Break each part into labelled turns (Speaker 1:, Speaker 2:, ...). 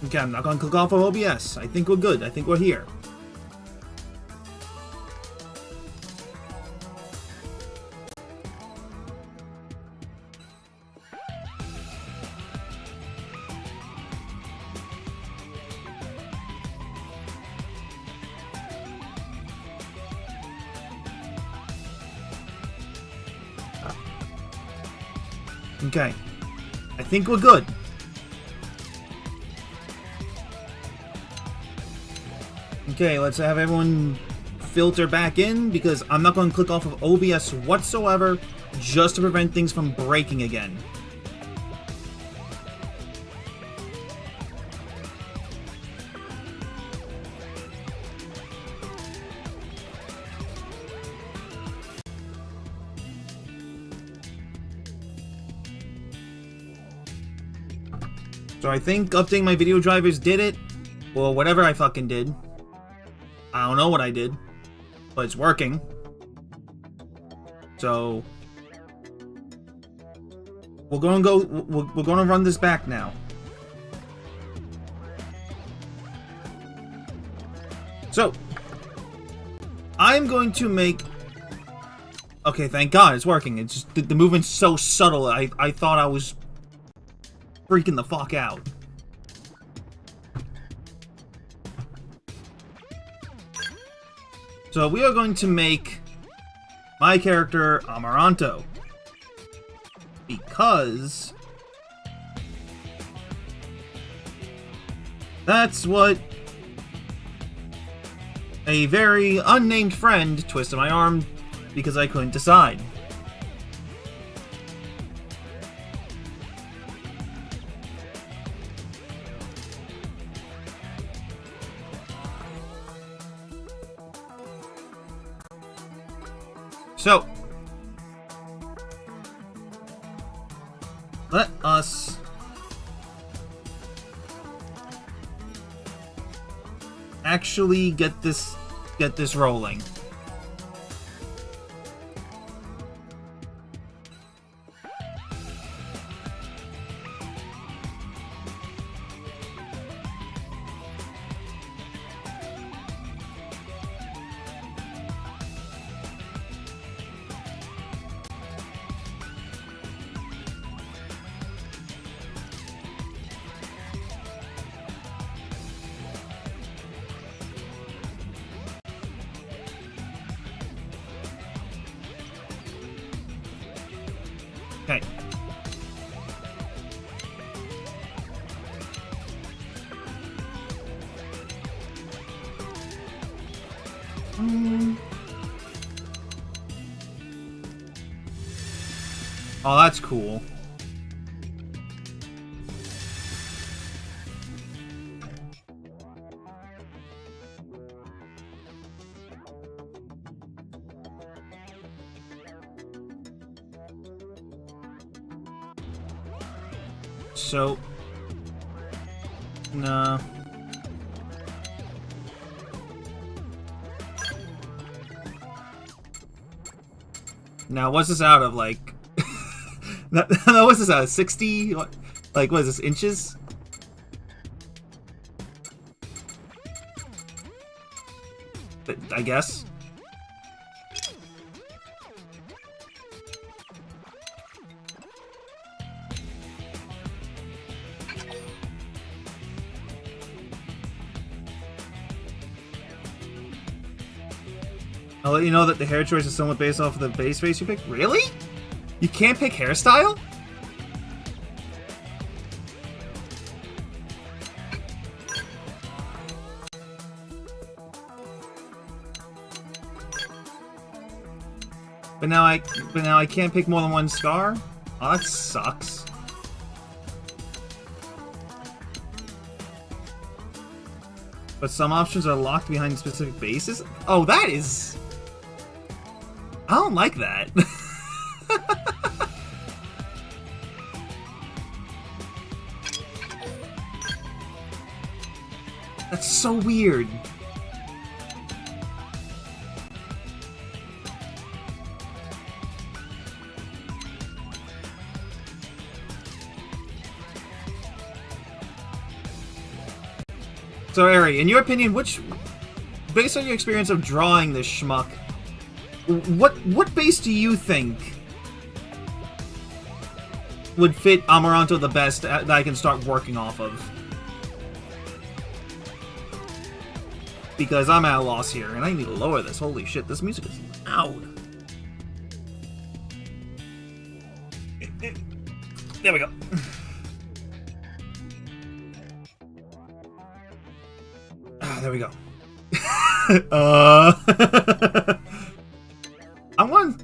Speaker 1: Okay, I'm not gonna click off of OBS. I think we're good. I think we're here. Okay. I think we're good. Okay, let's have everyone filter back in, because I'm not going to click off of OBS whatsoever, just to prevent things from breaking again. So I think updating my video drivers did it, or whatever I fucking did. I don't know what I did, but it's working. So we're gonna run this back now. So I'm going to make. Okay, thank God it's working. It's just the movement's so subtle. I thought I was freaking the fuck out. So we are going to make my character Amaranto, because that's what a very unnamed friend twisted my arm because I couldn't decide. So, let us actually get this rolling. Okay. Oh, that's cool. So, no. Now, what's this out of, like... what's this out of, 60? Like, what is this, inches? I guess. I'll let you know that the hair choice is somewhat based off of the base face you pick. Really? You can't pick hairstyle? But now I can't pick more than one scar? Oh, that sucks. But some options are locked behind specific bases? Oh, that is... I don't like that. That's so weird. So, Ari, in your opinion, based on your experience of drawing this schmuck, what base do you think would fit Amaranto the best that I can start working off of? Because I'm at a loss here, and I need to lower this. Holy shit, this music is loud. There we go. Ah, there we go. I'm going...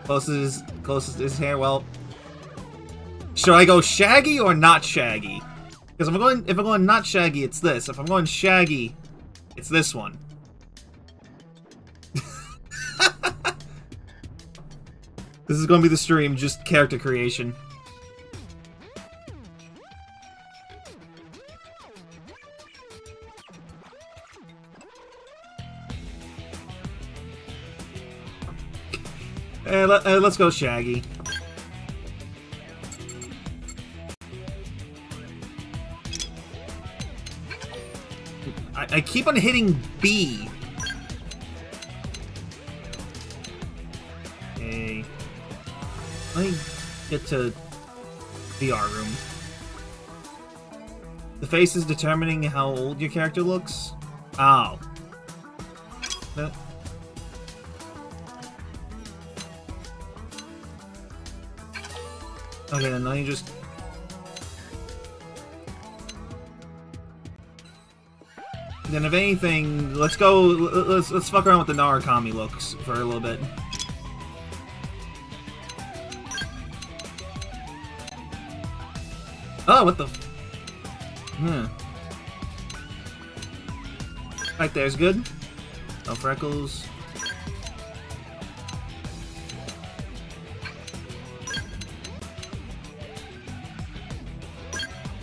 Speaker 1: Closest is here. Well, should I go Shaggy or not Shaggy? Because if I'm going not Shaggy, it's this. If I'm going Shaggy, it's this one. This is going to be the stream, just character creation. Let's go Shaggy. I keep on hitting B. Okay. Let me get to VR room. The face is determining how old your character looks? Oh. Okay, then you just... Then if anything, let's fuck around with the Narukami looks for a little bit. Oh, what the... Right there's good. No freckles.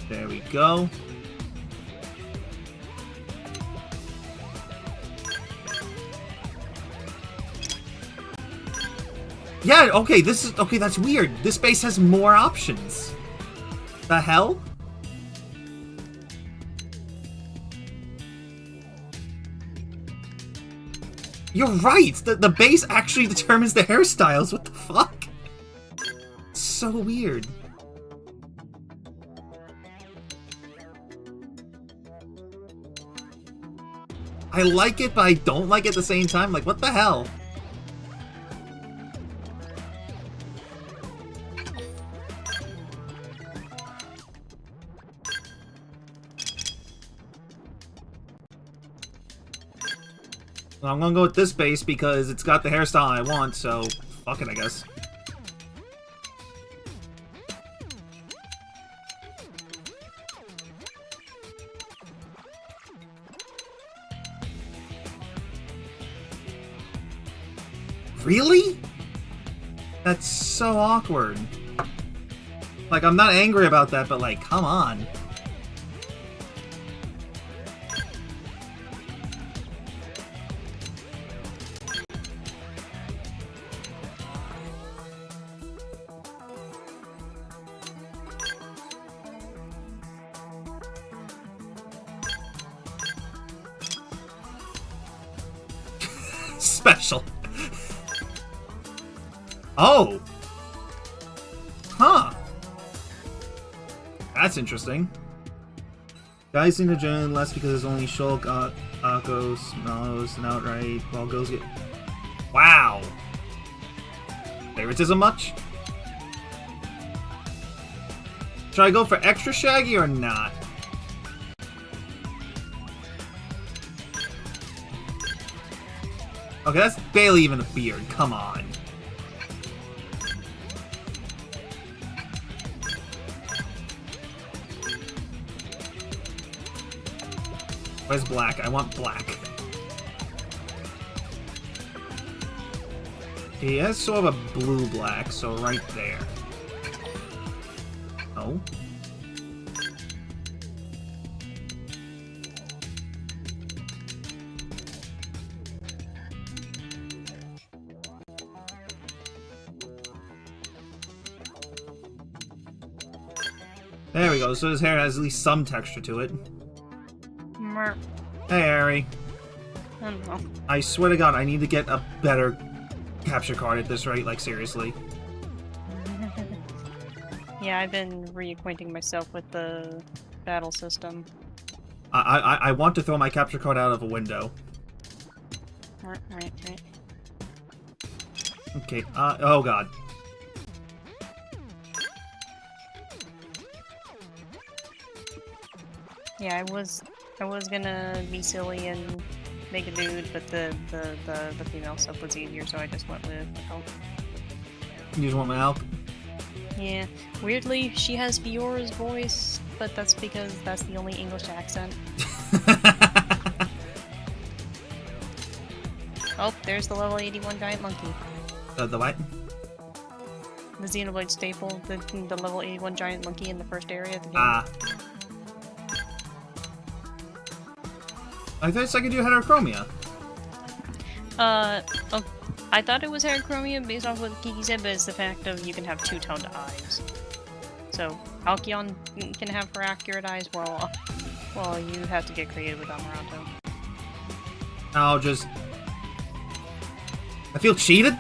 Speaker 1: There we go. Yeah, okay, that's weird. This base has more options. The hell? You're right! The base actually determines the hairstyles. What the fuck? So weird. I like it, but I don't like it at the same time. Like, what the hell? Well, I'm gonna go with this base because it's got the hairstyle I want, so fuck it, I guess. Really? That's so awkward. Like, I'm not angry about that, but like, come on. Special. Oh! Huh. That's interesting. Guys seem to join less because there's only Shulk, Akos, Malos, and outright, while girls get... Wow! Favoritism much? Should I go for extra Shaggy or not? Okay, that's barely even a beard. Come on. Where's black? I want black. He has sort of a blue-black, so right there. Oh. There we go. So his hair has at least some texture to it.
Speaker 2: Mer.
Speaker 1: Hey, Harry.
Speaker 2: I don't know.
Speaker 1: I swear to God, I need to get a better capture card at this rate. Like, seriously.
Speaker 2: Yeah, I've been reacquainting myself with the battle system.
Speaker 1: I want to throw my capture card out of a window.
Speaker 2: Right.
Speaker 1: Okay, oh God.
Speaker 2: Yeah, I was gonna be silly and make a dude, but the female stuff was easier, so I just went with help.
Speaker 1: You just want my help?
Speaker 2: Yeah. Weirdly, she has Fiora's voice, but that's because that's the only English accent. Oh, there's the level 81 giant monkey.
Speaker 1: The what?
Speaker 2: The Xenoblade staple, the level 81 giant monkey in the first area of the game.
Speaker 1: Ah. I thought I could do heterochromia.
Speaker 2: Oh, I thought it was heterochromia based off what Kiki said, but it's the fact of you can have two-toned eyes. So, Alcyon can have her accurate eyes, while you have to get creative with Amaranto.
Speaker 1: I'll just... I feel cheated?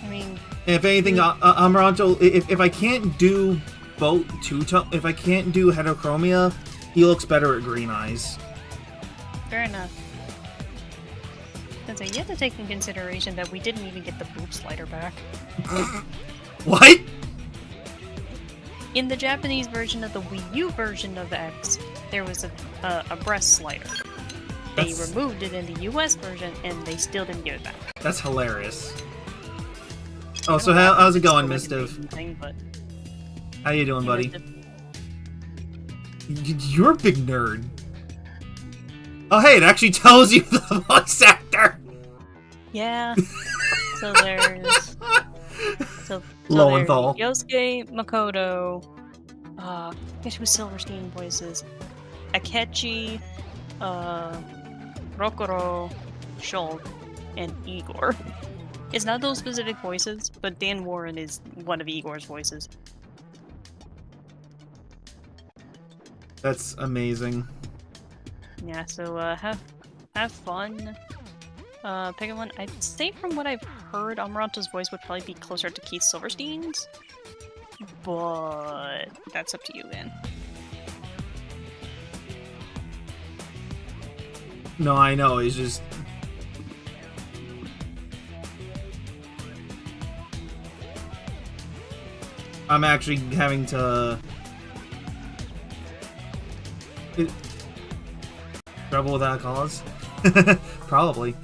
Speaker 2: I mean...
Speaker 1: If anything, Amaranto, if I can't do both two-tone... If I can't do heterochromia, he looks better at green eyes.
Speaker 2: Fair enough. So you have to take in consideration that we didn't even get the boob slider back.
Speaker 1: What?
Speaker 2: In the Japanese version of the Wii U version of the X, there was a breast slider. They removed it in the US version, and they still didn't give it back.
Speaker 1: That's hilarious. Oh, so how's it going, Mistiff? How you doing, buddy? You're a big nerd. Oh, hey, it actually tells you the voice actor!
Speaker 2: Yeah. So there's...
Speaker 1: Lowenthal.
Speaker 2: Yosuke Makoto. Guess who Silverstein voices? Akechi, Rokuro, Schultz, and Igor. It's not those specific voices, but Dan Warren is one of Igor's voices.
Speaker 1: That's amazing.
Speaker 2: Yeah, so have fun. Picking one. I'd say from what I've heard, Amaranto's voice would probably be closer to Keith Silverstein's, but that's up to you, man.
Speaker 1: No, I know. It's just I'm actually having to trouble without cause. Probably.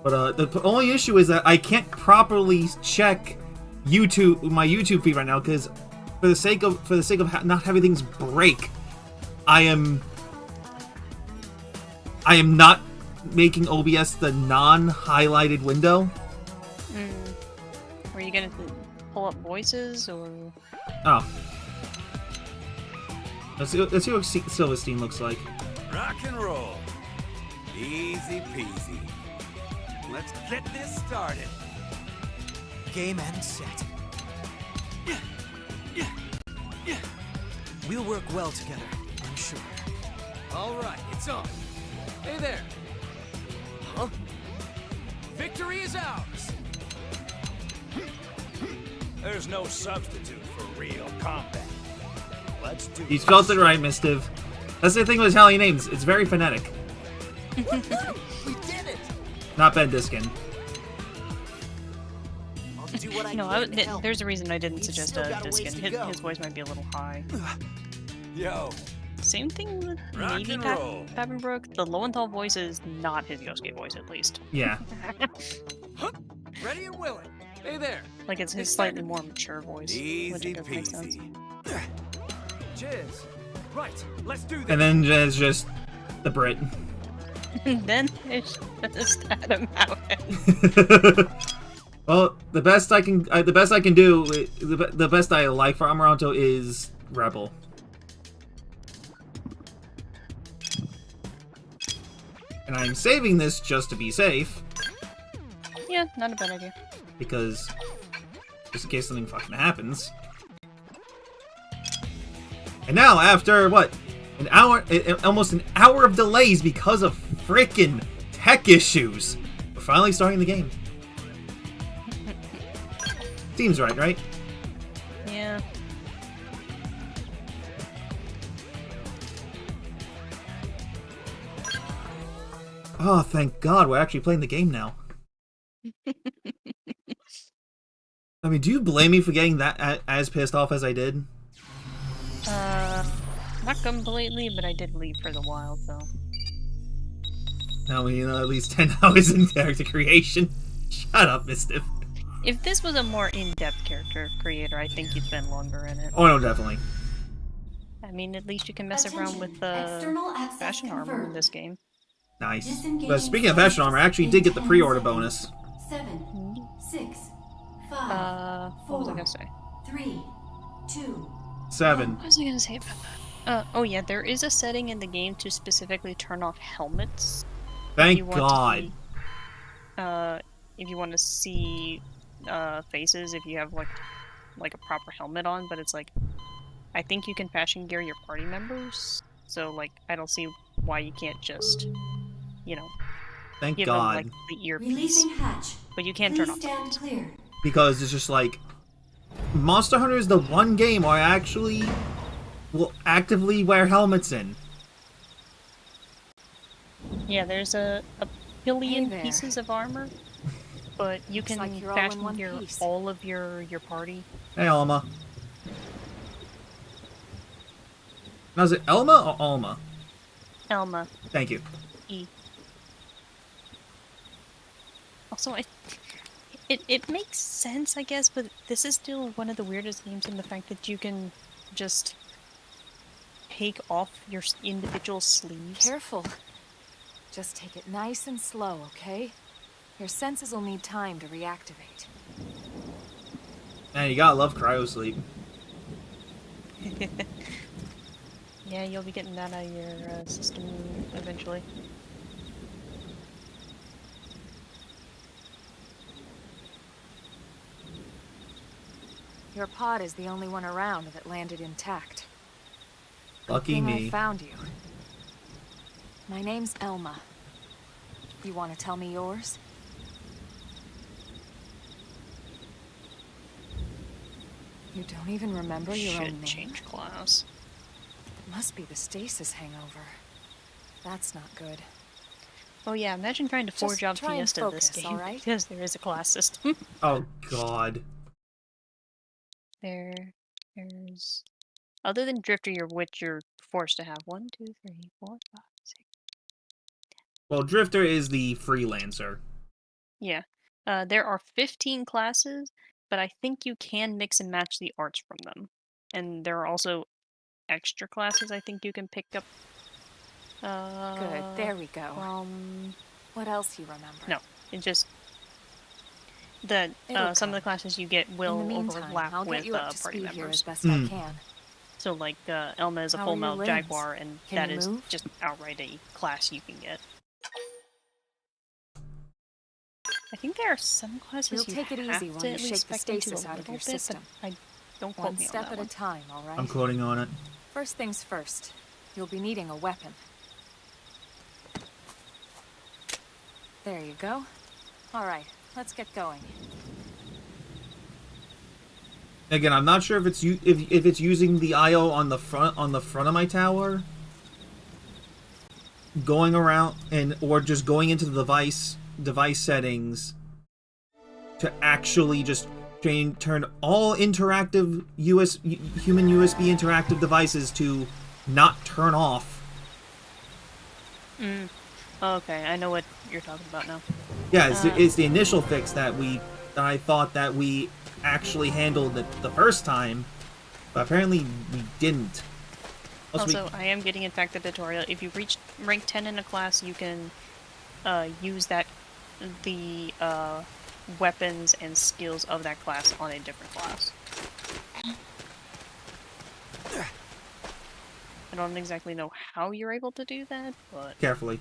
Speaker 1: But the only issue is that I can't properly check my YouTube feed right now because for the sake of not having things break, I am not making OBS the non-highlighted window.
Speaker 2: Were you gonna pull up voices or?
Speaker 1: Oh. Let's see what Silverstein looks like.
Speaker 3: Rock and roll. Easy peasy. Let's get this started.
Speaker 4: Game and set. We'll work well together, I'm sure.
Speaker 3: All right, it's on. Hey there.
Speaker 4: Huh?
Speaker 3: Victory is ours. There's no substitute for real combat. Let's do
Speaker 1: You spelled it right, Mistiff. That's the thing with Italian names. It's very phonetic.
Speaker 4: We did it!
Speaker 1: Not Ben Diskin.
Speaker 4: I'll do what I
Speaker 2: No,
Speaker 4: can to help.
Speaker 2: there's a reason I didn't
Speaker 4: He's
Speaker 2: suggest
Speaker 4: still got a ways
Speaker 2: Diskin.
Speaker 4: to go.
Speaker 2: His voice might be a little high.
Speaker 3: Yo,
Speaker 2: Same thing with
Speaker 3: Rock
Speaker 2: maybe
Speaker 3: and roll.
Speaker 2: Papenbrook. The Lowenthal voice is not his Yosuke voice, at least.
Speaker 1: Yeah.
Speaker 3: ready and willing. Hey there.
Speaker 2: Like, it's his slightly more mature voice. which
Speaker 3: Easy
Speaker 2: does make sense.
Speaker 3: peasy. Cheers. Right, let's do this.
Speaker 1: And then there's just the Brit.
Speaker 2: Then it's just Adam Howard.
Speaker 1: Well, the best I can do, the best I like for Amaranto is Rebel. And I'm saving this just to be safe,
Speaker 2: Yeah, not a bad idea.
Speaker 1: because just in case something fucking happens. And now, after what? An hour, almost an hour of delays because of frickin' tech issues, we're finally starting the game. Seems right?
Speaker 2: Yeah.
Speaker 1: Oh, thank God, we're actually playing the game now. I mean, do you blame me for getting that as pissed off as I did?
Speaker 2: Not completely, but I did leave for the while, so.
Speaker 1: I mean, you know, at least 10 hours in character creation. Shut up, Mistiff.
Speaker 2: If this was a more in-depth character creator, I think you'd spend longer in it.
Speaker 1: Oh, no, definitely.
Speaker 2: I mean, at least you can mess around with the fashion armor in this game.
Speaker 1: Nice. But speaking of fashion armor, I actually did get the pre-order bonus.
Speaker 5: 7, 6, 5,
Speaker 2: What was I gonna say?
Speaker 5: 3, 2.
Speaker 1: 7.
Speaker 2: What was I gonna say about that? Oh yeah, there is a setting in the game to specifically turn off helmets.
Speaker 1: Thank
Speaker 2: you want
Speaker 1: God.
Speaker 2: If you want to see faces, if you have like a proper helmet on, but it's like, I think you can fashion gear your party members, so like I don't see why you can't just, you know,
Speaker 1: Thank
Speaker 2: give
Speaker 1: God.
Speaker 2: them like the earpiece,
Speaker 5: Releasing hatch.
Speaker 2: but you can
Speaker 5: Please
Speaker 2: turn off.
Speaker 5: stand clear.
Speaker 1: Because it's just like, Monster Hunter is the one game where I actually will actively wear helmets in.
Speaker 2: Yeah, there's a billion
Speaker 6: there.
Speaker 2: pieces of armor, but you
Speaker 6: Looks
Speaker 2: can
Speaker 6: like you're all in
Speaker 2: fashion
Speaker 6: one
Speaker 2: gear
Speaker 6: piece.
Speaker 2: all of your party.
Speaker 1: Hey, Alma. Now, is it Elma or Alma?
Speaker 2: Elma.
Speaker 1: Thank you.
Speaker 2: E. Also, it makes sense, I guess, but this is still one of the weirdest games in the fact that you can just take off your individual sleeves.
Speaker 6: Careful. Just take it nice and slow, okay? Your senses will need time to reactivate.
Speaker 1: Man, you gotta love cryo sleep.
Speaker 2: Yeah, you'll be getting that out of your system eventually.
Speaker 6: Your pod is the only one around that landed intact.
Speaker 1: Lucky
Speaker 6: Good thing
Speaker 1: me.
Speaker 6: I found you. My name's Elma. You want to tell me yours? You don't even remember your own
Speaker 2: Should
Speaker 6: name?
Speaker 2: change class.
Speaker 6: It must be the stasis hangover. That's not good.
Speaker 2: Oh yeah, imagine trying to
Speaker 6: Just
Speaker 2: forge out
Speaker 6: try and
Speaker 2: Fiesta this
Speaker 6: focus,
Speaker 2: game,
Speaker 6: alright?
Speaker 2: because there is a class system.
Speaker 1: Oh, God.
Speaker 2: There's... Other than Drifter, which you're forced to have. 1, 2, 3, 4, 5, 6.
Speaker 1: Well, Drifter is the freelancer.
Speaker 2: Yeah. There are 15 classes, but I think you can mix and match the arts from them. And there are also extra classes I think you can pick up.
Speaker 6: Good, there we go.
Speaker 2: From...
Speaker 6: What else you remember?
Speaker 2: No, it just... The
Speaker 6: It'll
Speaker 2: some of the
Speaker 6: come.
Speaker 2: classes you get will
Speaker 6: In the meantime,
Speaker 2: overlap
Speaker 6: I'll get
Speaker 2: with
Speaker 6: you up to
Speaker 2: party
Speaker 6: speed here
Speaker 2: members.
Speaker 6: as best I can.
Speaker 2: So like Elma is a
Speaker 6: How
Speaker 2: full
Speaker 6: are your
Speaker 2: male
Speaker 6: limbs?
Speaker 2: jaguar, and
Speaker 6: Can
Speaker 2: that
Speaker 6: you
Speaker 2: is
Speaker 6: move?
Speaker 2: just outright a class you can get. I think there are some classes
Speaker 6: We'll
Speaker 2: you
Speaker 6: take it
Speaker 2: have
Speaker 6: easy
Speaker 2: to
Speaker 6: while you
Speaker 2: at
Speaker 6: shake
Speaker 2: least
Speaker 6: the
Speaker 2: spec into
Speaker 6: stasis
Speaker 2: a
Speaker 6: out of
Speaker 2: little
Speaker 6: your
Speaker 2: bit,
Speaker 6: system.
Speaker 2: but don't quote
Speaker 6: One
Speaker 2: me on
Speaker 6: step
Speaker 2: that
Speaker 6: at
Speaker 2: one.
Speaker 6: a time, all right?
Speaker 1: I'm quoting on it.
Speaker 6: First things first. You'll be needing a weapon. There you go. All right, let's get going.
Speaker 1: Again, I'm not sure if it's if it's using the IO on the front of my tower, going around or just going into the device settings to actually just turn all interactive human USB interactive devices to not turn off.
Speaker 2: Okay, I know what you're talking about now.
Speaker 1: Yeah, it's the initial fix that I thought that we actually handled it the first time, but apparently we didn't. Plus
Speaker 2: Also, I am getting in fact the tutorial. If you reach rank 10 in a class, you can use the weapons and skills of that class on a different class. I don't exactly know how you're able to do that, but...
Speaker 1: carefully.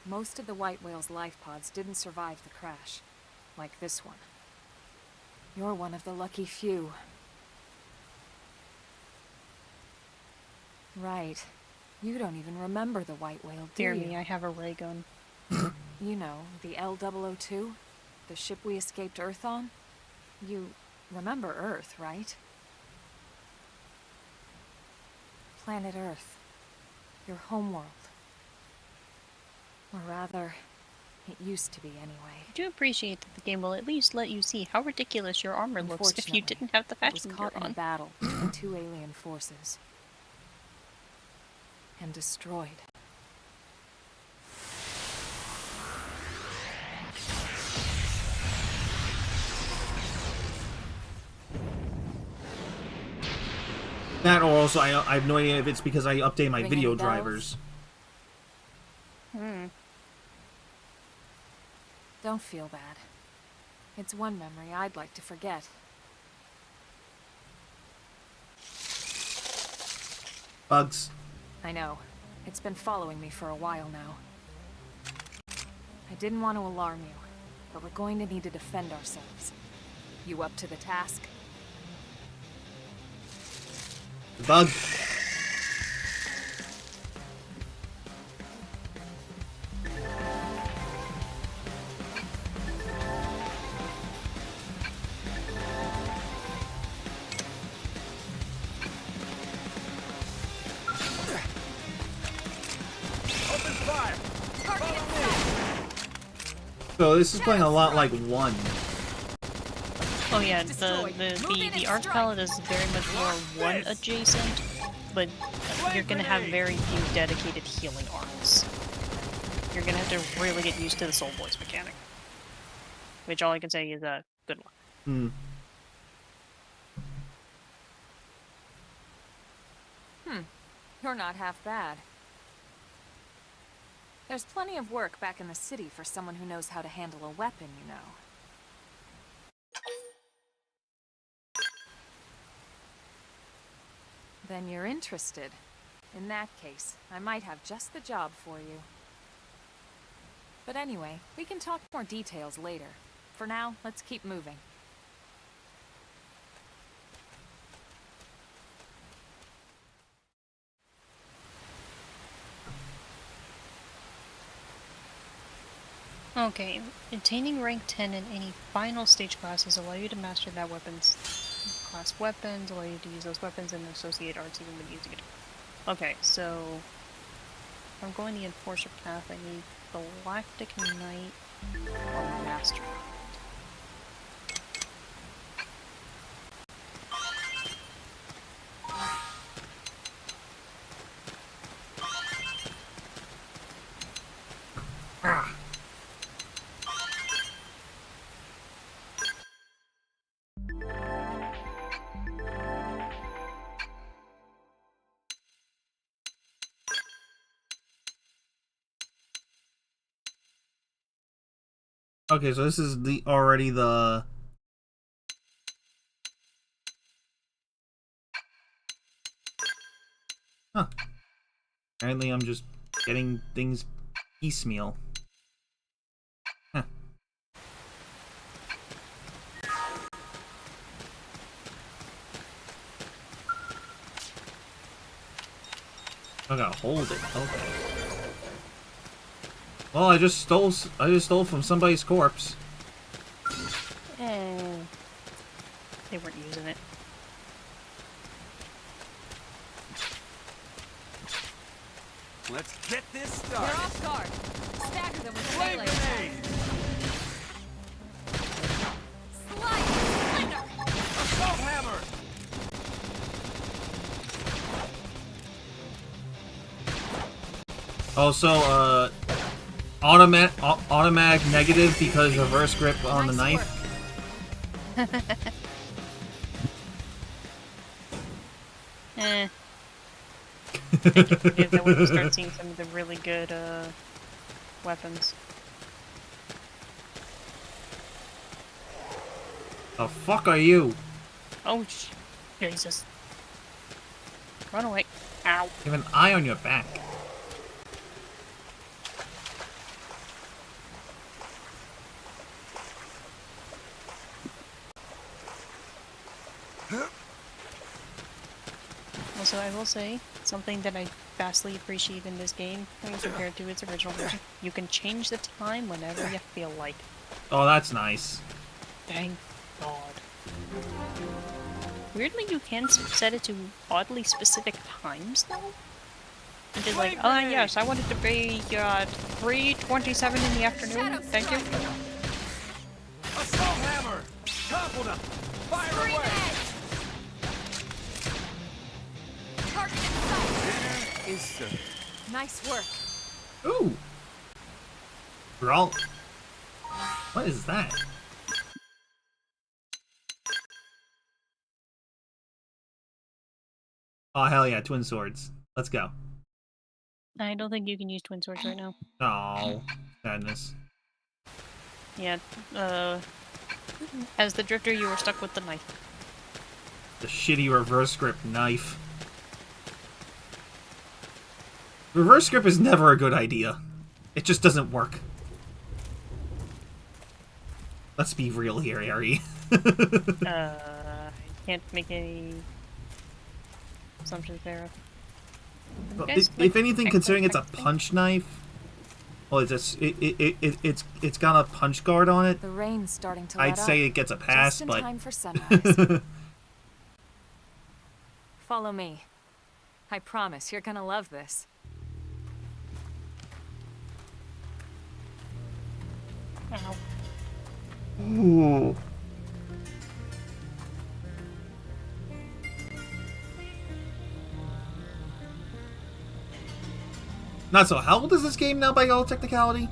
Speaker 6: Most of the White Whale's life pods didn't survive the crash. like this one. You're one of the lucky few. Right. You don't even remember the White Whale, do
Speaker 2: Dear
Speaker 6: you?
Speaker 2: me, I have a ray gun.
Speaker 6: You know, the L-002? The ship we escaped Earth on? You remember Earth, right? Planet Earth. Your homeworld. Or rather, it used to be anyway.
Speaker 2: I do appreciate that the game will at least let you see how ridiculous your armor looks if you
Speaker 6: Unfortunately,
Speaker 2: didn't have the
Speaker 6: it was
Speaker 2: fashion gear
Speaker 6: caught in a
Speaker 2: on.
Speaker 6: battle between two alien forces. And destroyed.
Speaker 1: That, or also, I have no idea if it's because I update my
Speaker 6: Ring
Speaker 1: video
Speaker 6: any bells?
Speaker 1: drivers.
Speaker 6: Don't feel bad. It's one memory I'd like to forget.
Speaker 1: Bugs.
Speaker 6: I know. It's been following me for a while now. I didn't want to alarm you, but we're going to need to defend ourselves. You up to the task?
Speaker 1: Bug.
Speaker 3: Open fire!
Speaker 1: So this is playing a lot like 1.
Speaker 2: Oh yeah,
Speaker 6: Destroyed. Move in
Speaker 2: the
Speaker 6: and
Speaker 2: art
Speaker 6: strike.
Speaker 2: palette is very much more one adjacent, but you're gonna have very few dedicated healing arcs. You're gonna have to really get used to the Soul Voice mechanic. Which all I can say is good luck.
Speaker 6: You're not half bad. There's plenty of work back in the city for someone who knows how to handle a weapon, you know. Then you're interested. In that case, I might have just the job for you. But anyway, we can talk more details later. For now, let's keep moving.
Speaker 2: Okay, attaining rank 10 in any final stage classes allow you to master that weapon's class weapons, allow you to use those weapons and associate arts even when using it. Okay, so if I'm going the Enforcer path, I need Galactic Knight or Master.
Speaker 1: Okay, so this is already the... Huh. Apparently I'm just getting things piecemeal. Huh. I gotta hold it. Okay. Well, I just stole from somebody's corpse.
Speaker 2: Oh, they weren't using it.
Speaker 3: Let's get this
Speaker 6: They're
Speaker 3: started.
Speaker 6: off guard. Stagger them with
Speaker 3: Flame
Speaker 6: melee
Speaker 3: grenade!
Speaker 6: attacks. Slide! Splinter!
Speaker 3: Assault hammer!
Speaker 1: Also, automatic negative because reverse grip on the
Speaker 6: Nice
Speaker 1: knife.
Speaker 2: Eh. If that when you start seeing some of the really good weapons.
Speaker 1: The fuck are you?
Speaker 2: Oh, Jesus. Run away. Ow.
Speaker 1: You have an eye on your back.
Speaker 2: Also, I will say, something that I vastly appreciate in this game when compared to its original version, you can change the time whenever you feel like.
Speaker 1: Oh, that's nice.
Speaker 2: Thank God. Weirdly, you can set it to oddly specific times, though. And just like, oh yes, I want it to be 3:27 in the afternoon. Thank you.
Speaker 3: Assault hammer! Topple them! Fire away!
Speaker 6: Target in sight.
Speaker 3: There is sir.
Speaker 6: Nice work.
Speaker 1: Ooh. We're all... What is that? Oh, hell yeah, twin swords. Let's go.
Speaker 2: I don't think you can use twin swords right now.
Speaker 1: Oh, sadness.
Speaker 2: Yeah, as the drifter, you were stuck with the knife.
Speaker 1: The shitty reverse grip knife. Reverse grip is never a good idea. It just doesn't work. Let's be real here, Ari.
Speaker 2: I can't make any assumptions there.
Speaker 1: Well,
Speaker 2: Guys,
Speaker 1: if
Speaker 2: like,
Speaker 1: anything, considering it's a
Speaker 2: thing?
Speaker 1: punch knife, well, it's got a punch guard on it.
Speaker 6: The rain's starting to
Speaker 1: I'd
Speaker 6: let
Speaker 1: say
Speaker 6: up.
Speaker 1: it gets a pass,
Speaker 6: Just in
Speaker 1: but
Speaker 6: time for sunrise. Follow me. I promise you're gonna love this.
Speaker 2: Ow.
Speaker 1: Ooh. Not so. How old is this game now by all technicality?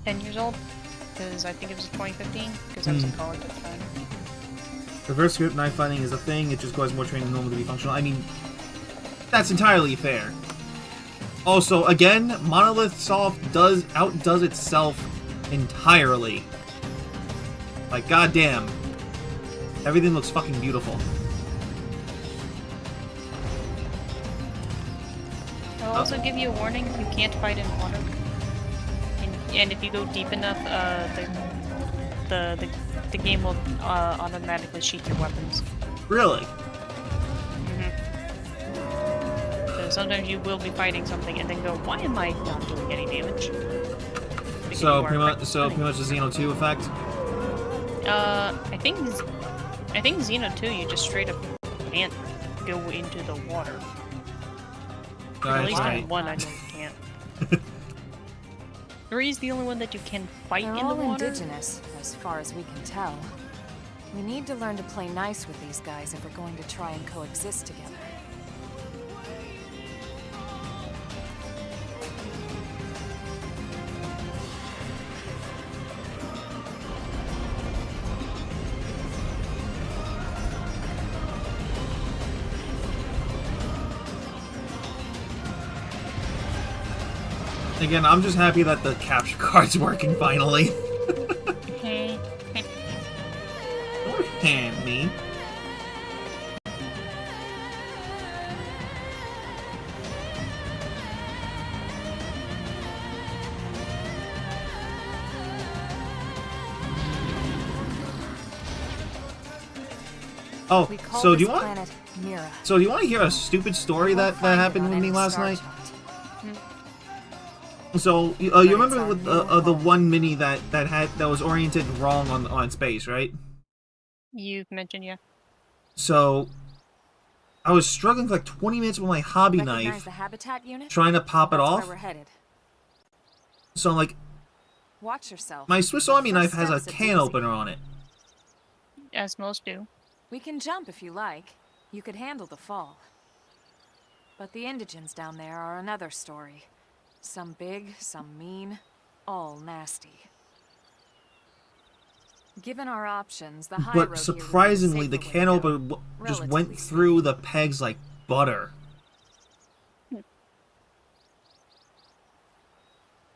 Speaker 2: 10 years old, because I think it was 2015, because I was in college at the time.
Speaker 1: Reverse grip knife fighting is a thing. It just requires more training than normal to be functional. I mean, that's entirely fair. Also, again, Monolith Soft outdoes itself entirely. Like, goddamn. Everything looks fucking beautiful.
Speaker 2: I'll also give you a warning, you can't fight in water. And if you go deep enough, the game will automatically sheath your weapons.
Speaker 1: Really?
Speaker 2: So sometimes you will be fighting something and then go, why am I not doing any damage? Because
Speaker 1: So
Speaker 2: you are
Speaker 1: pretty much
Speaker 2: fighting.
Speaker 1: the Xeno 2 effect?
Speaker 2: I think Xeno 2, you just straight up can't go into the water. At least
Speaker 1: Right.
Speaker 2: in 1, I know you can't. 3 is the only one that you can fight
Speaker 6: They're
Speaker 2: in the
Speaker 6: all
Speaker 2: water.
Speaker 6: indigenous, as far as we can tell. We need to learn to play nice with these guys if we're going to try and coexist together.
Speaker 1: Again, I'm just happy that the capture card's working finally. Don't hand me. Oh,
Speaker 6: We call
Speaker 1: so
Speaker 6: this
Speaker 1: do you want?
Speaker 6: planet Mira.
Speaker 1: So do you want to hear a stupid story
Speaker 6: We'll
Speaker 1: that
Speaker 6: find it
Speaker 1: happened
Speaker 6: on
Speaker 1: with me
Speaker 6: any
Speaker 1: last
Speaker 6: star
Speaker 1: night?
Speaker 6: chart.
Speaker 1: So you
Speaker 6: But
Speaker 1: remember
Speaker 6: it's our
Speaker 1: with
Speaker 6: new
Speaker 1: the
Speaker 6: home.
Speaker 1: one mini that was oriented wrong on space, right?
Speaker 2: You've mentioned, yeah.
Speaker 1: So I was struggling for like 20 minutes with my hobby
Speaker 6: Recognize
Speaker 1: knife,
Speaker 6: the habitat unit?
Speaker 1: trying to pop it
Speaker 6: That's
Speaker 1: off.
Speaker 6: where we're headed.
Speaker 1: So I'm like,
Speaker 6: Watch yourself.
Speaker 1: my Swiss
Speaker 6: The
Speaker 1: Army
Speaker 6: first
Speaker 1: knife has a
Speaker 6: step's
Speaker 1: can
Speaker 6: doozy.
Speaker 1: opener on it.
Speaker 2: As most do.
Speaker 6: We can jump if you like. You could handle the fall. But the indigents down there are another story. Some big, some mean, all nasty. Given our options, the high road here
Speaker 1: But
Speaker 6: would be
Speaker 1: surprisingly, the
Speaker 6: safer way
Speaker 1: can
Speaker 6: to go.
Speaker 1: opener just
Speaker 6: Relatively
Speaker 1: went through the pegs like butter.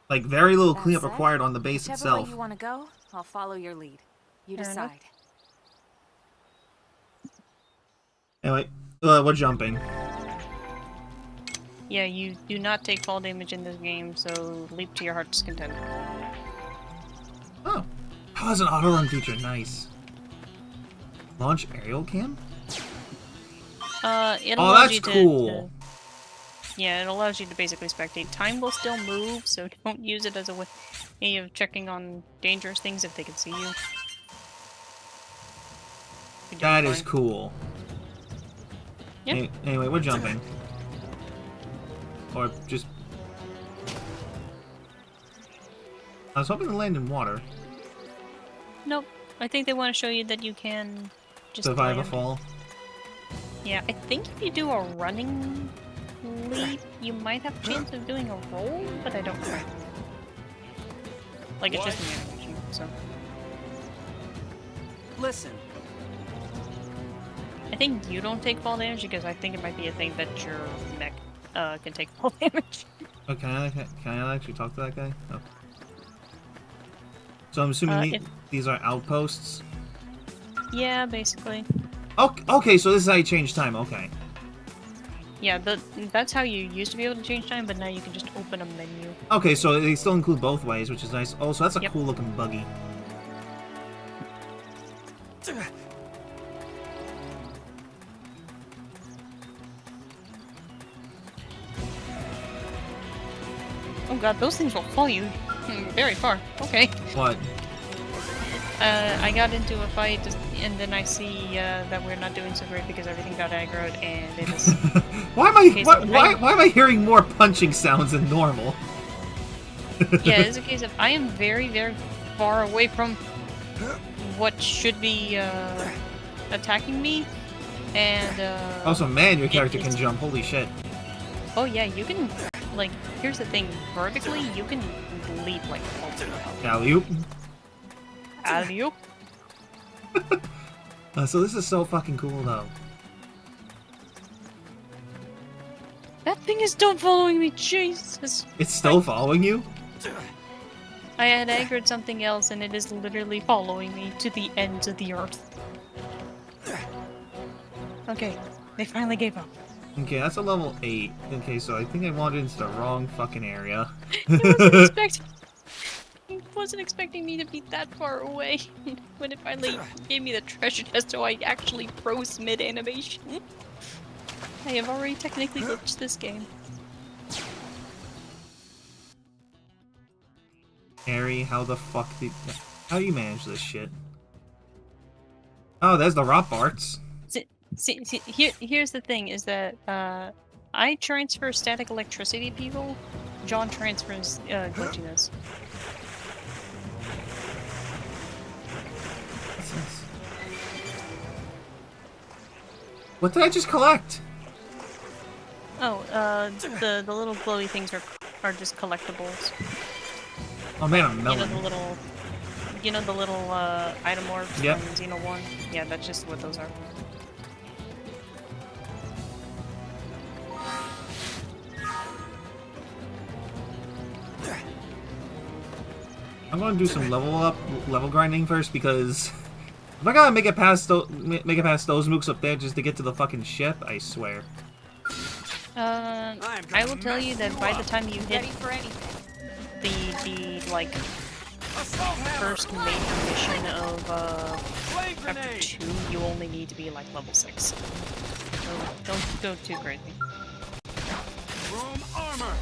Speaker 1: Like very little
Speaker 6: That
Speaker 1: cleanup
Speaker 6: said,
Speaker 1: required on the base
Speaker 6: Whichever
Speaker 1: itself.
Speaker 6: way you want to go, I'll follow your lead. You
Speaker 2: Fair enough.
Speaker 6: decide.
Speaker 1: Anyway, we're jumping.
Speaker 2: Yeah, you do not take fall damage in this game, so leap to your heart's content.
Speaker 1: Oh, has an auto run feature. Nice. Launch aerial cam.
Speaker 2: It
Speaker 1: Oh,
Speaker 2: allows
Speaker 1: that's
Speaker 2: you to,
Speaker 1: cool.
Speaker 2: yeah, it allows you to basically spectate. Time will still move, so don't use it as a way of checking on dangerous things if they can see you. You're doing
Speaker 1: That is
Speaker 2: fine.
Speaker 1: cool.
Speaker 2: Yeah.
Speaker 1: Anyway, we're jumping. Or just... I was hoping to land in water.
Speaker 2: Nope. I think they want to show you that you can just
Speaker 1: Survive a
Speaker 2: land.
Speaker 1: fall.
Speaker 2: Yeah, I think if you do a running leap, you might have a chance of doing a roll, but I don't know. Like, it's just an animation, so...
Speaker 4: Listen,
Speaker 2: I think you don't take fall damage, because I think it might be a thing that your mech can take fall damage.
Speaker 1: Oh, can I actually talk to that guy? Oh. So I'm assuming these are outposts?
Speaker 2: Yeah, basically.
Speaker 1: Okay, so this is how you change time, okay.
Speaker 2: Yeah, that's how you used to be able to change time, but now you can just open a menu.
Speaker 1: Okay, so they still include both ways, which is nice. Also, that's a
Speaker 2: Yep.
Speaker 1: cool looking buggy.
Speaker 2: Oh god, those things will follow you very far. Okay.
Speaker 1: What?
Speaker 2: I got into a fight, and then I see that we're not doing so great because everything got aggroed, and it is...
Speaker 1: Why am I
Speaker 2: Okay, so
Speaker 1: why am I hearing more punching sounds than normal?
Speaker 2: Yeah, it's a case of I am very, very far away from what should be attacking me, and
Speaker 1: Also, man, your character
Speaker 2: it's-
Speaker 1: can jump. Holy shit.
Speaker 2: oh yeah, you can, like, here's the thing, vertically you can leap like
Speaker 1: Alley-oop.
Speaker 2: alley-oop.
Speaker 1: So this is so fucking cool, though.
Speaker 2: That thing is still following me, Jesus!
Speaker 1: It's still following you?
Speaker 2: I had aggroed something else and it is literally following me to the ends of the earth. Okay, they finally gave up.
Speaker 1: Okay, that's a level 8. Okay, so I think I wandered into the wrong fucking area.
Speaker 2: He wasn't expecting me to be that far away when it finally gave me the treasure chest, so I actually froze mid-animation. I have already technically glitched this game.
Speaker 1: Harry, how the fuck did... How do you manage this shit? Oh, there's the rock parts.
Speaker 2: See, here's the thing, is that, I transfer static electricity people, John transfers, glitchiness.
Speaker 1: What did I just collect?
Speaker 2: Oh, the little glowy things are just collectibles.
Speaker 1: Oh man, I'm
Speaker 2: You know
Speaker 1: melting.
Speaker 2: the little item orbs
Speaker 1: Yep.
Speaker 2: from Xeno 1? Yeah, that's just what those are.
Speaker 1: I'm gonna do some level grinding first because if I gotta make it past those mooks up there just to get to the fucking ship, I swear.
Speaker 2: I will tell you that by the time you hit
Speaker 6: Ready for anything.
Speaker 2: the like
Speaker 3: Assault hammer!
Speaker 2: first major mission of
Speaker 3: Flame
Speaker 2: chapter
Speaker 3: grenade!
Speaker 2: 2, you only need to be like level 6. So don't go too crazy.
Speaker 3: Chrome armor!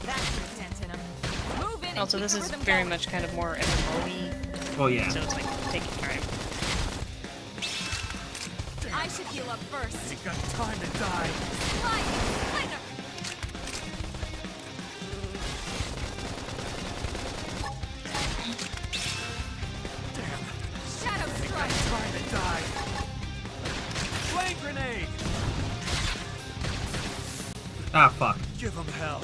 Speaker 6: That's the dent in 'em. Move in and
Speaker 2: Also,
Speaker 6: keep
Speaker 2: this
Speaker 6: the
Speaker 2: is
Speaker 6: rhythm
Speaker 2: very
Speaker 6: going.
Speaker 2: much kind of more MMO-y,
Speaker 1: Oh yeah.
Speaker 2: so it's like, take your time.
Speaker 6: I should heal up first.
Speaker 3: You got time to die.
Speaker 6: Right, later. Shadow strike.
Speaker 3: Time to die. Flame grenade!
Speaker 1: Ah fuck.
Speaker 3: Give them hell.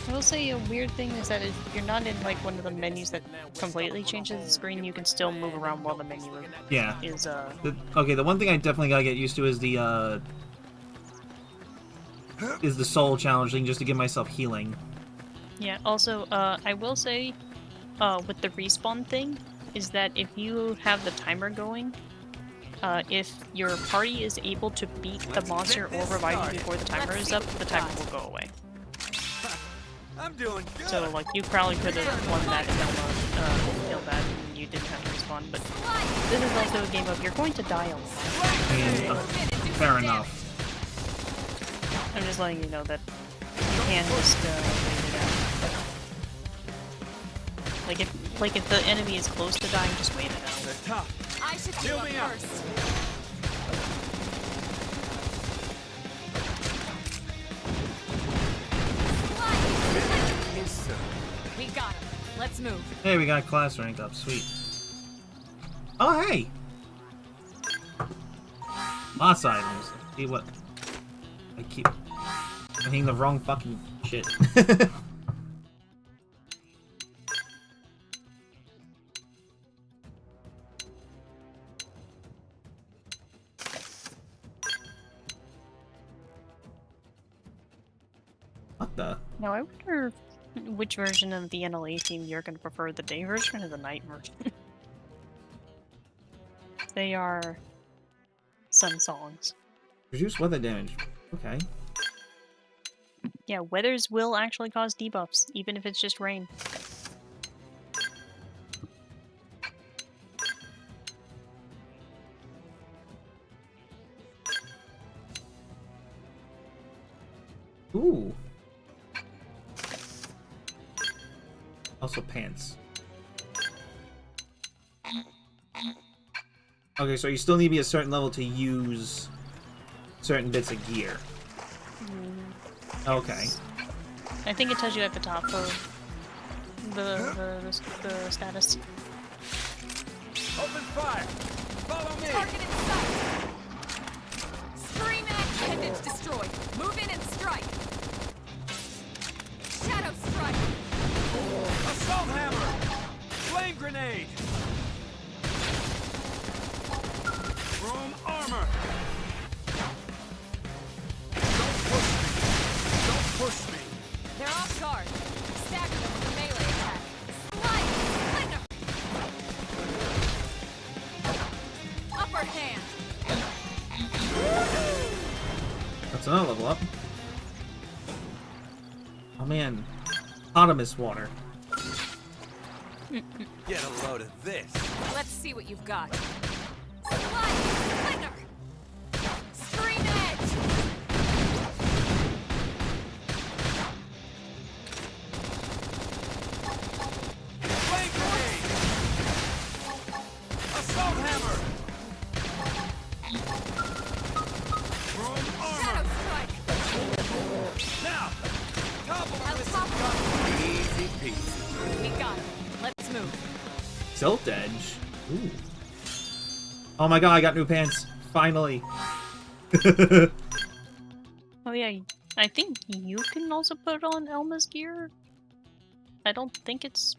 Speaker 2: I will say a weird thing is that if you're not in like one of the menus that completely changes the screen, you can still move around while the menu
Speaker 1: Yeah.
Speaker 2: is
Speaker 1: Okay, the one thing I definitely gotta get used to is the soul challenge thing just to give myself healing.
Speaker 2: yeah. Also, I will say, with the respawn thing, is that if you have the timer going, if your party is able to beat the monster or revive you before the timer is up, the timer will go away.
Speaker 3: I'm doing good.
Speaker 2: So, like, you probably could have won that if Elma killed that you didn't have to respawn, but this is also a game of you're going to die a lot.
Speaker 1: I mean, fair enough.
Speaker 2: I'm just letting you know that you can just wait it out. Like if the enemy is close to dying, just wait it out.
Speaker 3: They're tough.
Speaker 6: I should
Speaker 3: Heal
Speaker 6: heal
Speaker 3: me
Speaker 6: up
Speaker 3: up.
Speaker 6: first.
Speaker 3: Yes, sir.
Speaker 6: We got him. Let's move.
Speaker 1: Hey, we got class rank up. Sweet. Oh, hey! Lots of items. See what? I keep hitting the wrong fucking shit. What the?
Speaker 2: Now I wonder which version of the NLA theme you're going to prefer, the day version or the night version. They are some songs.
Speaker 1: Reduce weather damage. Okay.
Speaker 2: Yeah, weathers will actually cause debuffs, even if it's just rain.
Speaker 1: Ooh. Also pants. Okay, so you still need to be a certain level to use certain bits of gear. Okay.
Speaker 2: I think it tells you at the top of the status.
Speaker 3: Open fire. Follow me.
Speaker 6: Target in sight. Scream and appendage destroyed. Move in and strike. Shadow strike.
Speaker 3: Assault hammer. Flame grenade. Chrome armor. Don't push me.
Speaker 6: They're off guard. Stagger them with a melee attack. Slide! Flinger! Upper hand.
Speaker 1: That's another level up. Oh man. Autonomous water.
Speaker 3: Get a load of this.
Speaker 6: Let's see what you've got. Slide! Flinger! Scream edge!
Speaker 3: Flame grenade. Assault hammer. Chrome armor.
Speaker 6: Shadow strike!
Speaker 3: Now. Topple
Speaker 6: I'll
Speaker 3: with
Speaker 6: topple.
Speaker 3: some gun. Easy peasy.
Speaker 6: We got him. Let's move.
Speaker 1: Silt edge. Ooh. Oh my god, I got new pants. Finally.
Speaker 2: Oh yeah, I think you can also put on Elma's gear. I don't think it's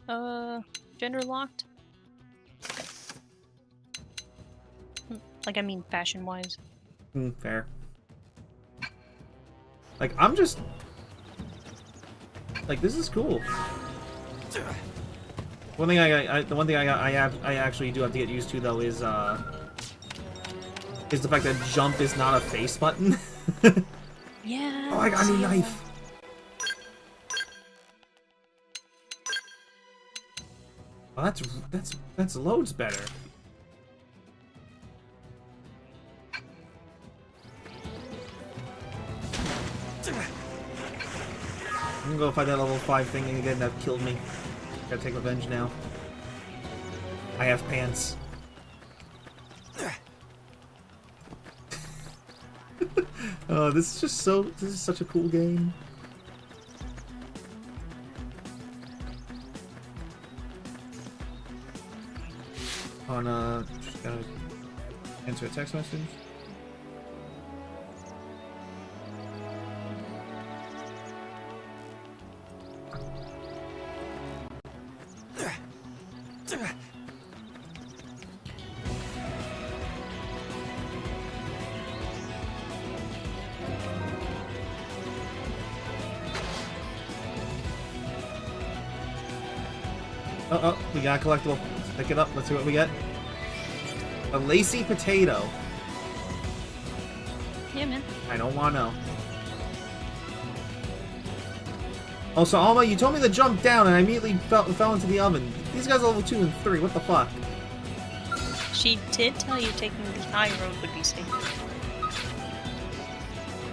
Speaker 2: gender locked. Like I mean fashion wise.
Speaker 1: Fair. Like I'm just like this is cool. One thing the one thing I actually do have to get used to though is the fact that jump is not a face button.
Speaker 2: Yeah.
Speaker 1: Oh, I got a new knife. Oh, that's loads better. I'm gonna go fight that level 5 thing again that killed me. Gotta take revenge now. I have pants. Oh, this is such a cool game. Just gotta answer a text message. Oh, we got a collectible. Let's pick it up. Let's see what we get. A lacy potato.
Speaker 2: Yeah, man.
Speaker 1: I don't want to know. Oh, so Alma, you told me to jump down, and I immediately fell into the oven. These guys are level 2 and 3, what the fuck?
Speaker 2: She did tell you taking the high road would be safe.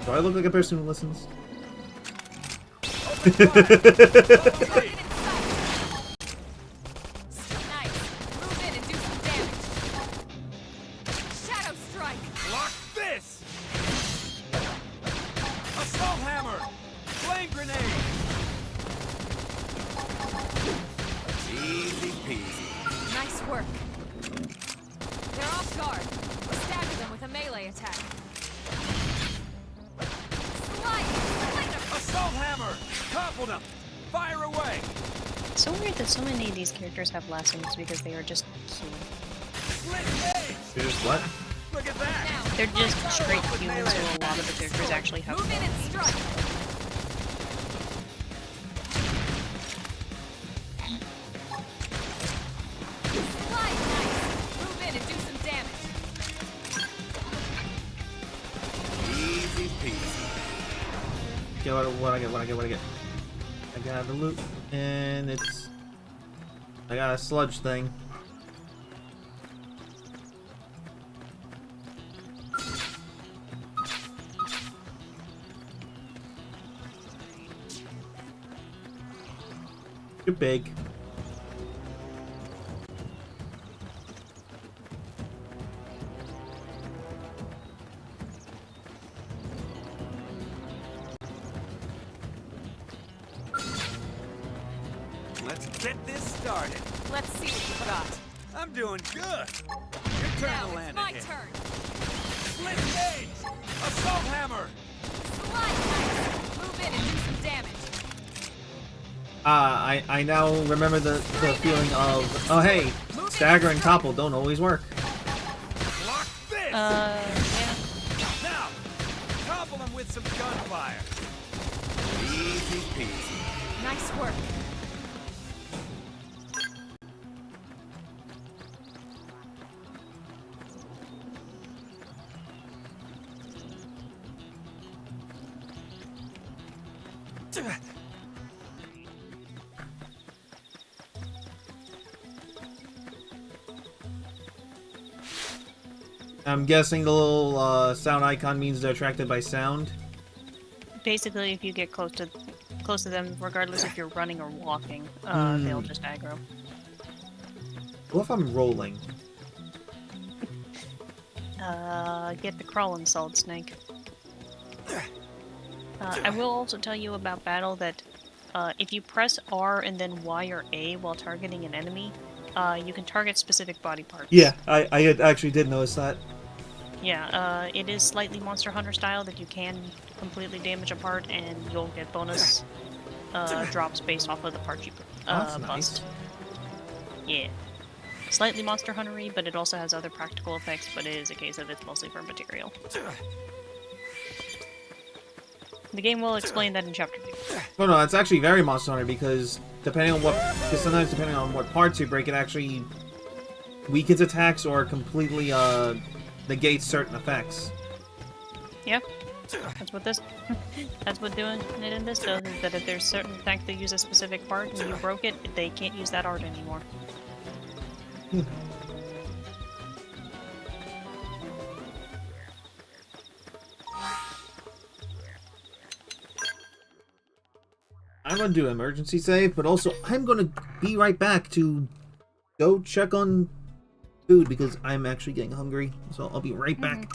Speaker 1: Do I look like a person who listens?
Speaker 3: Open fire! Follow me!
Speaker 6: Nice. Move in and do some damage. Shadow strike.
Speaker 3: Block this! Assault hammer! Flame grenade! Easy peasy.
Speaker 6: Nice work. They're off guard. Stagger them with a melee attack. Slide!
Speaker 3: Assault hammer! Topple them! Fire away!
Speaker 2: It's so weird that so many of these characters have last names because they are just cute.
Speaker 3: Split gauge!
Speaker 1: You're just what?
Speaker 3: Look at that!
Speaker 6: Now,
Speaker 2: They're just
Speaker 6: fight.
Speaker 2: straight humans, so a lot of the characters actually have
Speaker 6: Move in and strike. Slide, nice. Move in and do some damage.
Speaker 3: Easy peasy.
Speaker 1: Okay, what I get? I got the loot, and it's... I got a sludge thing. You're big.
Speaker 3: Let's get this started.
Speaker 6: Let's see what you've got.
Speaker 3: I'm doing good. Your turn
Speaker 6: Now
Speaker 3: to
Speaker 6: it's
Speaker 3: land
Speaker 6: my
Speaker 3: again.
Speaker 6: turn.
Speaker 3: Split gauge! Assault hammer!
Speaker 6: Slide, nice. Move in and do some damage.
Speaker 1: I now remember the feeling of, oh hey, stagger and topple don't always work.
Speaker 3: Block this!
Speaker 2: Yeah.
Speaker 3: Now, topple them with some gunfire. Easy peasy.
Speaker 6: Nice work.
Speaker 1: I'm guessing the little sound icon means they're attracted by sound.
Speaker 2: Basically, if you get close to them, regardless if you're running or walking, they'll just aggro.
Speaker 1: What if I'm rolling?
Speaker 2: Get the crawling solid snake. I will also tell you about battle that if you press R and then Y or A while targeting an enemy, you can target specific body parts.
Speaker 1: Yeah, I actually did notice that.
Speaker 2: Yeah, it is slightly Monster Hunter style that you can completely damage a part and you'll get bonus drops based off of the part you
Speaker 1: That's
Speaker 2: bust.
Speaker 1: nice.
Speaker 2: Yeah. Slightly Monster Hunter-y, but it also has other practical effects, but it is a case of it's mostly for material. The game will explain that in Chapter 2.
Speaker 1: Oh no, it's actually very Monster Hunter because sometimes depending on what parts you break, it actually weakens attacks or completely negates certain effects.
Speaker 2: Yeah, that's what this. That's what doing it in this does. Is that if there's certain attacks that use a specific part and you broke it, they can't use that art anymore.
Speaker 1: I'm gonna do an emergency save, but also I'm gonna be right back to go check on food because I'm actually getting hungry. So I'll be right back.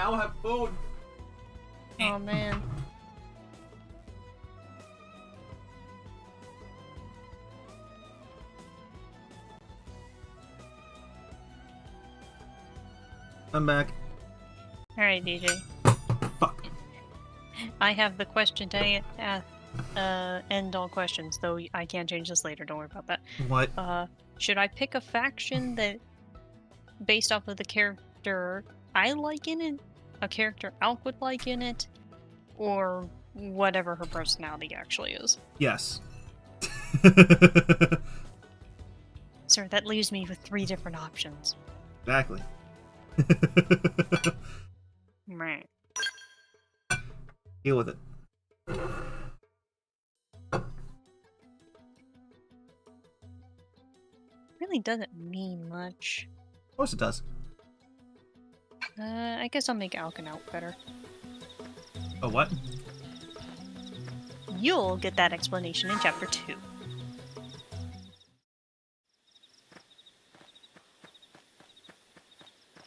Speaker 1: cow have food.
Speaker 2: Oh man.
Speaker 1: I'm back.
Speaker 2: Alright, DJ.
Speaker 1: Fuck.
Speaker 2: I have the question to end all questions, though I can change this later, don't worry about that.
Speaker 1: What?
Speaker 2: Should I pick a faction that, based off of the character I like in it, a character Alk would like in it, or whatever her personality actually is?
Speaker 1: Yes.
Speaker 2: Sir, that leaves me with 3 different options.
Speaker 1: Exactly.
Speaker 2: Right.
Speaker 1: Deal with it.
Speaker 2: Really doesn't mean much.
Speaker 1: Of course it does.
Speaker 2: I guess I'll make Alk and Alk better.
Speaker 1: Oh, what?
Speaker 2: You'll get that explanation in Chapter 2.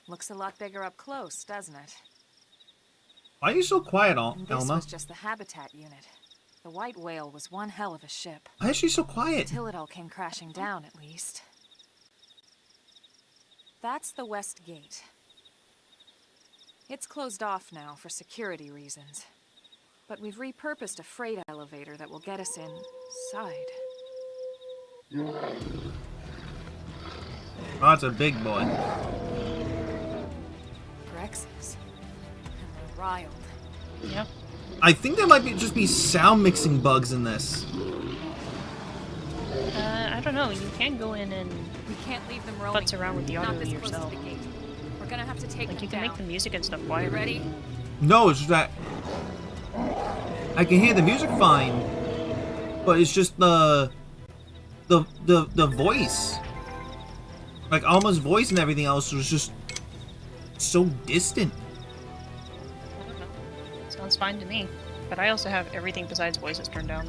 Speaker 6: Looks a lot bigger up close, doesn't it?
Speaker 1: Why are you so quiet,
Speaker 6: And this
Speaker 1: Elma?
Speaker 6: was just the habitat unit. The white whale was one hell of a ship.
Speaker 1: Why is she so quiet?
Speaker 6: Until it all came crashing down, at least. That's the west gate. It's closed off now for security reasons. But we've repurposed a freight elevator that will get us inside.
Speaker 1: Oh, that's a big boy.
Speaker 6: Grexes. And we're riled.
Speaker 2: Yep.
Speaker 1: I think there might just be sound mixing bugs in this.
Speaker 2: I don't know. You can go in and
Speaker 6: We can't leave them roaming.
Speaker 2: futz around with the
Speaker 6: Not
Speaker 2: audio
Speaker 6: this close to
Speaker 2: yourself.
Speaker 6: the gate. We're gonna have to take
Speaker 2: Like,
Speaker 6: them
Speaker 2: you can
Speaker 6: down.
Speaker 2: make the music and stuff
Speaker 6: You
Speaker 2: quiet.
Speaker 6: ready?
Speaker 1: No, it's just that I can hear the music fine, but it's just the voice. Like Alma's voice and everything else was just so distant.
Speaker 2: Sounds fine to me. But I also have everything besides voices turned down.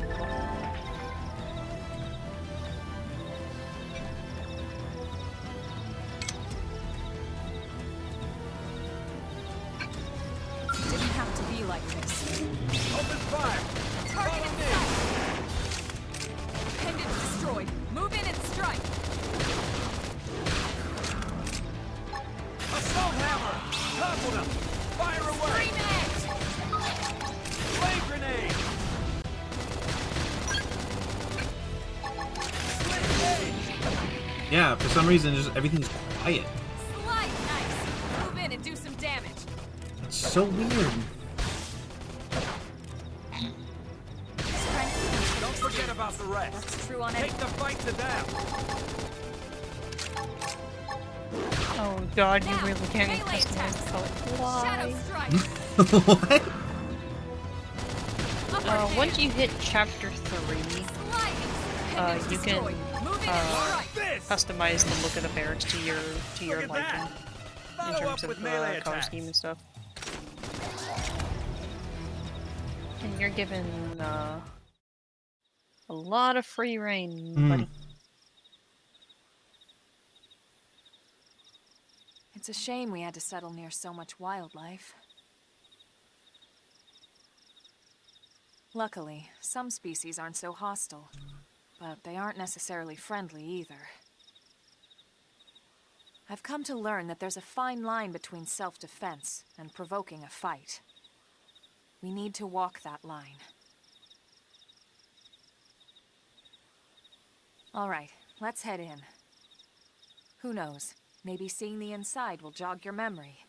Speaker 6: Didn't have to be like this.
Speaker 3: Open fire!
Speaker 6: Target in sight! Appendage destroyed. Move in and strike!
Speaker 3: Assault hammer! Topple them! Fire away!
Speaker 6: Scream it!
Speaker 3: Flame grenade! Slit
Speaker 1: Yeah, for some reason, just everything's quiet.
Speaker 6: Slide nice! Move in and do some damage.
Speaker 1: It's so weird.
Speaker 6: Strength.
Speaker 3: Don't forget about the rest.
Speaker 6: That's true on any.
Speaker 3: Take the fight to them!
Speaker 2: Oh god, you
Speaker 6: Now,
Speaker 2: really can't
Speaker 6: melee
Speaker 2: customize
Speaker 6: attacks.
Speaker 2: the color.
Speaker 6: Shadow
Speaker 2: Why?
Speaker 6: strike!
Speaker 1: What?
Speaker 6: Upper
Speaker 2: Once
Speaker 6: hand.
Speaker 2: you hit chapter 3,
Speaker 6: Sliding.
Speaker 2: you
Speaker 6: Appendage
Speaker 2: can,
Speaker 6: destroyed. Move in and strike!
Speaker 3: This!
Speaker 2: customize the look of the barracks to your
Speaker 3: Look at
Speaker 2: liking
Speaker 3: that!
Speaker 2: in
Speaker 3: Follow
Speaker 2: terms
Speaker 3: up with
Speaker 2: of
Speaker 3: melee
Speaker 2: color
Speaker 3: attacks.
Speaker 2: scheme and stuff. And you're given a lot of free reign, buddy.
Speaker 6: It's a shame we had to settle near so much wildlife. Luckily, some species aren't so hostile, but they aren't necessarily friendly either. I've come to learn that there's a fine line between self-defense and provoking a fight. We need to walk that line. All right, let's head in. Who knows? Maybe seeing the inside will jog your memory.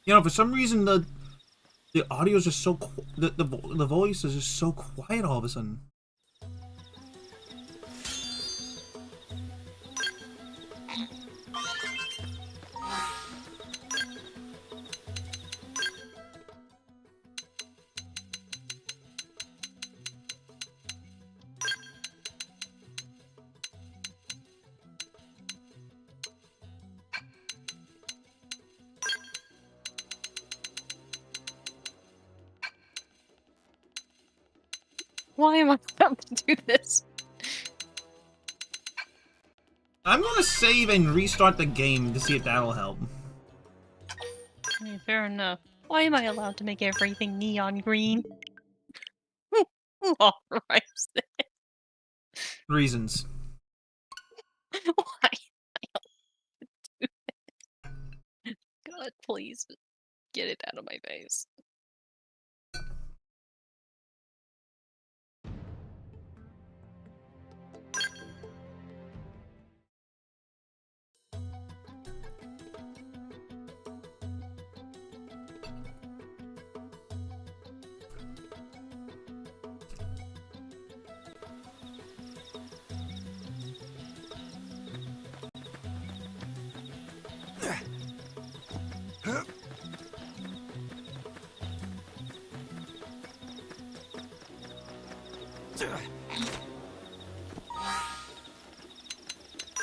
Speaker 1: You know, for some reason the audio is just so the voice is just so quiet all of a sudden.
Speaker 2: Why am I about to do this?
Speaker 1: I'm gonna save and restart the game to see if that'll help.
Speaker 2: Yeah, fair enough. Why am I allowed to make everything neon green? Alright.
Speaker 1: Reasons.
Speaker 2: Why? God, please get it out of my face.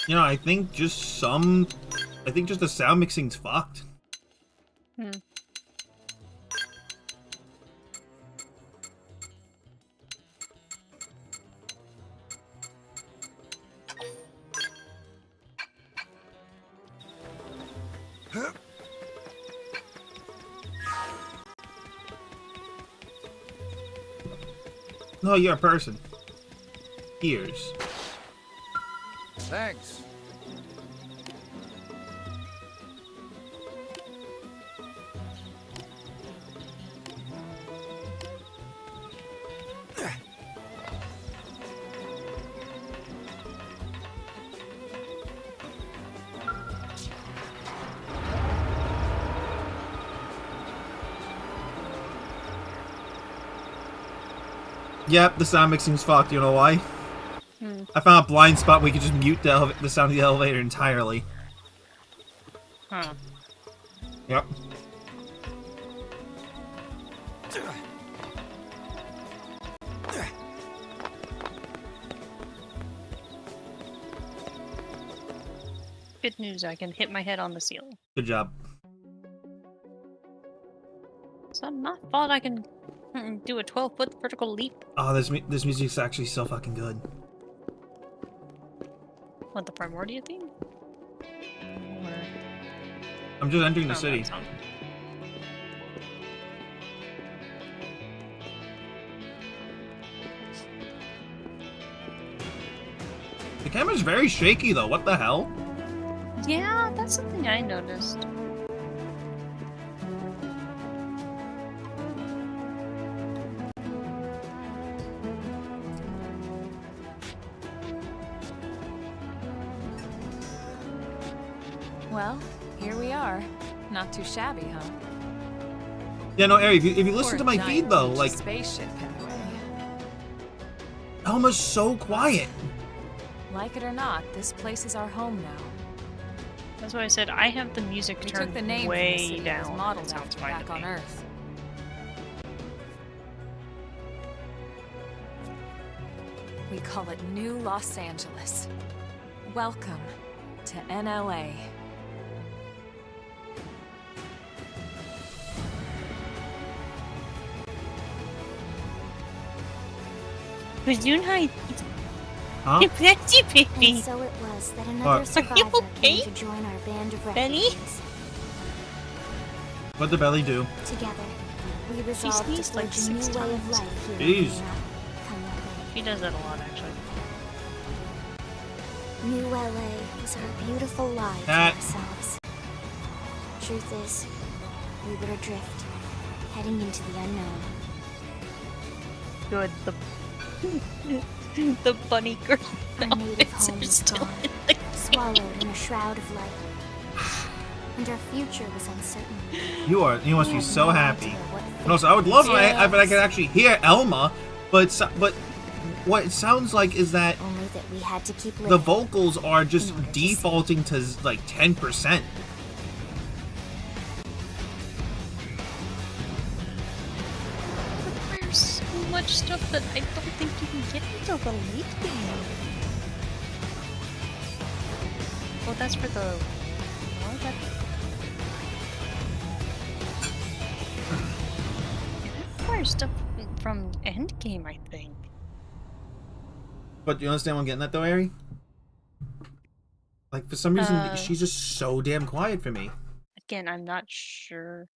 Speaker 1: You know, I think just the sound mixing's fucked.
Speaker 2: Hmm.
Speaker 1: No, you're a person. Ears.
Speaker 3: Thanks.
Speaker 1: Yep, the sound mixing's fucked. You know why?
Speaker 2: Hmm.
Speaker 1: I found a blind spot where we could just mute the sound of the elevator entirely.
Speaker 2: Huh.
Speaker 1: Yep.
Speaker 2: Good news, I can hit my head on the ceiling.
Speaker 1: Good job.
Speaker 2: It's not my fault I can do a 12-foot vertical leap.
Speaker 1: Oh, this music's actually so fucking good.
Speaker 2: What, the Primordia theme? Or...
Speaker 1: I'm just entering the
Speaker 2: oh,
Speaker 1: city.
Speaker 2: that sound.
Speaker 1: The camera's very shaky though. What the hell?
Speaker 2: Yeah, that's something I noticed.
Speaker 6: Well, here we are. Not too shabby, huh?
Speaker 1: Yeah, no, Ari, if you listen
Speaker 6: For
Speaker 1: to
Speaker 6: a
Speaker 1: my
Speaker 6: giant
Speaker 1: feed though,
Speaker 6: beach
Speaker 1: like
Speaker 6: spaceship anyway.
Speaker 1: Elma's so quiet.
Speaker 6: Like it or not, this place is our home now.
Speaker 2: That's why I said I have the music
Speaker 6: We
Speaker 2: turned
Speaker 6: took the name from the
Speaker 2: way
Speaker 6: city that was
Speaker 2: down.
Speaker 6: modeled
Speaker 2: It sounds
Speaker 6: after
Speaker 2: fine
Speaker 6: back
Speaker 2: to
Speaker 6: on
Speaker 2: me.
Speaker 6: Earth. We call it New Los Angeles. Welcome to NLA.
Speaker 2: Gesundheit.
Speaker 1: Huh?
Speaker 2: Bless you, baby.
Speaker 7: And so it was that another
Speaker 1: What?
Speaker 7: survivor
Speaker 2: okay?
Speaker 7: came to join our band of
Speaker 2: Benny?
Speaker 7: refugees.
Speaker 1: What'd the belly do?
Speaker 7: Together, we resolved to
Speaker 2: sneezed like
Speaker 7: forge a new
Speaker 2: 6
Speaker 7: way of
Speaker 2: times.
Speaker 7: life here
Speaker 1: Jeez.
Speaker 7: in Come LA.
Speaker 2: She does that a lot, actually.
Speaker 7: New LA was our beautiful lie to
Speaker 1: Cat.
Speaker 7: ourselves. Truth is, we were adrift, heading into the unknown.
Speaker 2: Good. The bunny girl
Speaker 7: Our native
Speaker 2: outfits
Speaker 7: home
Speaker 2: are
Speaker 7: was
Speaker 2: still
Speaker 7: gone,
Speaker 2: in the
Speaker 7: swallowed in a shroud of light. And our future was uncertain.
Speaker 1: You must
Speaker 7: We
Speaker 1: be
Speaker 7: had
Speaker 1: so
Speaker 7: no
Speaker 1: happy.
Speaker 7: idea what
Speaker 1: And also, I would love if I
Speaker 2: Yes.
Speaker 1: could actually hear Elma, but what it sounds like is that
Speaker 7: Only that we had to keep living.
Speaker 1: the vocals are just
Speaker 7: In order to
Speaker 1: defaulting to like 10%.
Speaker 2: There's so much stuff that I don't think you can get until the late game. Oh, that's for the... Oh, that... It requires stuff from Endgame, I think.
Speaker 1: But do you understand what I'm getting at though, Ari? Like, for some reason, she's just so damn quiet for me.
Speaker 2: I Again, I'm not sure.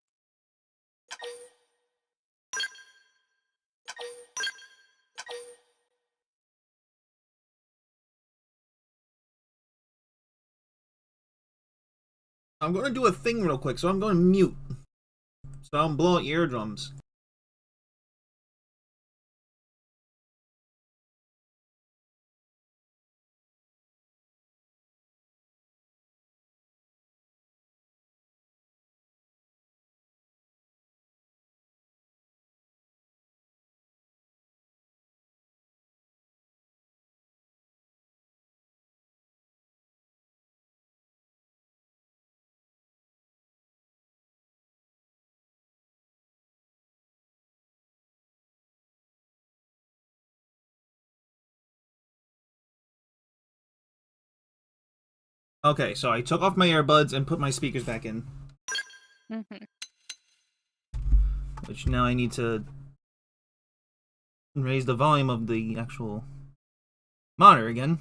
Speaker 1: I'm gonna do a thing real quick, so I'm gonna mute. So I don't blow out your eardrums. Okay, so I took off my earbuds and put my speakers back in.
Speaker 2: Mm-hmm.
Speaker 1: Which now I need to raise the volume of the actual monitor again.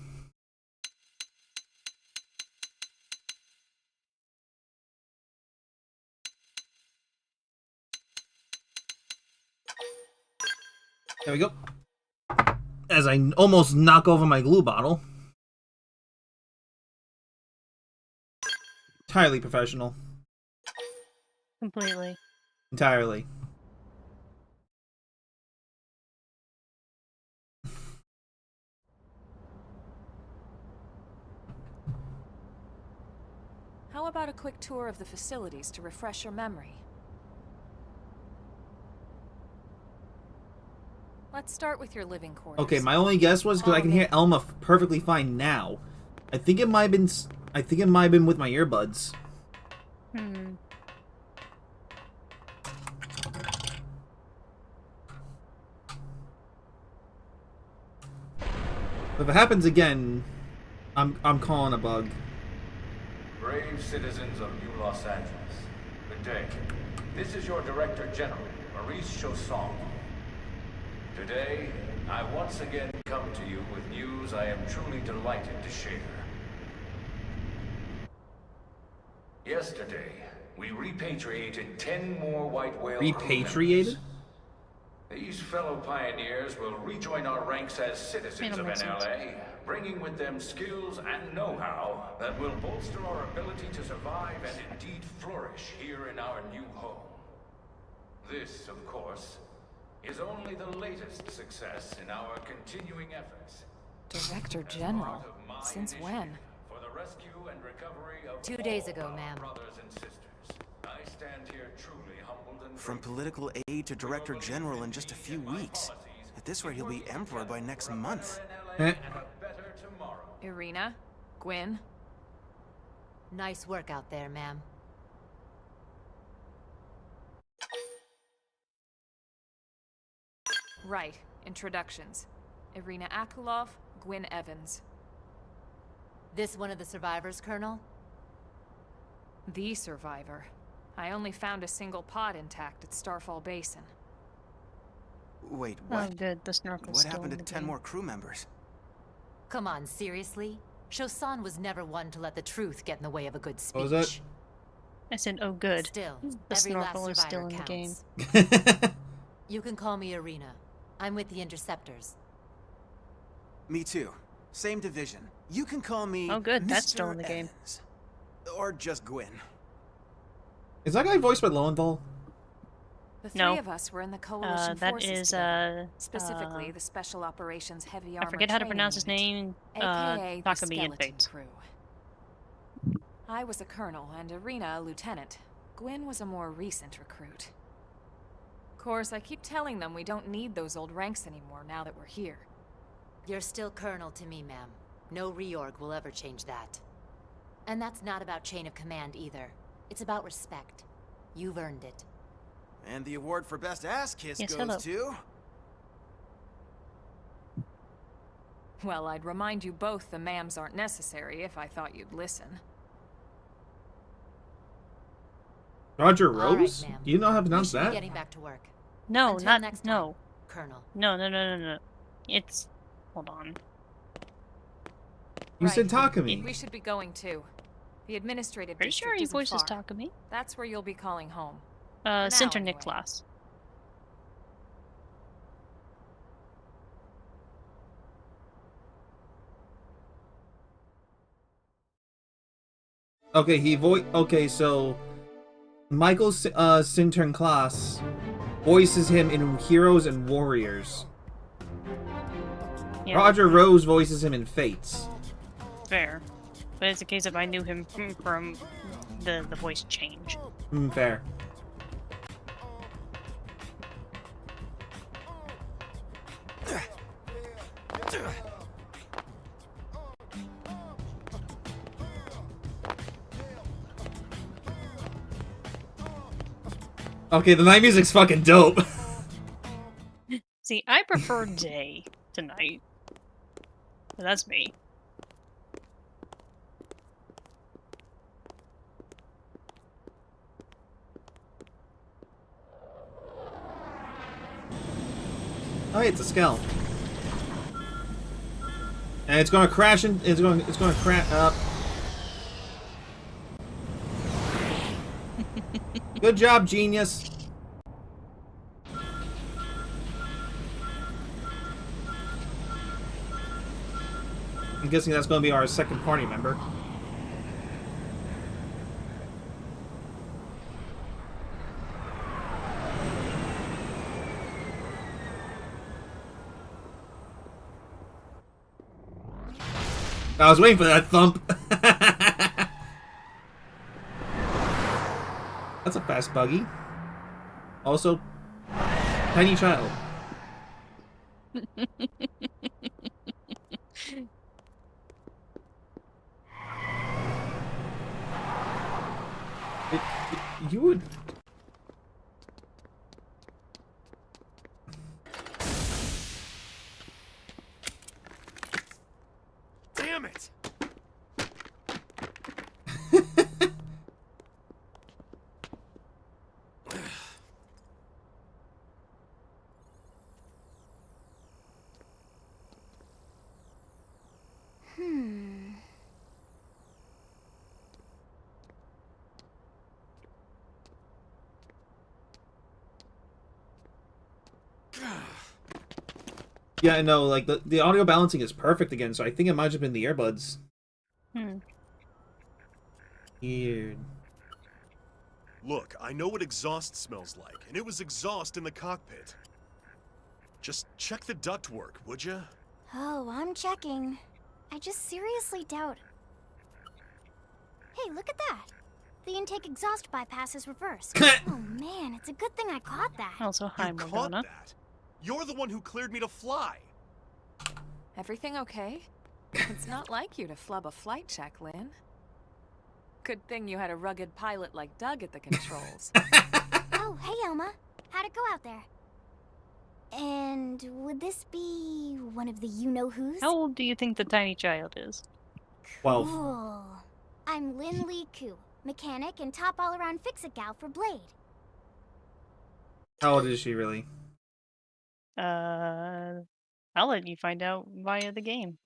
Speaker 1: There we go. As I almost knock over my glue bottle. Entirely professional.
Speaker 2: Completely.
Speaker 1: Entirely.
Speaker 6: How about a quick tour of the facilities to refresh your memory? Let's start with your living quarters.
Speaker 1: Okay, my only guess was because I can hear Elma perfectly fine now. I think it might have been. I think it might have been with my earbuds.
Speaker 2: Hmm.
Speaker 1: If it happens again, I'm calling a bug.
Speaker 3: Brave citizens of New Los Angeles, good day. This is your Director General, Maurice Chausson. Today, I once again come to you with news I am truly delighted to share. Yesterday, we repatriated 10 more white whale crew
Speaker 1: Repatriated?
Speaker 3: members. These fellow pioneers will rejoin our ranks as citizens of NLA, bringing with them skills and know-how that will bolster our ability to survive and indeed flourish here in our new home. This, of course, is only the latest success in our continuing efforts.
Speaker 6: Director General? Since when?
Speaker 3: For the rescue and recovery of
Speaker 8: 2 days
Speaker 3: all
Speaker 8: ago,
Speaker 3: our
Speaker 8: ma'am.
Speaker 3: brothers and sisters. I stand here truly humbled and
Speaker 4: From
Speaker 3: grateful.
Speaker 4: political aid to director general in just a few weeks. At this rate, he'll be emperor by next month.
Speaker 1: Eh.
Speaker 3: Better tomorrow.
Speaker 6: Irina? Gwyn?
Speaker 8: Nice work out there, ma'am.
Speaker 6: Right. Introductions. Irina Akulov, Gwyn Evans.
Speaker 8: This one of the survivors, Colonel?
Speaker 6: The survivor. I only found a single pod intact at Starfall Basin.
Speaker 4: Wait,
Speaker 2: Oh,
Speaker 4: what?
Speaker 2: good. The snorkel's
Speaker 4: What
Speaker 2: still
Speaker 4: happened
Speaker 2: in
Speaker 4: to
Speaker 2: the
Speaker 4: 10
Speaker 2: game.
Speaker 4: more crew members?
Speaker 8: Come on, seriously? Shosan was never one to let the truth get in the way of a good speech.
Speaker 1: What was that?
Speaker 2: I said, oh, good.
Speaker 8: Still,
Speaker 2: The
Speaker 8: every
Speaker 2: snorkel
Speaker 8: last
Speaker 2: is still
Speaker 8: survivor
Speaker 2: in the game.
Speaker 8: counts. You can call me Irina. I'm with the Interceptors.
Speaker 4: Me too. Same division. You can call me
Speaker 2: Oh, good, that's
Speaker 4: Mr.
Speaker 2: still in the game.
Speaker 4: Evans. Or just Gwyn.
Speaker 1: Is that guy voiced by Lowenthal?
Speaker 6: The three
Speaker 2: No.
Speaker 6: of us were in the coalition
Speaker 2: That
Speaker 6: forces
Speaker 2: is,
Speaker 6: together. Specifically, the Special Operations Heavy Armor
Speaker 2: I forget how to
Speaker 6: Training
Speaker 2: pronounce his
Speaker 6: Unit,
Speaker 2: name.
Speaker 6: AKA the
Speaker 2: Takumi
Speaker 6: Skeleton
Speaker 2: Infates.
Speaker 6: Crew. I was a colonel and Irina a lieutenant. Gwyn was a more recent recruit. Of course, I keep telling them we don't need those old ranks anymore now that we're here.
Speaker 8: You're still Colonel to me, ma'am. No reorg will ever change that. And that's not about chain of command either. It's about respect. You've earned it.
Speaker 4: And the award for best ass kiss
Speaker 2: Yes,
Speaker 4: goes
Speaker 2: hello.
Speaker 4: to...
Speaker 6: Well, I'd remind you both the ma'ams aren't necessary if I thought you'd listen.
Speaker 1: Roger
Speaker 8: All right,
Speaker 1: Rose?
Speaker 8: ma'am.
Speaker 1: You know how to
Speaker 8: We
Speaker 1: pronounce
Speaker 8: should be
Speaker 1: that?
Speaker 8: getting back to work.
Speaker 2: No,
Speaker 8: Until
Speaker 2: not
Speaker 8: next time,
Speaker 2: no.
Speaker 8: Colonel.
Speaker 2: No. It's hold on.
Speaker 1: You
Speaker 6: Right.
Speaker 1: said Takumi.
Speaker 6: We should be going too. The administrative
Speaker 2: Pretty sure
Speaker 6: district
Speaker 2: he
Speaker 6: isn't
Speaker 2: voices
Speaker 6: far.
Speaker 2: Takumi.
Speaker 6: That's where you'll be calling home. now,
Speaker 2: Center
Speaker 6: anyway.
Speaker 2: Niklas.
Speaker 1: Okay, okay, so Michael's Sintern class voices him in Heroes and Warriors.
Speaker 2: Yeah,
Speaker 1: Roger Rose voices him in Fates.
Speaker 2: fair. But it's a case of I knew him from the voice change.
Speaker 1: Fair. Okay, the night music's fucking dope.
Speaker 2: See, I prefer day to night. But that's me.
Speaker 1: Oh, it's a skull. And it's gonna crash and it's gonna crash up. Good job, genius. I'm guessing that's gonna be our second party member. I was waiting for that thump. That's a fast buggy. Also, tiny child. You would...
Speaker 9: Damn it!
Speaker 1: Yeah, I know, like, the audio balancing is perfect again, so I think it might have been the earbuds. Weird.
Speaker 9: Look, I know what exhaust smells like, and it was exhaust in the cockpit. Just check the ductwork, would ya?
Speaker 7: Oh, I'm checking. I just seriously doubt... Hey, look at that! The intake exhaust bypass is reversed. Oh man, it's a good thing I caught that.
Speaker 2: Also, hi,
Speaker 9: You caught
Speaker 2: Morgana.
Speaker 9: that? You're the one who cleared me to fly.
Speaker 6: Everything okay? It's not like you to flub a flight check, Lynn. Good thing you had a rugged pilot like Doug at the controls.
Speaker 7: Oh, hey Elma. How'd it go out there? And would this be one of the you-know-who's?
Speaker 2: How old do you think the tiny child is?
Speaker 1: 12.
Speaker 7: Cool. I'm Lynn Lee Koo, mechanic and top all-around fix-it gal for Blade.
Speaker 1: How old is she, really?
Speaker 2: I'll let you find out via the game.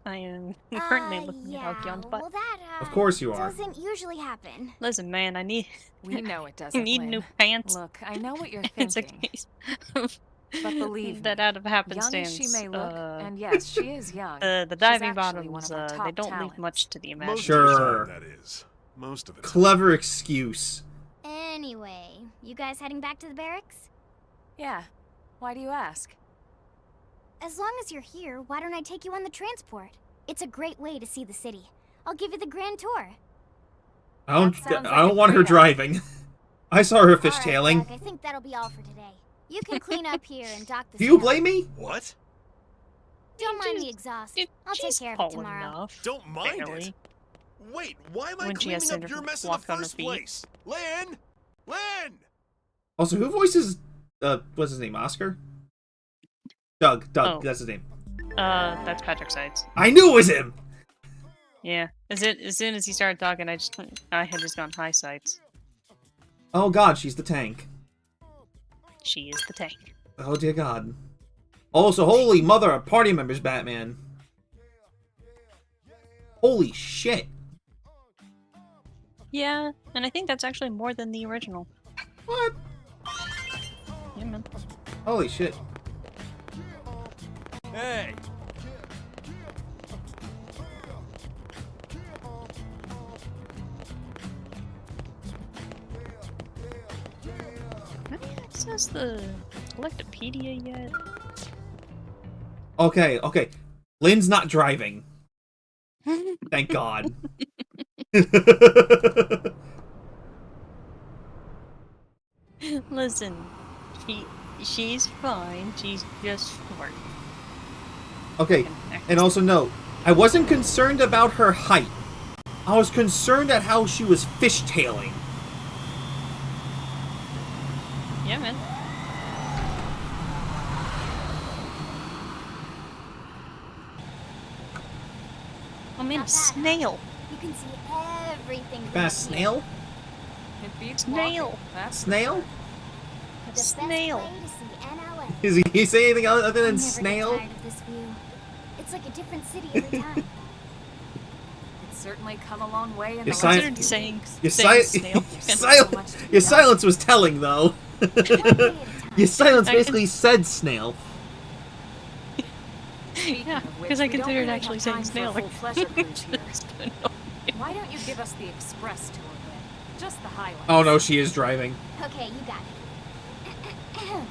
Speaker 2: I am currently looking at Alkyon's butt.
Speaker 7: Well, that,
Speaker 1: Of course you are.
Speaker 7: doesn't usually happen.
Speaker 2: Listen, man, I need
Speaker 6: We know it doesn't,
Speaker 2: I need
Speaker 6: Lynn.
Speaker 2: new pants.
Speaker 6: Look, I know what you're
Speaker 2: It's a
Speaker 6: thinking.
Speaker 2: case of
Speaker 6: But believe
Speaker 2: that
Speaker 6: me,
Speaker 2: out of
Speaker 6: young
Speaker 2: happenstance.
Speaker 6: as she may look, and yes, she is young.
Speaker 2: The
Speaker 6: she's
Speaker 2: diving
Speaker 6: actually one
Speaker 2: bottoms,
Speaker 6: of our
Speaker 2: they
Speaker 6: top
Speaker 2: don't
Speaker 6: talents.
Speaker 2: leave much to the
Speaker 9: Most
Speaker 2: imagination.
Speaker 9: of the
Speaker 1: Sure.
Speaker 9: time, that is. Most of the time.
Speaker 1: Clever excuse.
Speaker 7: Anyway, you guys heading back to the barracks?
Speaker 6: Yeah. Why do you ask?
Speaker 7: As long as you're here, why don't I take you on the transport? It's a great way to see the city. I'll give you the grand tour.
Speaker 1: I don't
Speaker 6: That sounds like
Speaker 1: I don't
Speaker 6: a
Speaker 1: want her
Speaker 6: great idea.
Speaker 1: driving. I saw her
Speaker 7: All right,
Speaker 1: fishtailing.
Speaker 7: Doug, I think that'll be all for today. You can clean up here and dock the
Speaker 1: Do you
Speaker 7: ship.
Speaker 1: blame me?
Speaker 9: What?
Speaker 7: Don't mind the
Speaker 2: She's-
Speaker 7: exhaust. I'll take
Speaker 2: she's
Speaker 7: care of
Speaker 2: tall
Speaker 7: it tomorrow.
Speaker 2: enough.
Speaker 9: Don't mind
Speaker 2: Barely.
Speaker 9: it. Wait, why am I
Speaker 2: When she has
Speaker 9: cleaning up
Speaker 2: to
Speaker 9: your mess in the
Speaker 2: walk on her
Speaker 9: first
Speaker 2: feet.
Speaker 9: place? Lynn! Lynn!
Speaker 1: Also, who voices what's his name? Oscar? Doug,
Speaker 2: Oh.
Speaker 1: that's his name.
Speaker 2: That's Patrick Sides.
Speaker 1: I knew it was him!
Speaker 2: Yeah. As soon as he started talking, I had just gone high sights.
Speaker 1: Oh god, she's the tank.
Speaker 2: She is the tank.
Speaker 1: Oh dear god. Also, holy mother of party members, Batman. Holy shit.
Speaker 2: Yeah, and I think that's actually more than the original.
Speaker 1: What?
Speaker 2: Yeah, man.
Speaker 1: Holy shit.
Speaker 4: Hey!
Speaker 2: Have you accessed the Electopedia yet?
Speaker 1: Okay, okay. Lynn's not driving. Thank God.
Speaker 2: Listen, she's fine. She's just short.
Speaker 1: Okay, and also note, I wasn't concerned about her height. I was concerned at how she was fishtailing.
Speaker 2: Yeah, man. I mean, a snail.
Speaker 7: You can see everything. from
Speaker 1: Fast
Speaker 7: up here.
Speaker 1: snail?
Speaker 6: It beats
Speaker 2: Snail.
Speaker 6: walking, that's for
Speaker 1: Snail?
Speaker 6: sure.
Speaker 2: A
Speaker 7: The best
Speaker 2: snail.
Speaker 7: way to see NLA.
Speaker 1: Is he say anything other
Speaker 7: I
Speaker 1: than
Speaker 7: never
Speaker 1: snail?
Speaker 7: get tired of this view. It's like a different city every time.
Speaker 6: It's certainly come a long way in
Speaker 1: Your
Speaker 6: the
Speaker 1: sci-
Speaker 2: Considered saying,
Speaker 1: Your,
Speaker 2: saying
Speaker 1: si-
Speaker 2: snail.
Speaker 1: your silence was telling, though.
Speaker 7: One day at a time.
Speaker 1: Your silence
Speaker 2: I can-
Speaker 1: basically said snail.
Speaker 2: Yeah,
Speaker 6: of which,
Speaker 2: because I
Speaker 6: we don't
Speaker 2: considered
Speaker 6: really
Speaker 2: actually
Speaker 6: have
Speaker 2: saying
Speaker 6: time for
Speaker 2: snail.
Speaker 6: a full pleasure cruise here.
Speaker 2: Just annoying.
Speaker 6: Why don't you give us the express tour then? Just the highlights.
Speaker 1: Oh no, she is driving.
Speaker 7: Okay, you got it.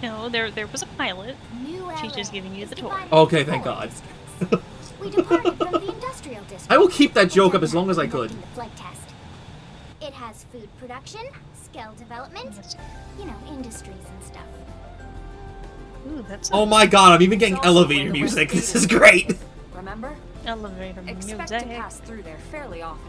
Speaker 2: No, there was a pilot.
Speaker 7: New
Speaker 2: She's
Speaker 7: LA
Speaker 2: just giving you
Speaker 7: is
Speaker 2: the tour.
Speaker 7: divided
Speaker 1: Okay,
Speaker 7: into
Speaker 1: thank
Speaker 7: 4
Speaker 1: God.
Speaker 7: districts. We departed from the industrial district.
Speaker 1: I will keep that
Speaker 7: which
Speaker 1: joke
Speaker 7: I'm
Speaker 1: up as long as I
Speaker 7: now
Speaker 1: could.
Speaker 7: conducting the flight test. It has food production, skill development, you know, industries and stuff.
Speaker 2: Ooh, that's
Speaker 1: Oh my God, I'm even getting
Speaker 6: It's also
Speaker 1: elevator
Speaker 6: where the
Speaker 1: music.
Speaker 6: West
Speaker 1: This is
Speaker 6: Gate
Speaker 1: great.
Speaker 6: Remember?
Speaker 2: elevator
Speaker 6: Expect
Speaker 2: music.
Speaker 6: to pass through there fairly often.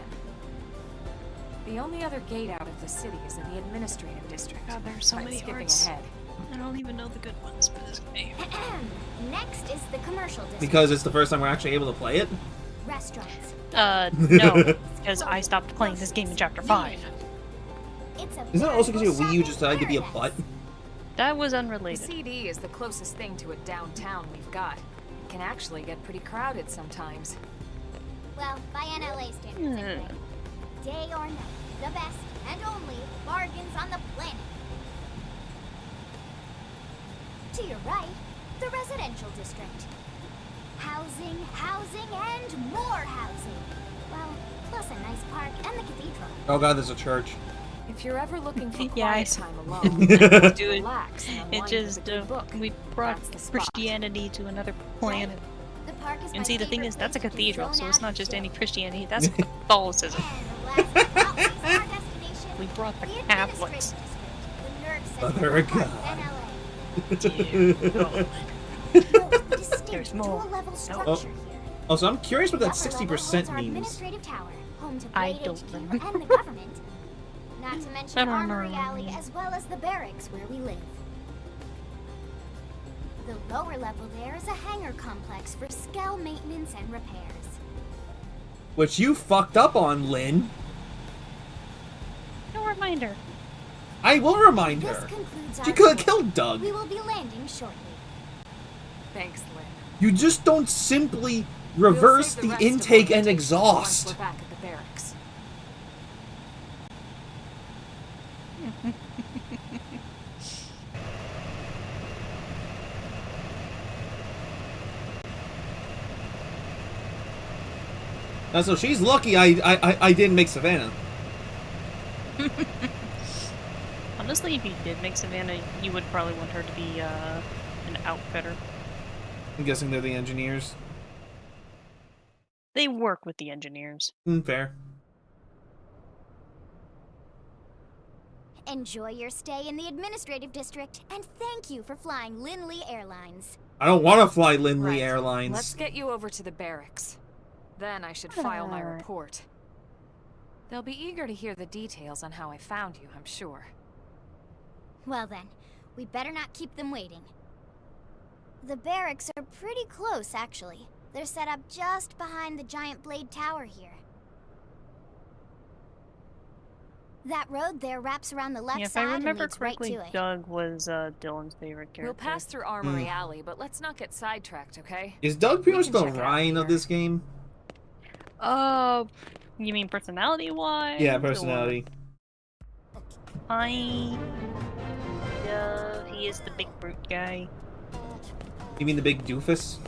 Speaker 6: The only other gate out of the city is in the administrative district.
Speaker 2: God, there's so
Speaker 6: I'm
Speaker 2: many
Speaker 6: skipping
Speaker 2: arts.
Speaker 6: ahead.
Speaker 2: I don't even know the good ones for this game.
Speaker 7: Next is the commercial district.
Speaker 1: Because it's the first time we're actually able to play it.
Speaker 7: Restaurants.
Speaker 2: No, because I stopped playing this game in Chapter 5.
Speaker 7: It's a
Speaker 1: Isn't that also because your Wii U
Speaker 7: shopping
Speaker 1: just decided to be a
Speaker 7: paradise.
Speaker 1: butt?
Speaker 2: That was
Speaker 6: The
Speaker 2: unrelated.
Speaker 6: CD is the closest thing to a downtown we've got. It can actually get pretty crowded sometimes.
Speaker 7: Well, by NLA standards anyway. Day or night, the best and only bargains on the planet. To your right, the residential district. Housing, housing, and more housing. Well, plus a nice park and the cathedral.
Speaker 1: Oh God, there's a church.
Speaker 6: If you're ever looking for
Speaker 2: Yeah, I
Speaker 6: quiet
Speaker 2: s-
Speaker 6: time alone,
Speaker 2: Do it.
Speaker 6: relax and
Speaker 2: It
Speaker 6: unwind with
Speaker 2: just
Speaker 6: a good book.
Speaker 2: we brought
Speaker 6: That's the spot.
Speaker 2: Christianity to another planet.
Speaker 7: The park is my
Speaker 2: And see, the thing
Speaker 7: favorite
Speaker 2: is, that's a
Speaker 7: place to
Speaker 2: cathedral,
Speaker 7: zone
Speaker 2: so it's
Speaker 7: out
Speaker 2: not
Speaker 7: and
Speaker 2: just
Speaker 7: chill.
Speaker 2: any Christianity. That's Catholicism.
Speaker 7: And last but not least, our destination,
Speaker 2: We brought the
Speaker 7: the
Speaker 2: Catholics.
Speaker 7: administrative district, the nerve center
Speaker 1: Mother
Speaker 7: of
Speaker 1: God.
Speaker 7: NLA. Distinct
Speaker 2: There's more.
Speaker 7: dual-level
Speaker 1: Oh.
Speaker 7: structure here.
Speaker 1: Also, I'm curious what that
Speaker 7: The upper
Speaker 1: 60%
Speaker 7: level holds our
Speaker 1: means.
Speaker 7: administrative tower, home to
Speaker 2: I
Speaker 7: Blade
Speaker 2: don't
Speaker 7: HQ
Speaker 2: remember.
Speaker 7: and the government. Not to mention
Speaker 2: I don't
Speaker 7: Armory
Speaker 2: remember.
Speaker 7: Alley as well as the barracks where we live. The lower level there is a hangar complex for Skell maintenance and repairs.
Speaker 1: Which you fucked up on, Lynn.
Speaker 2: No reminder.
Speaker 1: I will remind
Speaker 7: This
Speaker 1: her.
Speaker 7: concludes our
Speaker 1: She could have
Speaker 7: tour.
Speaker 1: killed Doug.
Speaker 7: We will be landing shortly.
Speaker 6: Thanks, Lynn.
Speaker 1: You just don't simply
Speaker 6: We'll
Speaker 1: reverse
Speaker 6: save
Speaker 1: the
Speaker 6: rest of
Speaker 1: intake
Speaker 6: what
Speaker 1: and
Speaker 6: we take
Speaker 1: exhaust.
Speaker 6: Once we're back at the barracks.
Speaker 1: So she's lucky I didn't make Savannah.
Speaker 2: Honestly, if you did make Savannah, you would probably want her to be an outfitter.
Speaker 1: I'm guessing they're the engineers.
Speaker 2: They work with the engineers.
Speaker 1: Fair.
Speaker 7: Enjoy your stay in the administrative district, and thank you for flying Linley Airlines.
Speaker 1: I don't want to fly Lindley
Speaker 6: Right.
Speaker 1: Airlines.
Speaker 6: Let's get you over to the barracks. Then I should file my
Speaker 2: Alright.
Speaker 6: report. They'll be eager to hear the details on how I found you, I'm sure.
Speaker 7: Well then, we better not keep them waiting. The barracks are pretty close, actually. They're set up just behind the giant blade tower here. That road there wraps around the left
Speaker 2: Yeah, if
Speaker 7: side
Speaker 2: I
Speaker 7: and
Speaker 2: remember
Speaker 7: leads right
Speaker 2: correctly,
Speaker 7: to it.
Speaker 2: Doug was Dylan's favorite character.
Speaker 6: We'll pass through Armory Alley, but let's not get sidetracked, okay?
Speaker 1: Is Doug pretty
Speaker 6: We
Speaker 1: much
Speaker 6: can
Speaker 1: the
Speaker 6: check it out
Speaker 1: Ryan of
Speaker 6: here.
Speaker 1: this game?
Speaker 2: You mean personality-wise?
Speaker 1: Yeah, personality.
Speaker 2: He is the big brute guy.
Speaker 1: You mean the big doofus?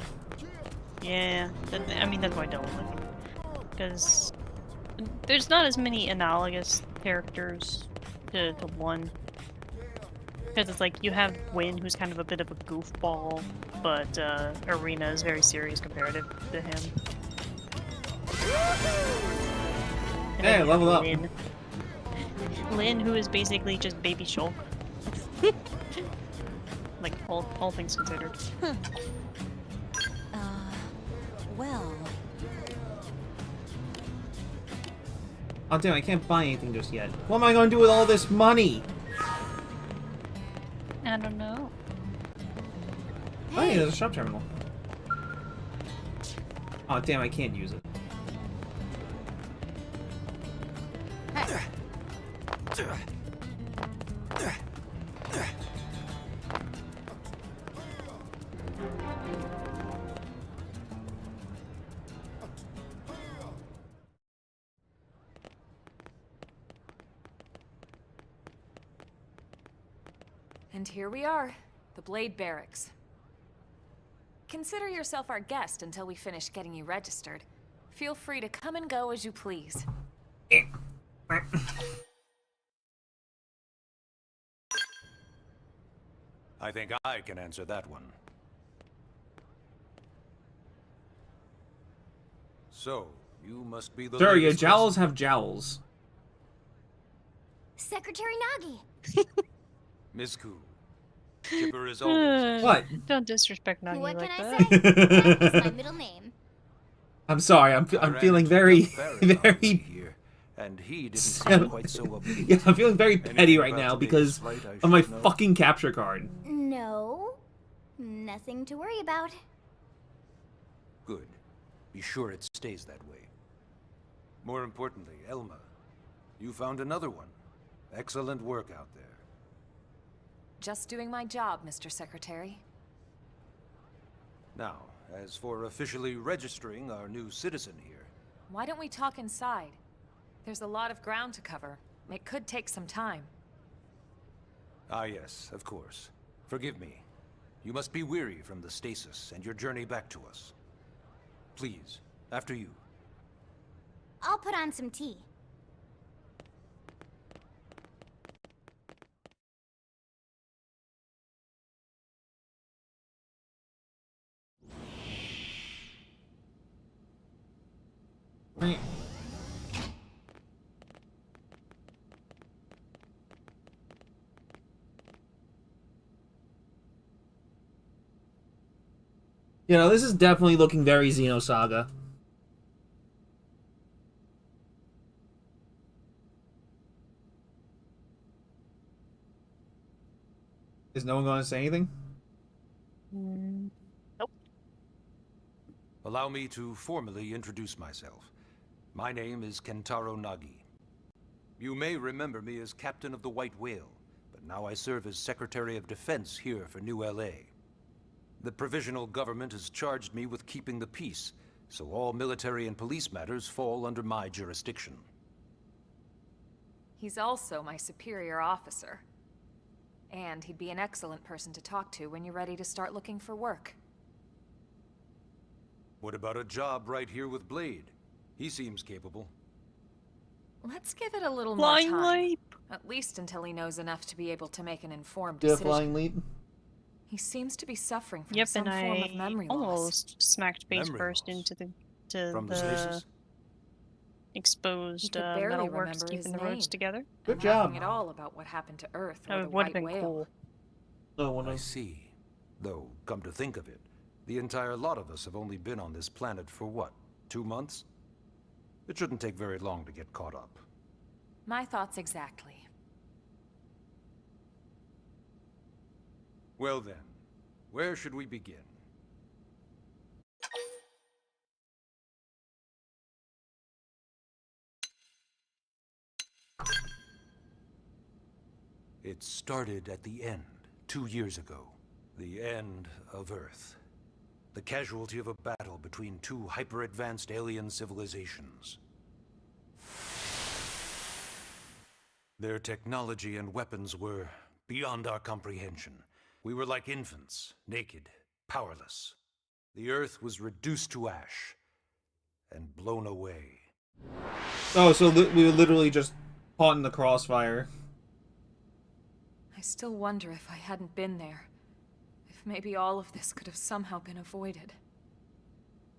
Speaker 2: Yeah, I mean, that's why I don't like him. Because there's not as many analogous characters to one. Because it's like, you have Wynn, who's kind of a bit of a goofball, but Arena is very serious comparative to him. And
Speaker 1: Hey,
Speaker 2: then
Speaker 1: level up.
Speaker 2: Lynn, who is basically just Baby Shulk. Like, all things considered.
Speaker 6: Well...
Speaker 1: Oh damn, I can't buy anything just yet. What am I gonna do with all this money?
Speaker 2: I don't know.
Speaker 1: Oh yeah, there's a shop terminal. Oh damn, I can't use it.
Speaker 6: And here we are, the Blade Barracks. Consider yourself our guest until we finish getting you registered. Feel free to come and go as you please.
Speaker 3: I think I can answer that one. So, you must be the
Speaker 1: Sir, your
Speaker 3: latest
Speaker 1: jowls have jowls.
Speaker 7: Secretary Nagi.
Speaker 3: Miss Koo. Chipper is always...
Speaker 1: What?
Speaker 2: Don't disrespect Nagi
Speaker 7: What
Speaker 2: like
Speaker 7: can I
Speaker 2: that.
Speaker 7: say? That is my middle name.
Speaker 1: I'm sorry, I'm feeling very, very...
Speaker 3: here, and he didn't seem quite so upbeat.
Speaker 1: Yeah, I'm feeling very petty
Speaker 3: Anything
Speaker 1: right
Speaker 3: about
Speaker 1: now
Speaker 3: today's
Speaker 1: because
Speaker 3: flight I
Speaker 1: of my
Speaker 3: should know?
Speaker 1: fucking capture card.
Speaker 7: No. Nothing to worry about.
Speaker 3: Good. Be sure it stays that way. More importantly, Elma, you found another one. Excellent work out there.
Speaker 6: Just doing my job, Mr. Secretary.
Speaker 3: Now, as for officially registering our new citizen here,
Speaker 6: Why don't we talk inside? There's a lot of ground to cover. It could take some time.
Speaker 3: ah yes, of course. Forgive me. You must be weary from the stasis and your journey back to us. Please, after you.
Speaker 7: I'll put on some tea.
Speaker 1: Right. You know, this is definitely looking very Xenosaga. Is no one going to say anything?
Speaker 2: Nope.
Speaker 3: Allow me to formally introduce myself. My name is Kentaro Nagi. You may remember me as Captain of the White Whale, but now I serve as Secretary of Defense here for New LA. The provisional government has charged me with keeping the peace, so all military and police matters fall under my jurisdiction.
Speaker 6: He's also my superior officer. And he'd be an excellent person to talk to when you're ready to start looking for work.
Speaker 3: What about a job right here with Blade? He seems capable.
Speaker 6: Let's give it a little
Speaker 2: Flying
Speaker 6: more time.
Speaker 2: leap.
Speaker 6: At least until he knows enough to be able to make an informed
Speaker 1: Do a
Speaker 6: decision.
Speaker 1: flying leap?
Speaker 6: He seems to be suffering from
Speaker 2: Yep,
Speaker 6: some
Speaker 2: and
Speaker 6: form of
Speaker 2: I
Speaker 6: memory loss.
Speaker 2: almost smacked face
Speaker 3: Memory
Speaker 2: first
Speaker 3: loss?
Speaker 2: into
Speaker 3: From the
Speaker 2: the
Speaker 3: stasis?
Speaker 2: exposed
Speaker 6: could barely
Speaker 2: metalworks
Speaker 6: remember
Speaker 2: keeping
Speaker 6: his
Speaker 2: the roads
Speaker 6: name.
Speaker 2: together.
Speaker 1: Good
Speaker 6: And
Speaker 1: job.
Speaker 6: nothing at all about what happened to Earth or
Speaker 2: That
Speaker 6: the
Speaker 2: would have
Speaker 6: White
Speaker 2: been
Speaker 6: Whale.
Speaker 2: cool.
Speaker 1: No one
Speaker 3: I
Speaker 1: knows.
Speaker 3: see. Though, come to think of it, the entire lot of us have only been on this planet for what, 2 months? It shouldn't take very long to get caught up.
Speaker 6: My thoughts exactly.
Speaker 3: Well then, where should we begin? It started at the end, 2 years ago. The end of Earth.
Speaker 10: the casualty of a battle between two hyper-advanced alien civilizations. Their technology and weapons were beyond our comprehension. We were like infants, naked, powerless. The Earth was reduced to ash and blown away.
Speaker 1: Oh, so we were literally just caught in the crossfire.
Speaker 6: I still wonder if I hadn't been there. If maybe all of this could have somehow been avoided.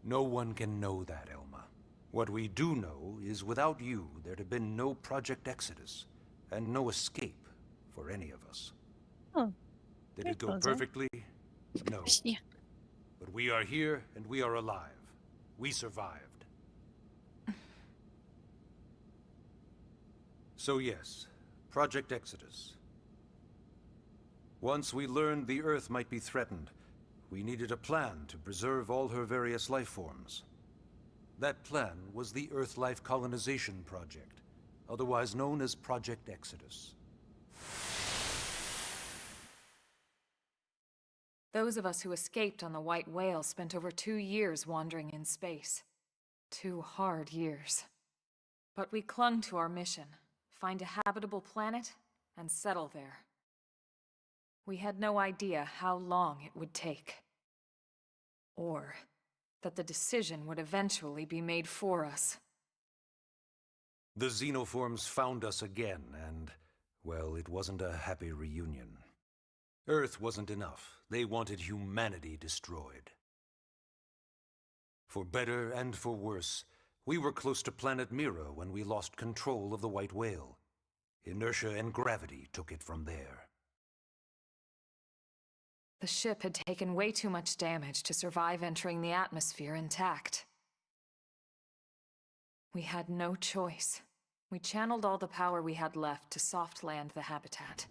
Speaker 10: No one can know that, Elma. What we do know is without you, there'd have been no Project Exodus, and no escape for any of us.
Speaker 2: Oh.
Speaker 10: Did it go perfectly? No.
Speaker 2: Yeah.
Speaker 10: But we are here, and we are alive. We survived. So yes, Project Exodus. Once we learned the Earth might be threatened, we needed a plan to preserve all her various life forms. That plan was the Earth Life Colonization Project, otherwise known as Project Exodus.
Speaker 6: Those of us who escaped on the White Whale spent over 2 years wandering in space. 2 hard years. But we clung to our mission. Find a habitable planet and settle there. We had no idea how long it would take. Or that the decision would eventually be made for us.
Speaker 10: The xenoforms found us again, and, well, it wasn't a happy reunion. Earth wasn't enough. They wanted humanity destroyed. For better and for worse, we were close to planet Mira when we lost control of the White Whale. Inertia and gravity took it from there.
Speaker 6: The ship had taken way too much damage to survive entering the atmosphere intact. We had no choice. We channeled all the power we had left to soft land the habitat.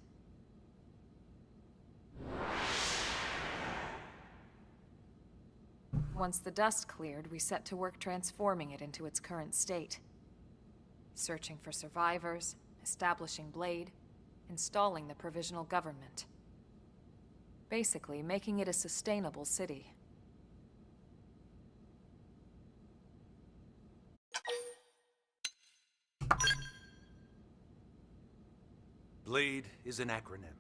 Speaker 6: Once the dust cleared, we set to work transforming it into its current state. Searching for survivors, establishing Blade, installing the provisional government. Basically, making it a sustainable city.
Speaker 10: Blade is an acronym.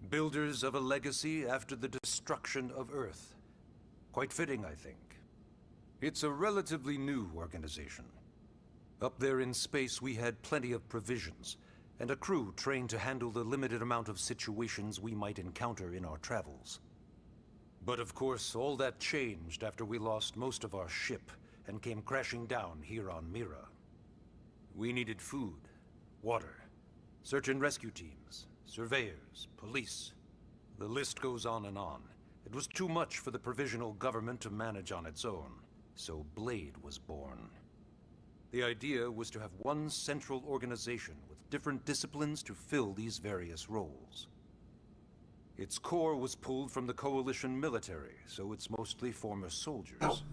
Speaker 10: Builders of a legacy after the destruction of Earth. Quite fitting, I think. It's a relatively new organization. Up there in space, we had plenty of provisions, and a crew trained to handle the limited amount of situations we might encounter in our travels. But of course, all that changed after we lost most of our ship and came crashing down here on Mira. We needed food, water, search and rescue teams, surveyors, police. The list goes on and on. It was too much for the provisional government to manage on its own, so Blade was born. The idea was to have one central organization with different disciplines to fill these various roles. Its core was pulled from the Coalition military, so it's mostly former soldiers.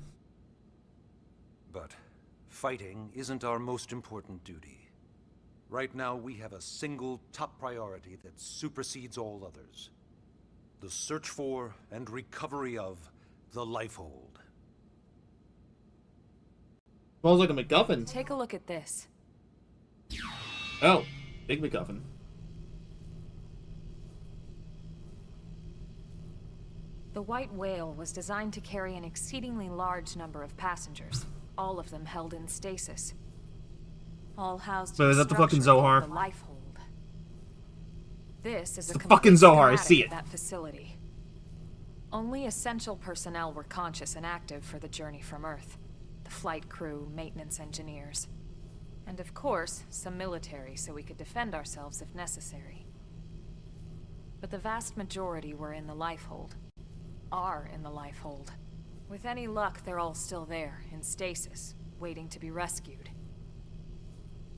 Speaker 10: But fighting isn't our most important duty. Right now, we have a single top priority that supersedes all others. The search for and recovery of the Lifehold.
Speaker 1: Smells like a MacGuffin.
Speaker 6: Take a look at this.
Speaker 1: Oh, big MacGuffin.
Speaker 6: The White Whale was designed to carry an exceedingly large number of passengers, all of them held in stasis. All housed
Speaker 1: So
Speaker 6: in
Speaker 1: is that the fucking Zohar?
Speaker 6: The Lifehold. This is
Speaker 1: It's
Speaker 6: a
Speaker 1: the fucking
Speaker 6: complete
Speaker 1: Zohar, I
Speaker 6: schematic
Speaker 1: see
Speaker 6: of
Speaker 1: it.
Speaker 6: that facility. Only essential personnel were conscious and active for the journey from Earth. The flight crew, maintenance engineers. And of course, some military so we could defend ourselves if necessary. But the vast majority were in the Lifehold. Are in the Lifehold. With any luck, they're all still there, in stasis, waiting to be rescued.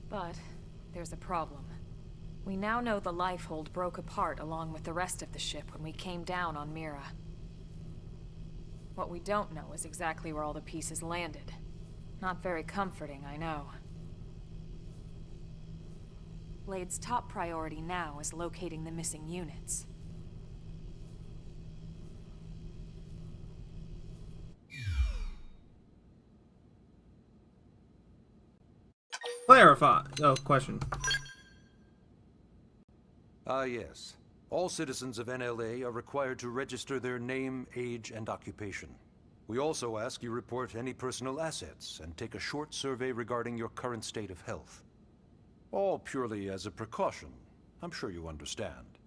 Speaker 6: But there's a problem. We now know the Lifehold broke apart along with the rest of the ship when we came down on Mira. What we don't know is exactly where all the pieces landed. Not very comforting, I know. Blade's top priority now is locating the missing units.
Speaker 1: Clarify. Oh, question.
Speaker 10: Ah, yes. All citizens of NLA are required to register their name, age, and occupation. We also ask you report any personal assets and take a short survey regarding your current state of health. All purely as a precaution. I'm sure you understand.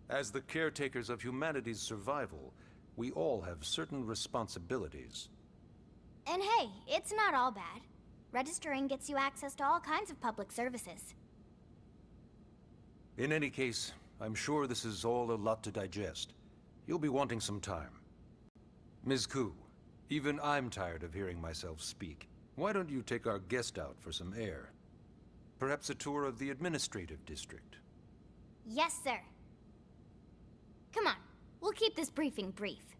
Speaker 10: As the caretakers of humanity's survival, we all have certain responsibilities.
Speaker 7: And hey, it's not all bad. Registering gets you access to all kinds of public services.
Speaker 10: In any case, I'm sure this is all a lot to digest. You'll be wanting some time. Ms. Koo, even I'm tired of hearing myself speak. Why don't you take our guest out for some air? Perhaps a tour of the administrative district.
Speaker 7: Yes, sir. Come on, we'll keep this briefing brief.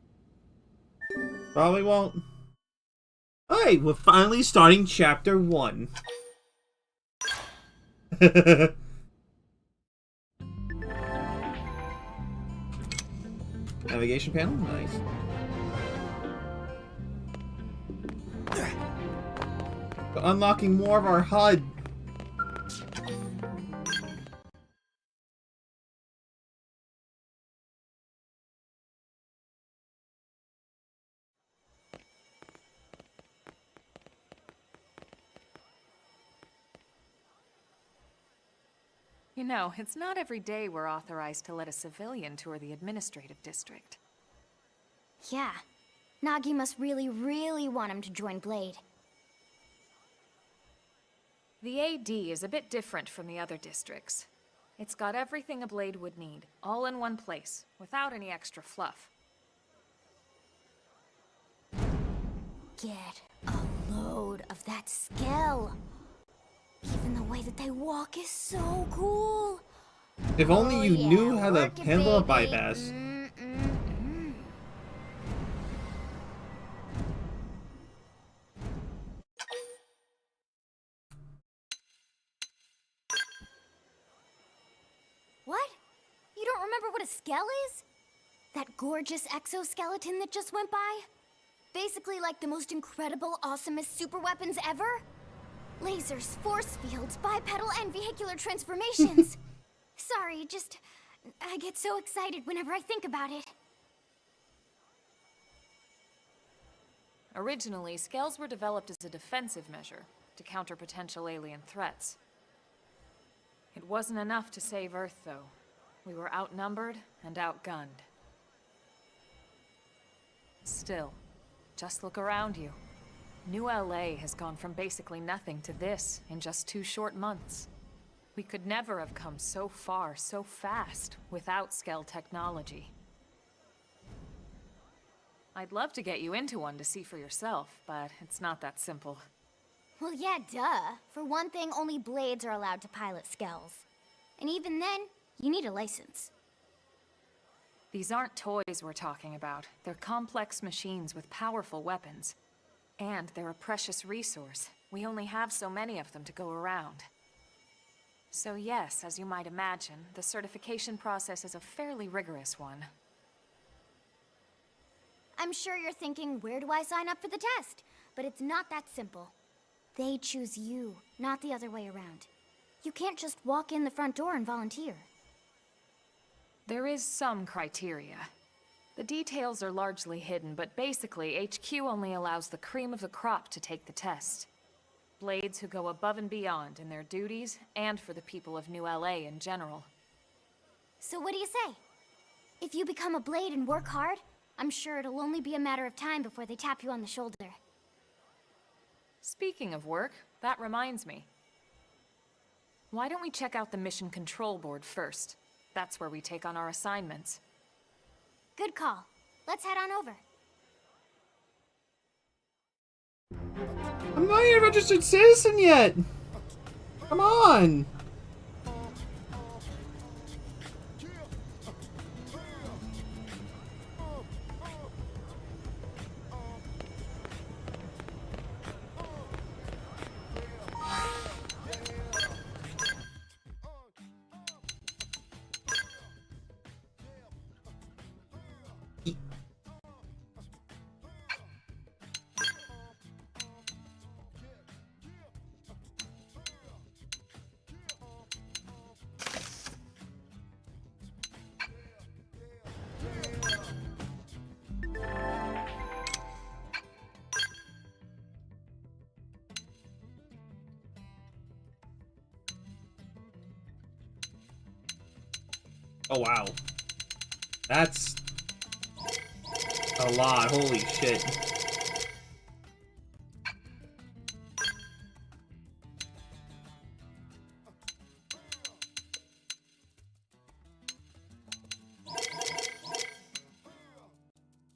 Speaker 1: Probably won't. Alright, we're finally starting chapter 1. Navigation panel? Nice. But unlocking more of our HUD.
Speaker 6: You know, it's not every day we're authorized to let a civilian tour the administrative district.
Speaker 7: Yeah. Nagi must really, really want him to join Blade.
Speaker 6: The AD is a bit different from the other districts. It's got everything a Blade would need, all in one place, without any extra fluff.
Speaker 7: Get a load of that skill. Even the way that they walk is so cool.
Speaker 1: If only you
Speaker 7: yeah,
Speaker 1: knew how to
Speaker 7: work it,
Speaker 1: handle a
Speaker 7: baby.
Speaker 1: bypass.
Speaker 7: What? You don't remember what a skell is? That gorgeous exoskeleton that just went by? Basically like the most incredible, awesomest super weapons ever? Lasers, force fields, bipedal and vehicular transformations. Sorry, just... I get so excited whenever I think about it.
Speaker 6: Originally, skells were developed as a defensive measure to counter potential alien threats. It wasn't enough to save Earth, though. We were outnumbered and outgunned. Still, just look around you. New LA has gone from basically nothing to this in just 2 short months. We could never have come so far, so fast, without Skell technology. I'd love to get you into one to see for yourself, but it's not that simple.
Speaker 7: Well, yeah, duh. For one thing, only Blades are allowed to pilot skells. And even then, you need a license.
Speaker 6: These aren't toys we're talking about. They're complex machines with powerful weapons. And they're a precious resource. We only have so many of them to go around. So yes, as you might imagine, the certification process is a fairly rigorous one.
Speaker 7: I'm sure you're thinking, where do I sign up for the test? But it's not that simple. They choose you, not the other way around. You can't just walk in the front door and volunteer.
Speaker 6: There is some criteria. The details are largely hidden, but basically, HQ only allows the cream of the crop to take the test. Blades who go above and beyond in their duties, and for the people of New LA in general.
Speaker 7: So what do you say? If you become a Blade and work hard, I'm sure it'll only be a matter of time before they tap you on the shoulder.
Speaker 6: Speaking of work, that reminds me. Why don't we check out the Mission Control Board first? That's where we take on our assignments.
Speaker 7: Good call. Let's head on over.
Speaker 1: I'm not even a registered citizen yet! Come on! Oh, wow. That's a lot. Holy shit.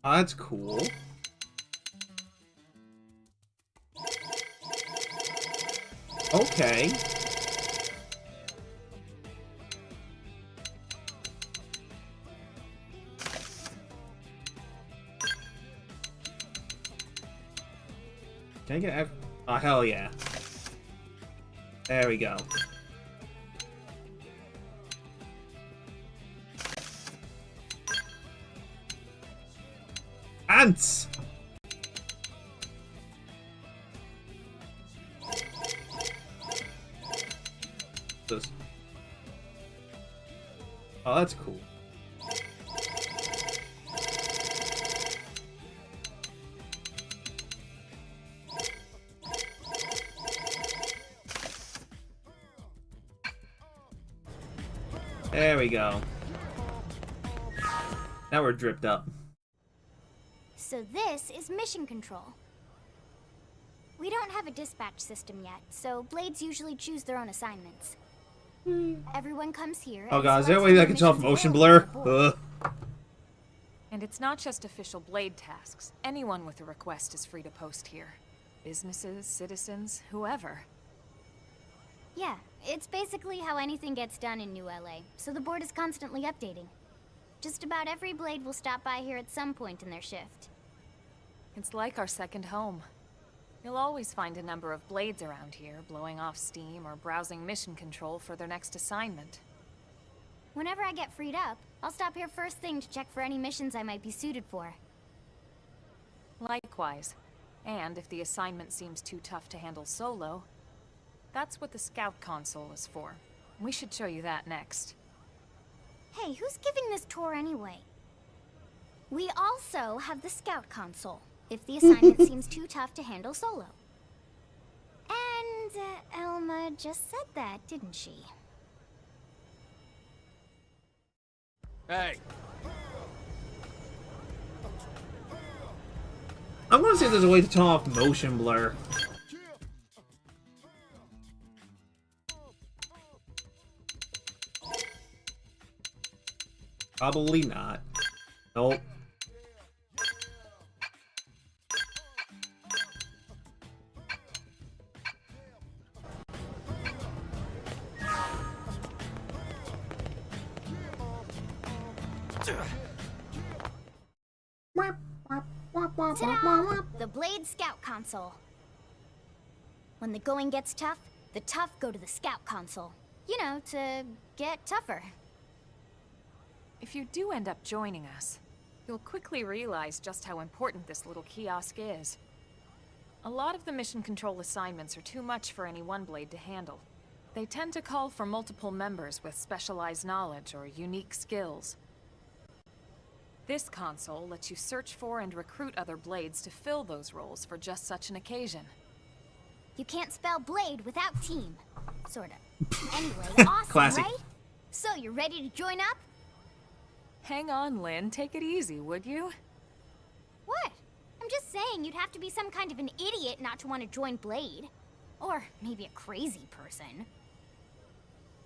Speaker 1: Oh, that's cool. Okay. Can I get F? Oh, hell yeah. There we go. Ants! This. Oh, that's cool. There we go. Now we're dripped up.
Speaker 7: So this is mission control. We don't have a dispatch system yet, so Blades usually choose their own assignments. Everyone comes here.
Speaker 1: Oh
Speaker 7: and
Speaker 1: god, is there a
Speaker 7: selects
Speaker 1: way
Speaker 7: the
Speaker 1: I can turn off
Speaker 7: missions
Speaker 1: motion
Speaker 7: available
Speaker 1: blur?
Speaker 7: on the board.
Speaker 1: Ugh.
Speaker 6: And it's not just official Blade tasks. Anyone with a request is free to post here. Businesses, citizens, whoever.
Speaker 7: Yeah, it's basically how anything gets done in New LA, so the board is constantly updating. Just about every Blade will stop by here at some point in their shift.
Speaker 6: It's like our second home. You'll always find a number of Blades around here, blowing off steam or browsing mission control for their next assignment.
Speaker 7: Whenever I get freed up, I'll stop here first thing to check for any missions I might be suited for.
Speaker 6: Likewise. And if the assignment seems too tough to handle solo, that's what the Scout Console is for. We should show you that next.
Speaker 7: Hey, who's giving this tour anyway? We also have the Scout Console, if the assignment seems too tough to handle solo. And Elma just said that, didn't she?
Speaker 11: Hey.
Speaker 1: I'm gonna see if there's a way to turn off motion blur. Probably not. Nope.
Speaker 7: Ta-da! The Blade Scout Console. When the going gets tough, the tough go to the Scout Console. You know, to get tougher.
Speaker 6: If you do end up joining us, you'll quickly realize just how important this little kiosk is. A lot of the mission control assignments are too much for any one Blade to handle. They tend to call for multiple members with specialized knowledge or unique skills. This console lets you search for and recruit other Blades to fill those roles for just such an occasion.
Speaker 7: You can't spell Blade without team. Sorta. Anyway, awesome,
Speaker 1: Classic.
Speaker 7: right? So, you ready to join up?
Speaker 6: Hang on, Lynn. Take it easy, would you?
Speaker 7: What? I'm just saying you'd have to be some kind of an idiot not to want to join Blade. Or maybe a crazy person.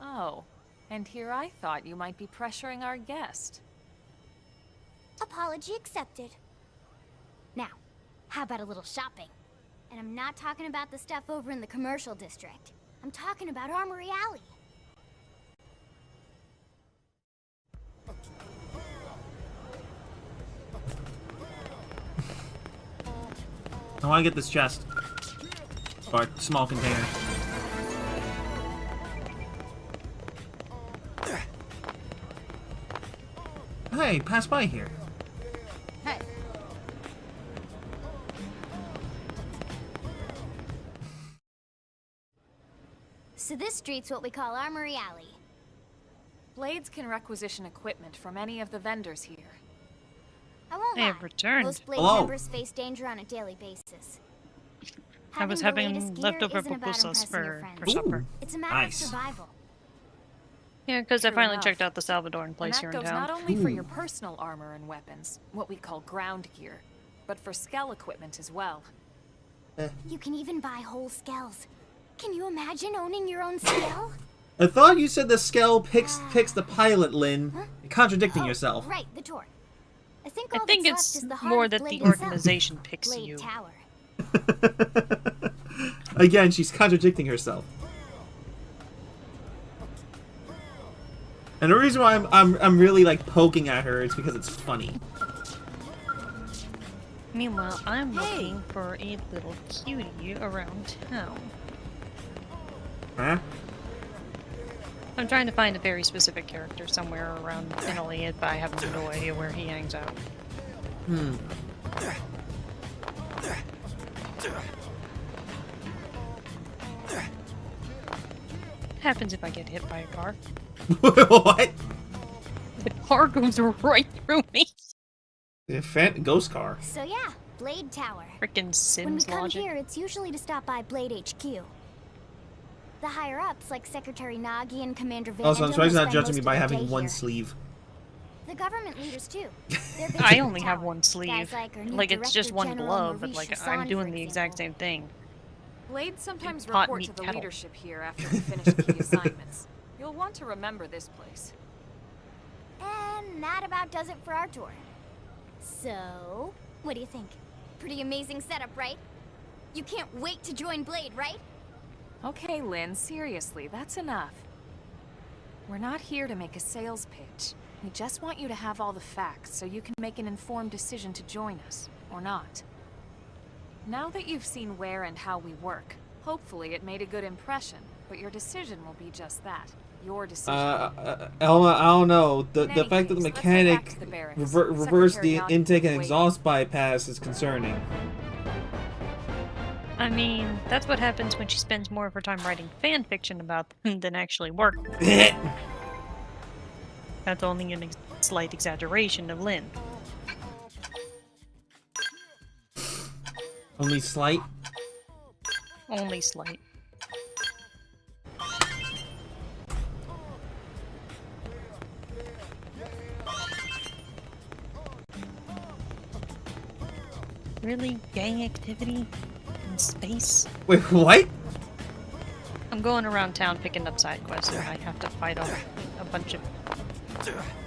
Speaker 6: Oh, and here I thought you might be pressuring our guest.
Speaker 7: Apology accepted. Now, how about a little shopping? And I'm not talking about the stuff over in the commercial district. I'm talking about Armory Alley.
Speaker 1: I want to get this chest. Or small container. Hey, pass by here.
Speaker 7: Hey. So this street's what we call Armory Alley.
Speaker 6: Blades can requisition equipment from any of the vendors here.
Speaker 7: I won't
Speaker 2: They
Speaker 7: lie.
Speaker 2: have returned.
Speaker 7: Most Blade
Speaker 1: Hello.
Speaker 7: members face danger on a daily basis.
Speaker 2: I was
Speaker 7: Having the
Speaker 2: having
Speaker 7: latest gear
Speaker 2: leftover
Speaker 7: isn't about
Speaker 2: pupusas
Speaker 7: impressing your
Speaker 2: for
Speaker 7: friends.
Speaker 2: supper.
Speaker 7: It's a matter
Speaker 1: Nice.
Speaker 7: of survival.
Speaker 2: Yeah, because I
Speaker 6: True
Speaker 2: finally
Speaker 6: enough.
Speaker 2: checked out the Salvadoran
Speaker 6: And
Speaker 2: place
Speaker 6: that
Speaker 2: here in
Speaker 6: goes
Speaker 2: town.
Speaker 6: not only for your personal armor and weapons, what we call ground gear, but for Skell equipment as well.
Speaker 7: You can even buy whole skells. Can you imagine owning your own skell?
Speaker 1: I thought you said the Skell picks the pilot, Lynn.
Speaker 7: Huh?
Speaker 1: You're contradicting
Speaker 7: Oh,
Speaker 1: yourself.
Speaker 7: right, the tour. I think
Speaker 2: I
Speaker 7: all
Speaker 2: think
Speaker 7: that's
Speaker 2: it's
Speaker 7: left is the heart
Speaker 2: more
Speaker 7: of
Speaker 2: that
Speaker 7: Blade
Speaker 2: the
Speaker 7: itself.
Speaker 2: organization picks
Speaker 7: Blade
Speaker 2: you.
Speaker 7: Tower.
Speaker 1: Again, she's contradicting herself. And the reason why I'm really like poking at her is because it's funny.
Speaker 2: Meanwhile, I'm looking for a little cutie around town.
Speaker 1: Huh?
Speaker 2: I'm trying to find a very specific character somewhere around Italy, but I have no idea where he hangs out.
Speaker 1: Hmm.
Speaker 2: Happens if I get hit by a car.
Speaker 1: What?
Speaker 2: The car goes right through me.
Speaker 1: The ghost car.
Speaker 7: So yeah, Blade Tower.
Speaker 2: Frickin'
Speaker 7: When we
Speaker 2: Sims
Speaker 7: come
Speaker 2: logic.
Speaker 7: here, it's usually to stop by Blade HQ. The higher-ups, like Secretary Nagi and Commander Van
Speaker 1: Also, I'm sorry he's not
Speaker 7: spend
Speaker 1: judging
Speaker 7: most
Speaker 1: me
Speaker 7: of
Speaker 1: by
Speaker 7: their
Speaker 1: having
Speaker 7: day
Speaker 1: one
Speaker 7: here.
Speaker 1: sleeve.
Speaker 7: The government leaders, too. They're based
Speaker 2: I
Speaker 7: in the
Speaker 2: only have
Speaker 7: tower.
Speaker 2: one sleeve.
Speaker 7: Guys like our new
Speaker 2: Like, it's just
Speaker 7: Director
Speaker 2: one
Speaker 7: General
Speaker 2: glove, but
Speaker 7: Maurice
Speaker 2: like,
Speaker 7: Chasani,
Speaker 2: I'm doing
Speaker 7: for
Speaker 2: the exact
Speaker 7: example.
Speaker 2: same thing.
Speaker 6: Blades sometimes
Speaker 2: Hot
Speaker 6: report
Speaker 2: meat
Speaker 6: to the
Speaker 2: kettle.
Speaker 6: leadership here after we finish key assignments. You'll want to remember this place.
Speaker 7: And that about does it for our tour. So, what do you think? Pretty amazing setup, right? You can't wait to join Blade, right?
Speaker 6: Okay, Lynn, seriously, that's enough. We're not here to make a sales pitch. We just want you to have all the facts so you can make an informed decision to join us, or not. Now that you've seen where and how we work, hopefully it made a good impression, but your decision will be just that. Your decision.
Speaker 1: Elma, I don't know. The
Speaker 6: any
Speaker 1: fact that the
Speaker 6: case, let's head back
Speaker 1: mechanic
Speaker 6: to the barracks.
Speaker 1: reversed the
Speaker 6: Secretary Nagi
Speaker 1: intake
Speaker 6: will
Speaker 1: and
Speaker 6: wait.
Speaker 1: exhaust bypass is concerning.
Speaker 2: I mean, that's what happens when she spends more of her time writing fan fiction about them than actually working. That's only a slight exaggeration of Lynn.
Speaker 1: Only slight.
Speaker 2: Only slight. Really? Gang activity? In space?
Speaker 1: Wait, what?
Speaker 2: I'm going around town picking up side quests and I have to fight off a bunch of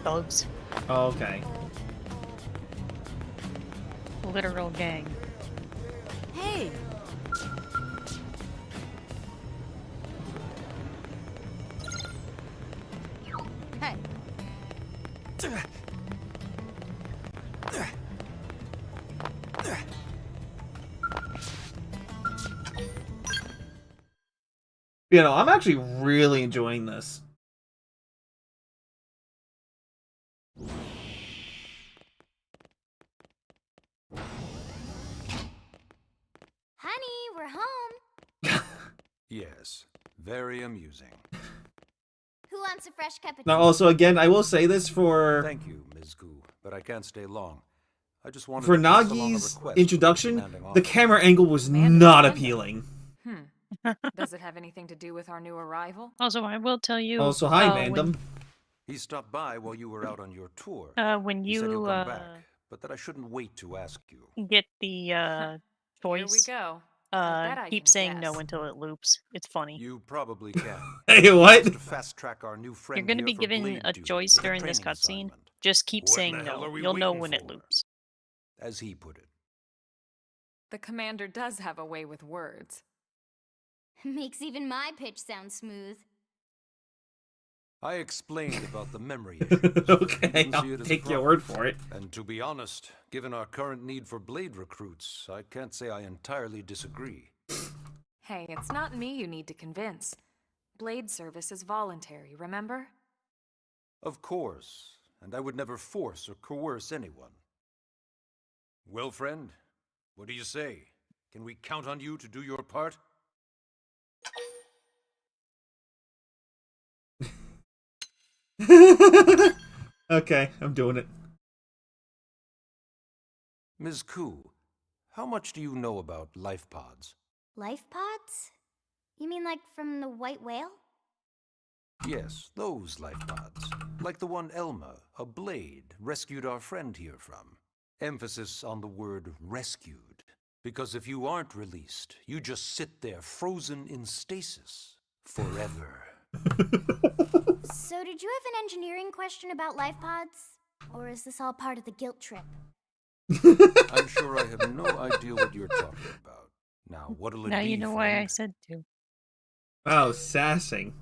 Speaker 2: thugs.
Speaker 1: Oh, okay.
Speaker 2: Literal gang.
Speaker 8: Hey!
Speaker 7: Hey.
Speaker 1: You know, I'm actually really enjoying this.
Speaker 7: Honey, we're home.
Speaker 10: Yes, very amusing.
Speaker 7: Who wants a fresh cup of tea?
Speaker 1: Now, also, again, I will say this for
Speaker 10: Thank you, Ms. Gu, but I can't stay long. I just wanted
Speaker 1: for
Speaker 10: to pass along a
Speaker 1: Nagi's
Speaker 10: request
Speaker 1: introduction.
Speaker 10: from the commanding
Speaker 1: The
Speaker 10: officer.
Speaker 1: camera angle was
Speaker 6: Commanding
Speaker 1: not
Speaker 6: officer.
Speaker 1: appealing.
Speaker 6: Does it have anything to do with our new arrival?
Speaker 2: Also, I will tell you.
Speaker 1: Also, hi, Vandom.
Speaker 10: He stopped by while you were out on your tour.
Speaker 2: When
Speaker 10: He said he'll
Speaker 2: you
Speaker 10: come back, but that I shouldn't wait to ask you.
Speaker 2: get the
Speaker 6: Here we
Speaker 2: choice,
Speaker 6: go. I bet I
Speaker 2: keep
Speaker 6: can
Speaker 2: saying no
Speaker 6: guess.
Speaker 2: until it loops. It's funny.
Speaker 10: You probably can.
Speaker 1: Hey, what?
Speaker 10: To fast track our new friend
Speaker 2: You're going to
Speaker 10: here
Speaker 2: be
Speaker 10: for
Speaker 2: given
Speaker 10: blade
Speaker 2: a
Speaker 10: duty
Speaker 2: choice
Speaker 10: with a
Speaker 2: during this
Speaker 10: training
Speaker 2: cutscene.
Speaker 10: assignment.
Speaker 2: Just keep
Speaker 10: What in
Speaker 2: saying
Speaker 10: the hell
Speaker 2: no.
Speaker 10: are we
Speaker 2: You'll know
Speaker 10: waiting
Speaker 2: when it
Speaker 10: for?
Speaker 2: loops.
Speaker 10: As he put it.
Speaker 6: The commander does have a way with words.
Speaker 7: Makes even my pitch sound smooth.
Speaker 10: I explained about the memory issues.
Speaker 1: Okay,
Speaker 10: Didn't see
Speaker 1: I'll
Speaker 10: it as a
Speaker 1: take your
Speaker 10: problem.
Speaker 1: word for it.
Speaker 10: And to be honest, given our current need for blade recruits, I can't say I entirely disagree.
Speaker 6: Hey, it's not me you need to convince. Blade service is voluntary, remember?
Speaker 10: Of course, and I would never force or coerce anyone. Well, friend, what do you say? Can we count on you to do your part?
Speaker 1: Okay, I'm doing it.
Speaker 10: Ms. Koo, how much do you know about life pods?
Speaker 7: Life pods? You mean like from the white whale?
Speaker 10: Yes, those life pods. Like the one Elma, a blade, rescued our friend here from. Emphasis on the word rescued. Because if you aren't released, you just sit there frozen in stasis. Forever.
Speaker 7: So did you have an engineering question about life pods? Or is this all part of the guilt trip?
Speaker 10: I'm sure I have no idea what you're talking about. Now, what'll it
Speaker 2: Now
Speaker 10: be,
Speaker 2: you know why I
Speaker 10: friend?
Speaker 2: said to.
Speaker 1: Oh, sassing.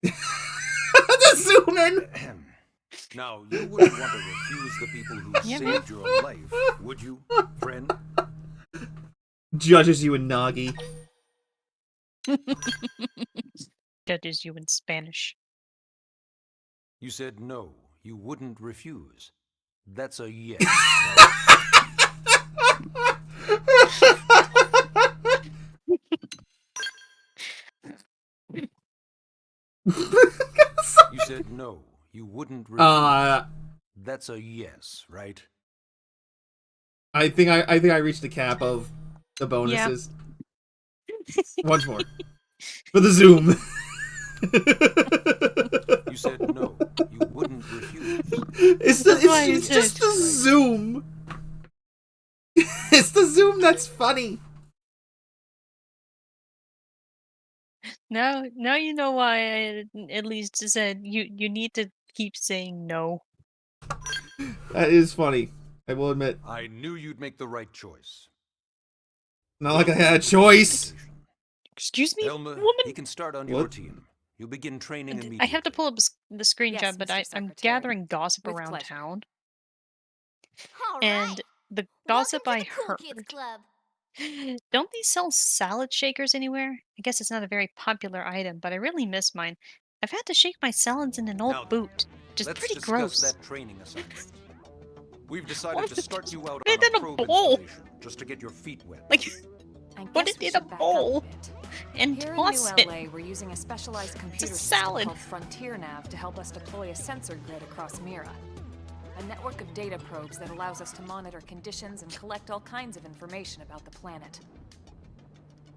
Speaker 1: The zoom in!
Speaker 10: Now, you wouldn't want to refuse the people who
Speaker 2: Yeah,
Speaker 10: saved your life, would you, friend?
Speaker 1: Judges you in Nagi.
Speaker 2: Judges you in Spanish.
Speaker 10: You said no, you wouldn't refuse. That's a yes. You said no, you wouldn't refuse. That's a yes, right?
Speaker 1: I think I reached the cap of the bonuses. Once more. For the zoom.
Speaker 10: You said no, you wouldn't refuse.
Speaker 1: It's just the zoom. It's the zoom that's funny.
Speaker 2: Now you know why I at least said you need to keep saying no.
Speaker 1: That is funny. I will admit.
Speaker 10: I knew you'd make the right choice.
Speaker 1: Not like I had a choice.
Speaker 2: Excuse me,
Speaker 10: Elma,
Speaker 2: woman?
Speaker 10: he can start on your team. You'll begin training immediately.
Speaker 2: I have to pull up the screenshot,
Speaker 6: Yes,
Speaker 2: but
Speaker 6: Mr.
Speaker 2: I'm
Speaker 6: Secretary.
Speaker 2: gathering gossip
Speaker 6: With
Speaker 2: around
Speaker 6: pleasure.
Speaker 2: town.
Speaker 7: All
Speaker 2: And
Speaker 7: right.
Speaker 2: the gossip
Speaker 7: Welcome to
Speaker 2: I
Speaker 7: the Cool
Speaker 2: heard.
Speaker 7: Kids Club.
Speaker 2: Don't these sell salad shakers anywhere? I guess it's not a very popular item, but I really miss mine. I've had to shake my salads in an old
Speaker 10: Now,
Speaker 2: boot. Just
Speaker 10: let's
Speaker 2: pretty
Speaker 10: discuss
Speaker 2: gross.
Speaker 10: that training assignment. We've decided
Speaker 2: What?
Speaker 10: to start you out
Speaker 2: Put it
Speaker 10: on
Speaker 2: in
Speaker 10: a
Speaker 2: a
Speaker 10: probe
Speaker 2: bowl.
Speaker 10: installation, just to get your feet wet.
Speaker 2: Like,
Speaker 6: I
Speaker 2: put
Speaker 6: guess
Speaker 2: it
Speaker 6: we
Speaker 2: in a
Speaker 6: should back up
Speaker 2: bowl
Speaker 6: bit.
Speaker 2: and
Speaker 6: Here in
Speaker 2: toss
Speaker 6: New
Speaker 2: it.
Speaker 6: LA, we're using a specialized computer
Speaker 2: a
Speaker 6: system
Speaker 2: salad.
Speaker 6: called Frontier Nav to help us deploy a sensor grid across Mira. A network of data probes that allows us to monitor conditions and collect all kinds of information about the planet.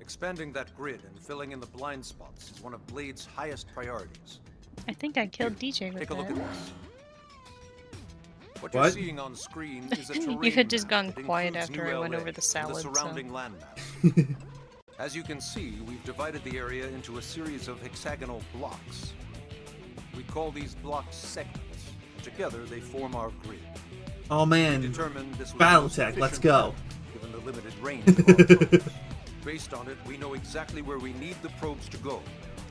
Speaker 10: Expanding that grid and filling in the blind spots is one of Blade's highest priorities.
Speaker 2: I think I killed DJ with
Speaker 10: Take a look at
Speaker 2: that.
Speaker 10: this. What
Speaker 1: What?
Speaker 10: you're seeing on screen is a terrain
Speaker 2: You had just
Speaker 10: map
Speaker 2: gone
Speaker 10: that
Speaker 2: quiet
Speaker 10: includes
Speaker 2: after
Speaker 10: New
Speaker 2: I went
Speaker 10: LA
Speaker 2: over the
Speaker 10: and
Speaker 2: salad,
Speaker 10: the
Speaker 2: so-
Speaker 10: surrounding landmass. As you can see, we've divided the area into a series of hexagonal blocks. We call these blocks segments. Together, they form our grid.
Speaker 1: Oh
Speaker 10: We
Speaker 1: man.
Speaker 10: determined this was
Speaker 1: Battle
Speaker 10: the most
Speaker 1: tech, let's
Speaker 10: efficient
Speaker 1: go.
Speaker 10: route, given the limited range of our probes. Based on it, we know exactly where we need the probes to go.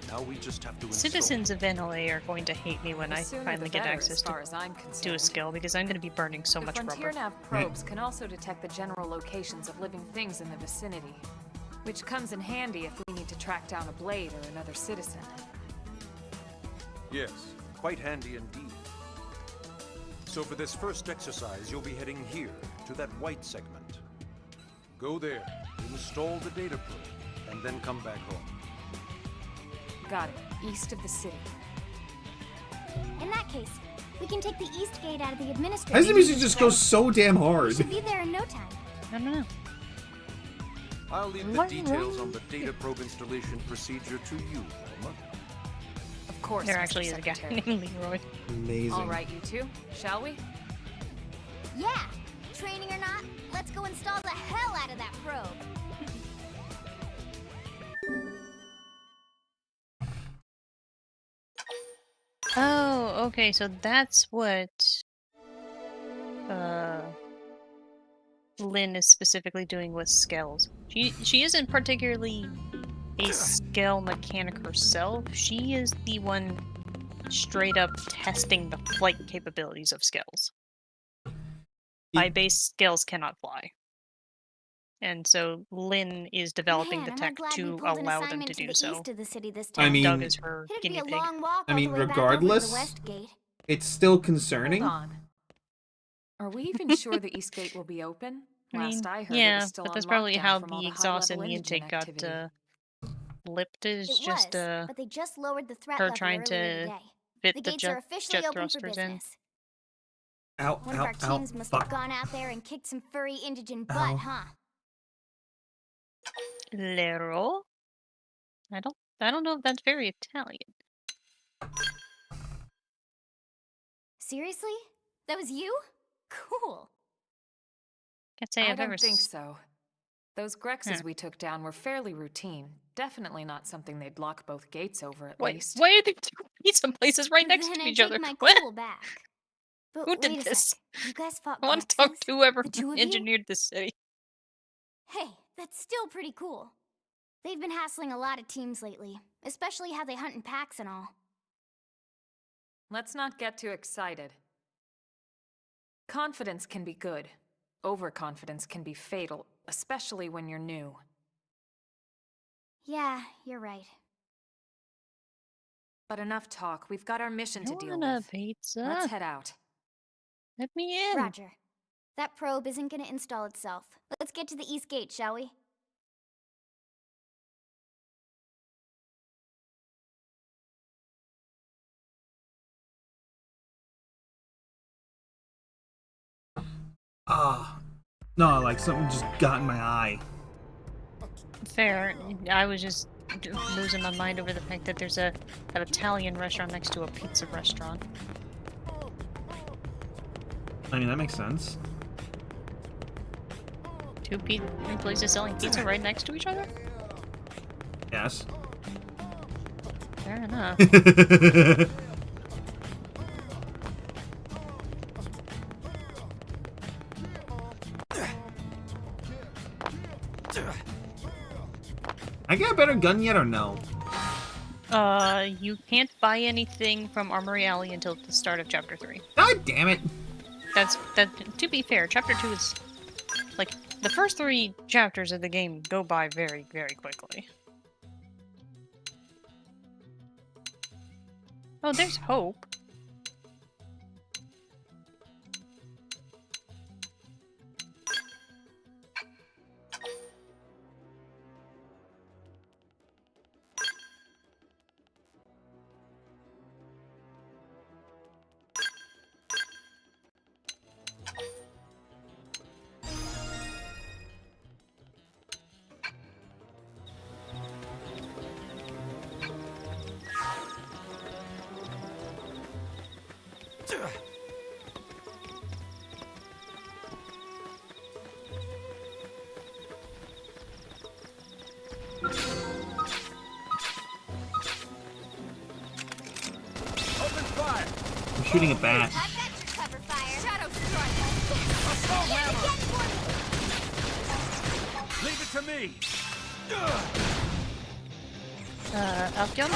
Speaker 10: Now we just have to install.
Speaker 2: Citizens of NLA are going to hate me when
Speaker 6: The
Speaker 2: I
Speaker 6: sooner
Speaker 2: finally
Speaker 6: the
Speaker 2: get
Speaker 6: better,
Speaker 2: access
Speaker 6: as far
Speaker 2: to
Speaker 6: as I'm
Speaker 2: a
Speaker 6: concerned.
Speaker 2: skill, because I'm going to be burning so
Speaker 6: The
Speaker 2: much
Speaker 6: Frontier
Speaker 2: rubber.
Speaker 6: Nav probes can also detect the general locations of living things in the vicinity, which comes in handy if we need to track down a Blade or another citizen.
Speaker 10: Yes, quite handy indeed. So for this first exercise, you'll be heading here, to that white segment. Go there, install the data probe, and then come back home.
Speaker 6: Got it. East of the city.
Speaker 7: In that case, we can take the east gate out of the administrative.
Speaker 1: Why does the music just go so damn
Speaker 7: We
Speaker 1: hard?
Speaker 7: should be there in no time.
Speaker 2: I don't know.
Speaker 10: I'll leave the details on the data probe installation procedure to you, Elma.
Speaker 6: Of course,
Speaker 2: There
Speaker 6: Mr.
Speaker 2: actually is a guy
Speaker 6: Secretary.
Speaker 2: named Leroy.
Speaker 1: Amazing.
Speaker 6: All right, you two, shall we?
Speaker 7: Yeah. Training or not, let's go install the hell out of that probe.
Speaker 2: Oh, okay, so that's what Lynn is specifically doing with Skells. She isn't particularly a Skell mechanic herself. She is the one straight up testing the flight capabilities of Skells. By base, Skells cannot fly. And so Lynn is developing
Speaker 7: Man,
Speaker 2: the
Speaker 7: am I
Speaker 2: tech
Speaker 7: glad we
Speaker 2: to
Speaker 7: pulled an
Speaker 2: allow them
Speaker 7: assignment
Speaker 2: to do
Speaker 7: the
Speaker 2: so.
Speaker 7: east of the city this
Speaker 1: I
Speaker 7: time.
Speaker 1: mean-
Speaker 2: Doug is her
Speaker 7: It'd
Speaker 2: guinea
Speaker 7: be a
Speaker 2: pig.
Speaker 7: long walk
Speaker 1: I
Speaker 7: all
Speaker 1: mean,
Speaker 7: the way back over to
Speaker 1: regardless,
Speaker 7: the west gate.
Speaker 1: it's still concerning.
Speaker 6: Hold on. Are we even sure the east gate will be open?
Speaker 2: I mean,
Speaker 6: Last I heard, it
Speaker 2: yeah,
Speaker 6: was still
Speaker 2: but
Speaker 6: on
Speaker 2: that's probably
Speaker 6: lockdown
Speaker 2: how
Speaker 6: from all
Speaker 2: the
Speaker 6: the
Speaker 2: exhaust
Speaker 6: high-level
Speaker 2: and the
Speaker 6: Indigen
Speaker 2: intake got
Speaker 6: activity.
Speaker 2: lipped. Is
Speaker 7: It
Speaker 2: just
Speaker 7: was, but they just lowered the threat
Speaker 2: her
Speaker 7: level
Speaker 2: trying
Speaker 7: earlier
Speaker 2: to
Speaker 7: today.
Speaker 2: fit
Speaker 7: The
Speaker 2: the
Speaker 7: gates are
Speaker 2: jet
Speaker 7: officially open for
Speaker 2: thrusters in.
Speaker 7: business.
Speaker 1: Ow,
Speaker 7: One of
Speaker 1: ow,
Speaker 7: our
Speaker 1: ow,
Speaker 7: teams must
Speaker 1: fuck.
Speaker 7: have gone out there and kicked some furry indigen butt,
Speaker 1: Ow.
Speaker 7: huh?
Speaker 2: Lero? I don't know if that's very Italian.
Speaker 7: Seriously? That was you? Cool.
Speaker 2: Can't say
Speaker 6: I
Speaker 2: I've ever
Speaker 6: don't think so. Those Grexes
Speaker 2: Huh.
Speaker 6: we took down were fairly routine. Definitely not something they'd lock both gates over, at
Speaker 2: Wait,
Speaker 6: least.
Speaker 2: why are there two pizza places right next
Speaker 7: Then
Speaker 2: to
Speaker 7: I
Speaker 2: each
Speaker 7: take
Speaker 2: other?
Speaker 7: my
Speaker 2: What?
Speaker 7: cool back. But
Speaker 2: Who did
Speaker 7: wait a
Speaker 2: this?
Speaker 7: sec. You guys fought
Speaker 2: I want to talk
Speaker 7: Grexes?
Speaker 2: to whoever
Speaker 7: The two of you?
Speaker 2: engineered this city.
Speaker 7: Hey, that's still pretty cool. They've been hassling a lot of teams lately, especially how they hunt in packs and all.
Speaker 6: Let's not get too excited. Confidence can be good. Overconfidence can be fatal, especially when you're new.
Speaker 7: Yeah, you're right.
Speaker 6: But enough talk. We've got our mission to deal
Speaker 2: want a
Speaker 6: with.
Speaker 2: pizza?
Speaker 6: Let's head out.
Speaker 2: Let me in.
Speaker 7: Roger. That probe isn't gonna install itself. Let's get to the east gate, shall we?
Speaker 1: Ah. No, like something just got in my eye.
Speaker 2: Fair. I was just losing my mind over the fact that there's an Italian restaurant next to a pizza restaurant.
Speaker 1: I mean, that makes sense.
Speaker 2: Two places selling pizza right next to each other?
Speaker 1: Yes.
Speaker 2: Fair enough.
Speaker 1: I get a better gun yet or no?
Speaker 2: You can't buy anything from Armory Alley until the start of Chapter 3.
Speaker 1: God damn it!
Speaker 2: To be fair, Chapter 2 is... Like, the first 3 chapters of the game go by very, very quickly. Oh, there's hope.
Speaker 1: I'm shooting a bat.
Speaker 7: I've got your cover fire. Shadow strike.
Speaker 11: Leave it to me.
Speaker 2: Alcyon?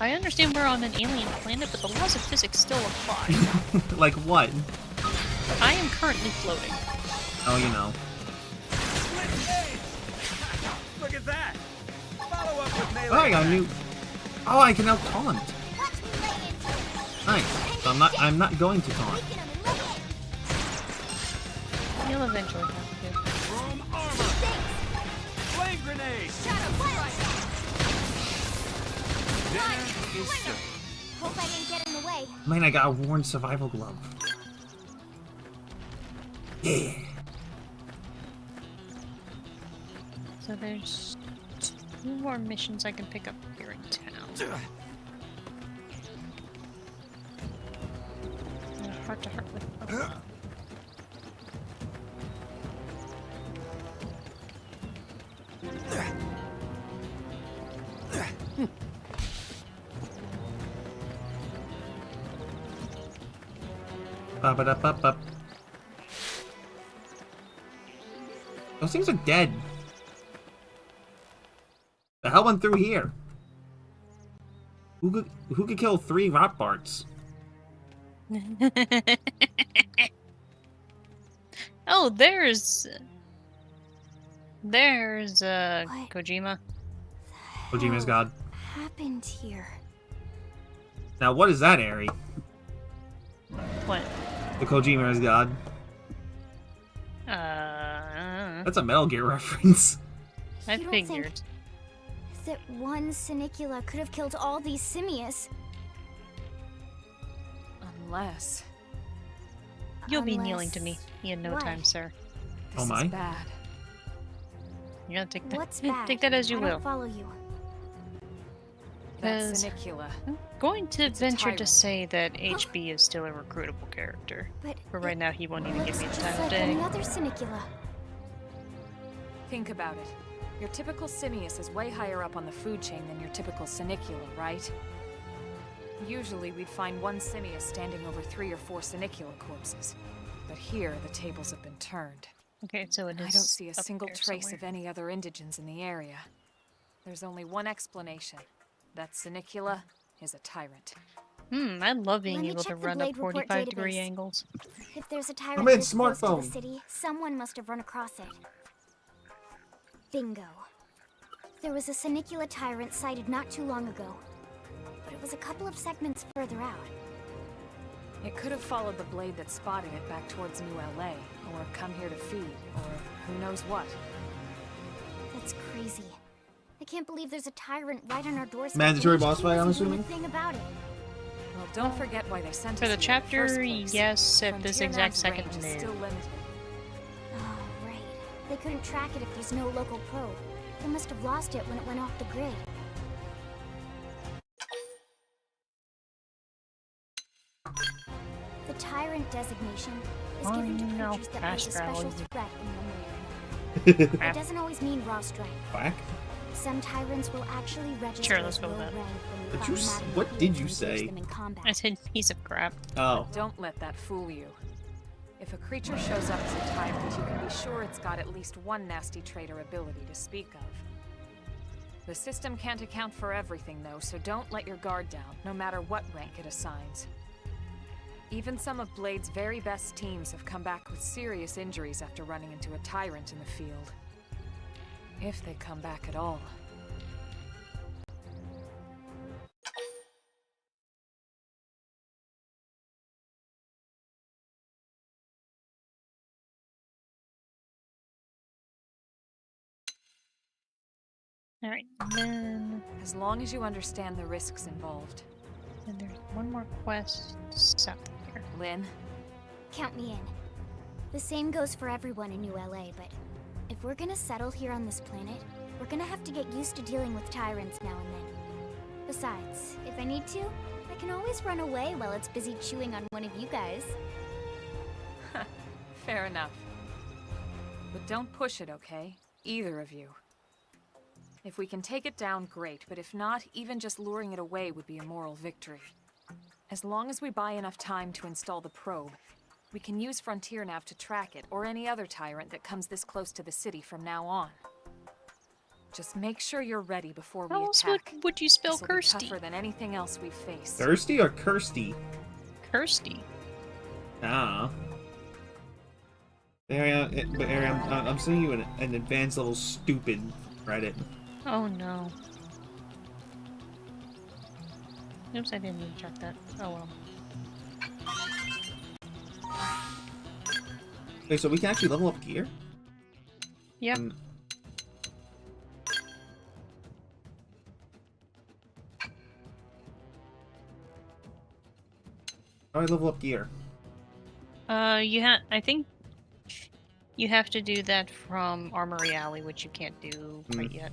Speaker 2: I understand we're on an alien planet, but the laws of physics still apply.
Speaker 1: Like what?
Speaker 2: I am currently floating.
Speaker 1: Oh, you know.
Speaker 11: Look at that. Follow up with melee.
Speaker 1: Oh, I got a new. Oh, I can now taunt. Nice. So I'm not going to taunt.
Speaker 2: You'll eventually have to.
Speaker 11: Chrome armor. Flame grenade. Dinner is served.
Speaker 7: Hope I didn't get in the way.
Speaker 1: Man, I got a worn survival glove. Yeah.
Speaker 2: So there's 2 more missions I can pick up here in town. Heart to heart with. Oh.
Speaker 1: Ba-ba-da-ba-ba. Those things are dead. The hell went through here? Who could kill 3 rot barts?
Speaker 2: Oh, there's Kojima.
Speaker 1: Kojima's god.
Speaker 7: Happened here?
Speaker 1: Now what is that, Ari?
Speaker 2: What?
Speaker 1: The Kojima's god. That's a Metal Gear reference.
Speaker 2: I
Speaker 7: You don't
Speaker 2: figured.
Speaker 7: That one Sinicula could have killed all these simius.
Speaker 6: Unless...
Speaker 2: You'll be kneeling to me in no
Speaker 7: Why?
Speaker 2: time, sir.
Speaker 6: This
Speaker 1: Oh my.
Speaker 6: is bad.
Speaker 2: Yeah, take that.
Speaker 7: What's bad?
Speaker 2: Take that as you
Speaker 7: I
Speaker 2: will.
Speaker 7: don't follow you.
Speaker 6: That's
Speaker 2: 'Cause
Speaker 6: Senicula.
Speaker 2: I'm going to
Speaker 6: It's a
Speaker 2: venture to
Speaker 6: tyrant.
Speaker 2: say that HB is still a recruitable character.
Speaker 7: But
Speaker 2: For right now, he won't even give
Speaker 7: looks
Speaker 2: me the
Speaker 7: just
Speaker 2: time of
Speaker 7: like
Speaker 2: day.
Speaker 7: any other Senicula.
Speaker 6: Think about it. Your typical Simius is way higher up on the food chain than your typical Senicula, right? Usually we'd find one Simius standing over 3 or 4 Senicula corpses. But here, the tables have been turned.
Speaker 2: Okay, so it is.
Speaker 6: I don't see a
Speaker 2: up
Speaker 6: single
Speaker 2: there
Speaker 6: trace
Speaker 2: somewhere.
Speaker 6: of any other indigents in the area. There's only one explanation. That Senicula is a tyrant.
Speaker 2: I love being
Speaker 7: Let me
Speaker 2: able to
Speaker 7: check the
Speaker 2: run up
Speaker 7: Blade report
Speaker 2: 45-degree
Speaker 7: database.
Speaker 2: angles.
Speaker 7: If there's a
Speaker 1: I
Speaker 7: tyrant
Speaker 1: mean,
Speaker 7: this close to the
Speaker 1: smartphone.
Speaker 7: city, someone must have run across it. Bingo. There was a Senicula tyrant sighted not too long ago, but it was a couple of segments further out.
Speaker 6: It could have followed the blade that spotted it back towards New LA, or come here to feed, or who knows what.
Speaker 7: That's crazy. I can't believe there's a tyrant right on our doorstep.
Speaker 1: Mandatory
Speaker 7: and
Speaker 1: boss
Speaker 7: HQ
Speaker 1: fight, I'm
Speaker 7: doesn't do
Speaker 1: assuming?
Speaker 7: anything about it.
Speaker 6: Well, don't forget why they sent
Speaker 2: For
Speaker 6: us
Speaker 2: the
Speaker 6: here in
Speaker 2: chapter,
Speaker 6: first place.
Speaker 2: yes. At this
Speaker 6: Frontier
Speaker 2: exact
Speaker 6: Nav's
Speaker 2: second,
Speaker 6: range is
Speaker 2: no.
Speaker 6: still limited.
Speaker 7: Oh, right. They couldn't track it if there's no local probe. They must have lost it when it went off the grid. The tyrant designation is given to
Speaker 2: no,
Speaker 7: creatures that pose a
Speaker 2: fast travel,
Speaker 7: special
Speaker 2: you-
Speaker 7: threat in one way or another.
Speaker 2: Crap.
Speaker 7: It doesn't always mean raw strength.
Speaker 1: Quack?
Speaker 7: Some tyrants will actually register
Speaker 2: Sure, let's
Speaker 7: as
Speaker 2: go with
Speaker 7: low
Speaker 2: that.
Speaker 7: rank when
Speaker 1: But
Speaker 7: you
Speaker 1: you
Speaker 7: find
Speaker 1: what
Speaker 7: Madden
Speaker 1: did
Speaker 7: appeals
Speaker 1: you
Speaker 7: and
Speaker 1: say?
Speaker 7: engage them in combat.
Speaker 2: I said piece of crap.
Speaker 1: Oh.
Speaker 6: Don't let that fool you. If a creature shows up as a tyrant, you can be sure it's got at least one nasty trait or ability to speak of. The system can't account for everything, though, so don't let your guard down, no matter what rank it assigns. Even some of Blade's very best teams have come back with serious injuries after running into a tyrant in the field. If they come back at all.
Speaker 2: Alright, then
Speaker 6: As long as you understand the risks involved.
Speaker 2: there's one more quest south of here.
Speaker 6: Lynn?
Speaker 7: Count me in. The same goes for everyone in New LA, but if we're gonna settle here on this planet, we're gonna have to get used to dealing with tyrants now and then. Besides, if I need to, I can always run away while it's busy chewing on one of you guys.
Speaker 6: Fair enough. But don't push it, okay? Either of you. If we can take it down, great, but if not, even just luring it away would be a moral victory. As long as we buy enough time to install the probe, we can use Frontier Nav to track it, or any other tyrant that comes this close to the city from now on. Just make sure you're ready before we
Speaker 2: How else
Speaker 6: attack.
Speaker 2: would you spell
Speaker 6: This'll be
Speaker 2: Kirsty?
Speaker 6: tougher than anything else we've faced.
Speaker 1: Thirsty or Kirsty?
Speaker 2: Kirsty.
Speaker 1: Ah. Barry, I'm sending you an advanced level stupid credit.
Speaker 2: Oh no. Oops, I didn't even check that. Oh well.
Speaker 1: Okay, so we can actually level up gear?
Speaker 2: Yep.
Speaker 1: How do I level up gear?
Speaker 2: I think you have to do that from Armory Alley, which you can't do right yet.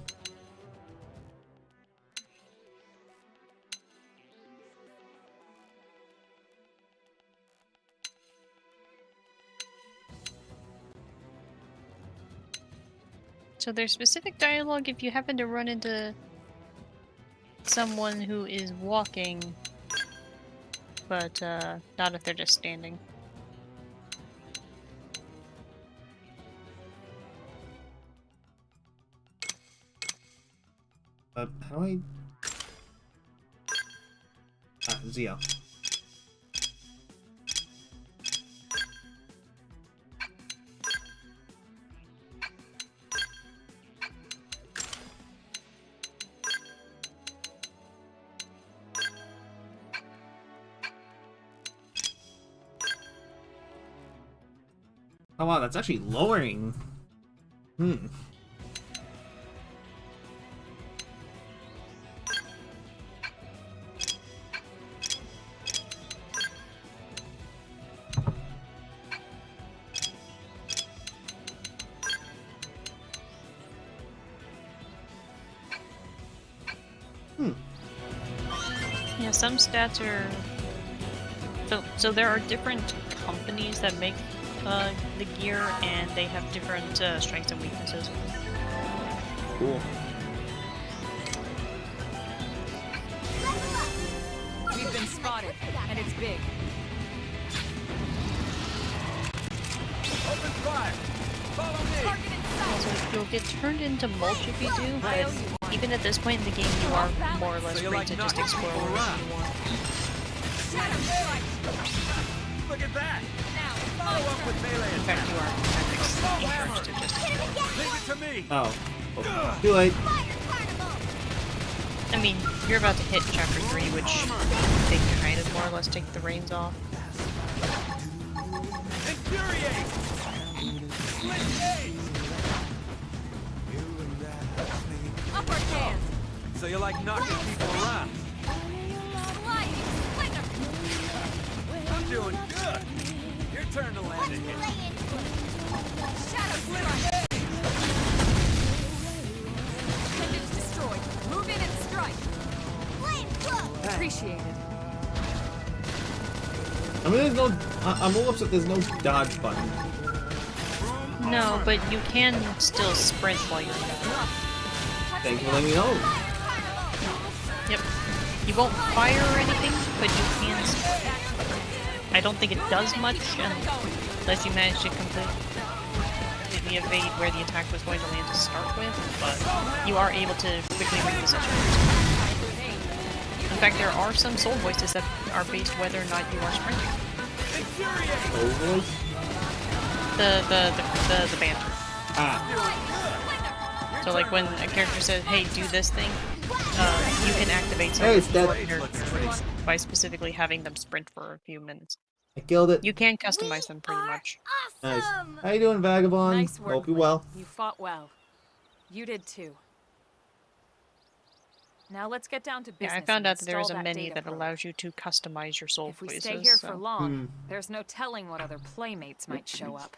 Speaker 2: So there's specific dialogue if you happen to run into someone who is walking, but not if they're just standing.
Speaker 1: How do I... Ah, Zio. Oh wow, that's actually lowering.
Speaker 2: some stats are... So there are different companies that make the gear, and they have different strengths and weaknesses.
Speaker 1: Cool.
Speaker 6: We've been spotted, and it's big.
Speaker 11: Open fire! Follow me!
Speaker 2: Also, you'll get turned into mulch if you do, but even at this point in the game, you are more or less free to just explore wherever you want.
Speaker 11: Look at that! Follow up with melee
Speaker 2: In fact, you are encouraged to just explore.
Speaker 11: Leave it to me!
Speaker 1: Oh. Too late.
Speaker 2: I mean, you're about to hit chapter 3, which they kind of more or less take the reins off.
Speaker 11: Infuriate!
Speaker 6: Upward hands!
Speaker 11: So you like knocking people around? I'm doing good! Your turn to land it here.
Speaker 6: Shadow strike! Appendage destroyed. Move in and strike. Appreciated.
Speaker 1: I mean, there's no. I'm a little upset there's no dodge button.
Speaker 2: No, but you can still sprint while you're down.
Speaker 1: Thanks for letting me know.
Speaker 2: Yep. You won't fire or anything, but you can sprint. I don't think it does much unless you manage to completely evade where the attack was going to land to start with, but you are able to quickly reposition. In fact, there are some soul voices that are based whether or not you are sprinting.
Speaker 1: Soul voice?
Speaker 2: The banter.
Speaker 1: Ah.
Speaker 2: So like when a character says, hey, do this thing, you can activate something by specifically having them sprint for a few minutes.
Speaker 1: I killed it.
Speaker 2: You can customize them pretty much.
Speaker 1: Nice. How you doing, Vagabond?
Speaker 6: Nice work,
Speaker 1: Hope you well.
Speaker 6: You fought well. You did too. Now let's get down to business.
Speaker 2: Yeah, I found out that there is
Speaker 6: install
Speaker 2: a menu that
Speaker 6: probe.
Speaker 2: allows you to customize your soul
Speaker 6: If we
Speaker 2: voices.
Speaker 6: stay here for long,
Speaker 1: Hmm.
Speaker 6: there's no telling what other playmates might show up.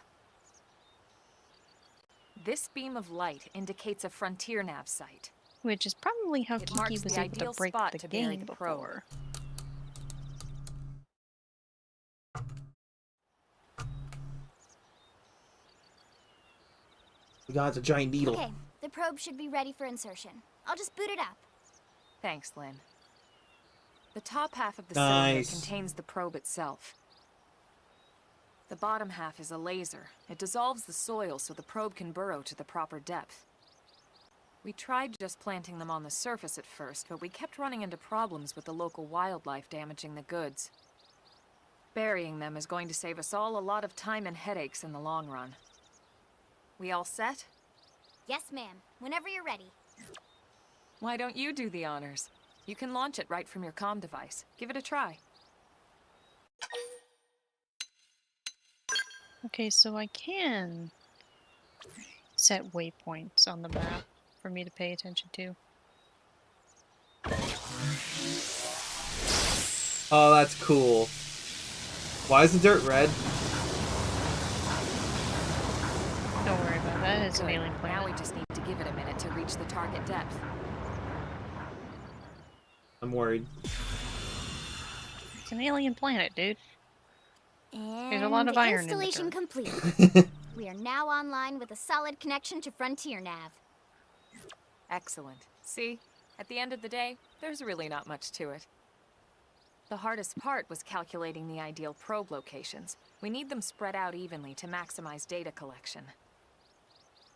Speaker 6: This beam of light indicates a frontier nav site.
Speaker 2: Which is probably how
Speaker 6: It
Speaker 2: Kiki
Speaker 6: marks
Speaker 2: was
Speaker 6: the
Speaker 2: able
Speaker 6: ideal
Speaker 2: to break
Speaker 6: spot
Speaker 2: the
Speaker 6: to bury
Speaker 2: game
Speaker 6: the probe.
Speaker 2: before.
Speaker 1: God, it's a giant needle.
Speaker 7: Okay, the probe should be ready for insertion. I'll just boot it up.
Speaker 6: Thanks, Lynn. The top half of the
Speaker 1: Nice.
Speaker 6: cylinder contains the probe itself. The bottom half is a laser. It dissolves the soil so the probe can burrow to the proper depth. We tried just planting them on the surface at first, but we kept running into problems with the local wildlife damaging the goods. Burying them is going to save us all a lot of time and headaches in the long run. We all set?
Speaker 7: Yes, ma'am. Whenever you're ready.
Speaker 6: Why don't you do the honors? You can launch it right from your comm device. Give it a try.
Speaker 2: Okay, so I can set waypoints on the map for me to pay attention to.
Speaker 1: Oh, that's cool. Why is the dirt red?
Speaker 2: Don't worry about that, it's an
Speaker 6: Good.
Speaker 2: alien planet.
Speaker 6: Now we just need to give it a minute to reach the target depth.
Speaker 1: I'm worried.
Speaker 2: It's an alien planet, dude.
Speaker 7: And
Speaker 2: There's a lot of iron in the
Speaker 7: installation
Speaker 2: dirt.
Speaker 7: complete. We are now online with a solid connection to Frontier Nav.
Speaker 6: Excellent. See? At the end of the day, there's really not much to it. The hardest part was calculating the ideal probe locations. We need them spread out evenly to maximize data collection.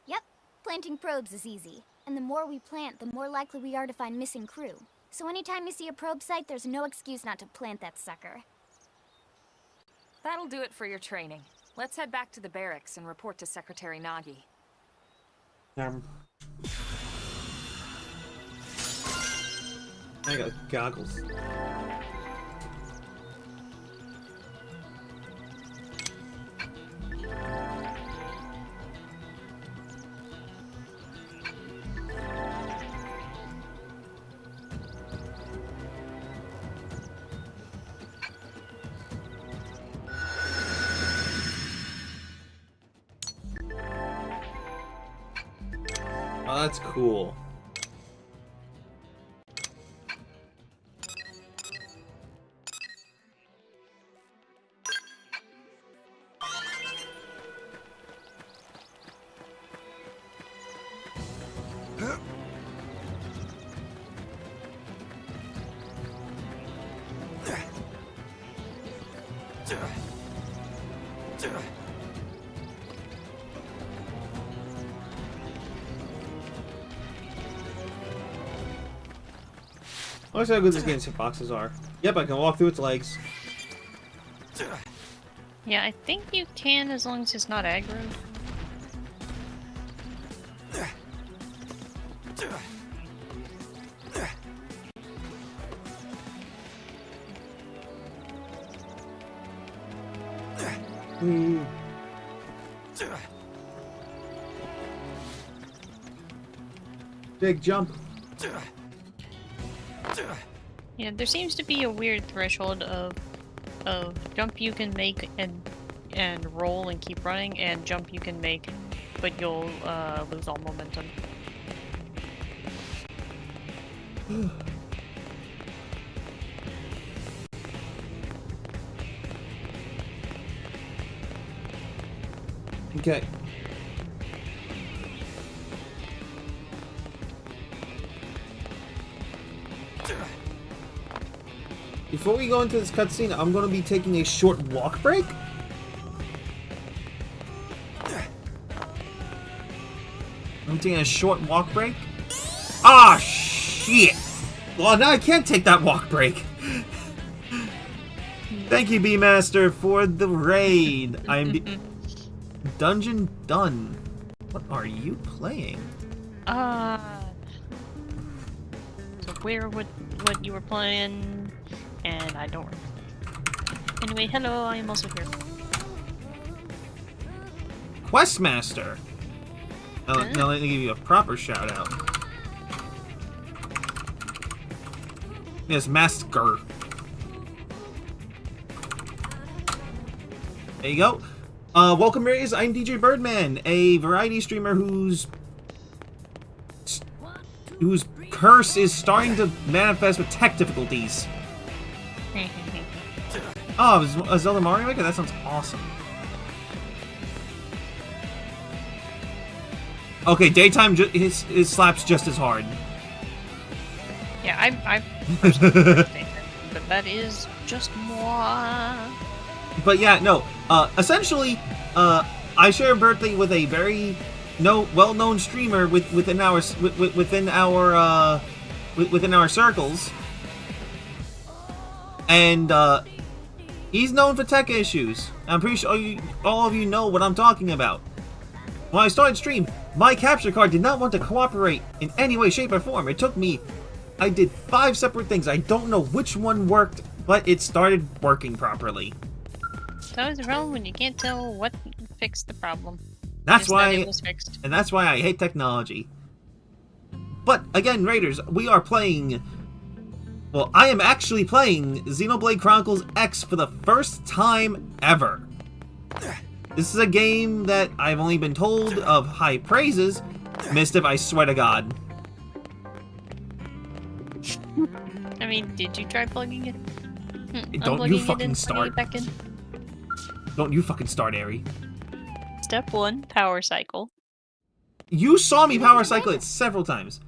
Speaker 7: Yep, planting probes is easy. And the more we plant, the more likely we are to find missing crew. So anytime you see a probe site, there's no excuse not to plant that sucker.
Speaker 6: That'll do it for your training. Let's head back to the barracks and report to Secretary Nagi.
Speaker 1: I got goggles. Oh, that's cool. Let's see how good this game's hitboxes are. Yep, I can walk through its legs.
Speaker 2: Yeah, I think you can as long as it's not aggro.
Speaker 1: Big jump.
Speaker 2: Yeah, there seems to be a weird threshold of jump you can make and roll and keep running, and jump you can make, but you'll lose all momentum.
Speaker 1: Okay. Before we go into this cutscene, I'm going to be taking a short walk break. I'm taking a short walk break. Ah, shit! Well, now I can't take that walk break. Thank you, B-Master, for the raid. I'm dungeon done. What are you playing?
Speaker 2: So where what you were playing, and I don't remember. Anyway, hello, I am also here.
Speaker 1: Questmaster. Now let me give you a proper shout out. Yes, Masker. There you go. Welcome, Rays. I'm DJ Birdman, a variety streamer whose curse is starting to manifest with tech difficulties. Oh, a Zelda Mario Maker? That sounds awesome. Okay, daytime it slaps just as hard.
Speaker 2: Yeah, I personally think that, but that is just more.
Speaker 1: But yeah, no. Essentially, I share a birthday with a very well-known streamer within our circles, and he's known for tech issues. I'm pretty sure all of you know what I'm talking about. When I started stream, my capture card did not want to cooperate in any way, shape, or form. It took me. I did 5 separate things. I don't know which one worked, but it started working properly.
Speaker 2: It's always a problem when you can't tell what fixed the problem.
Speaker 1: That's why
Speaker 2: it was fixed.
Speaker 1: And that's why I hate technology. But again, Raiders, we are playing. Well, I am actually playing Xenoblade Chronicles X for the first time ever. This is a game that I've only been told of high praises. Mistiff, I swear to God.
Speaker 2: I mean, did you try plugging it?
Speaker 1: Don't you fucking start. Don't you fucking start, Aerie.
Speaker 2: Step 1, power cycle.
Speaker 1: You saw me power cycle it several times.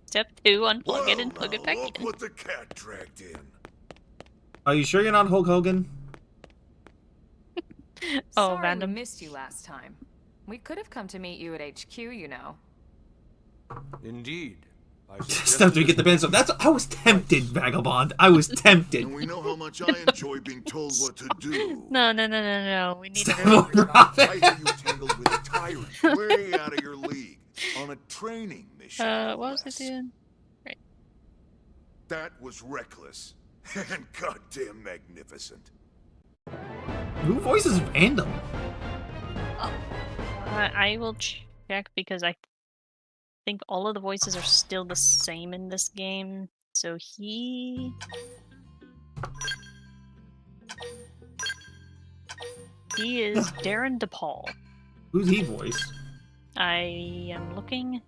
Speaker 2: Step 2, unplug it and plug it back in.
Speaker 3: What the cat dragged in.
Speaker 1: Are you sure you're not Hulk Hogan?
Speaker 2: Oh,
Speaker 6: Sorry
Speaker 2: random.
Speaker 6: we missed you last time. We could have come to meet you at HQ, you know.
Speaker 10: Indeed.
Speaker 1: Just after we get the band stuff. I was tempted, Vagabond. I was tempted.
Speaker 3: And we know how much I enjoy being told what to do.
Speaker 2: No. We need to
Speaker 3: I hear you tangled with a tyrant way out of your league on a training mission.
Speaker 2: What was it doing? Right.
Speaker 3: That was reckless and goddamn magnificent.
Speaker 1: Who voices Vandal?
Speaker 2: I will check because I think all of the voices are still the same in this game. So he is Darren DePaul.
Speaker 1: Who's he voice?
Speaker 2: I am looking.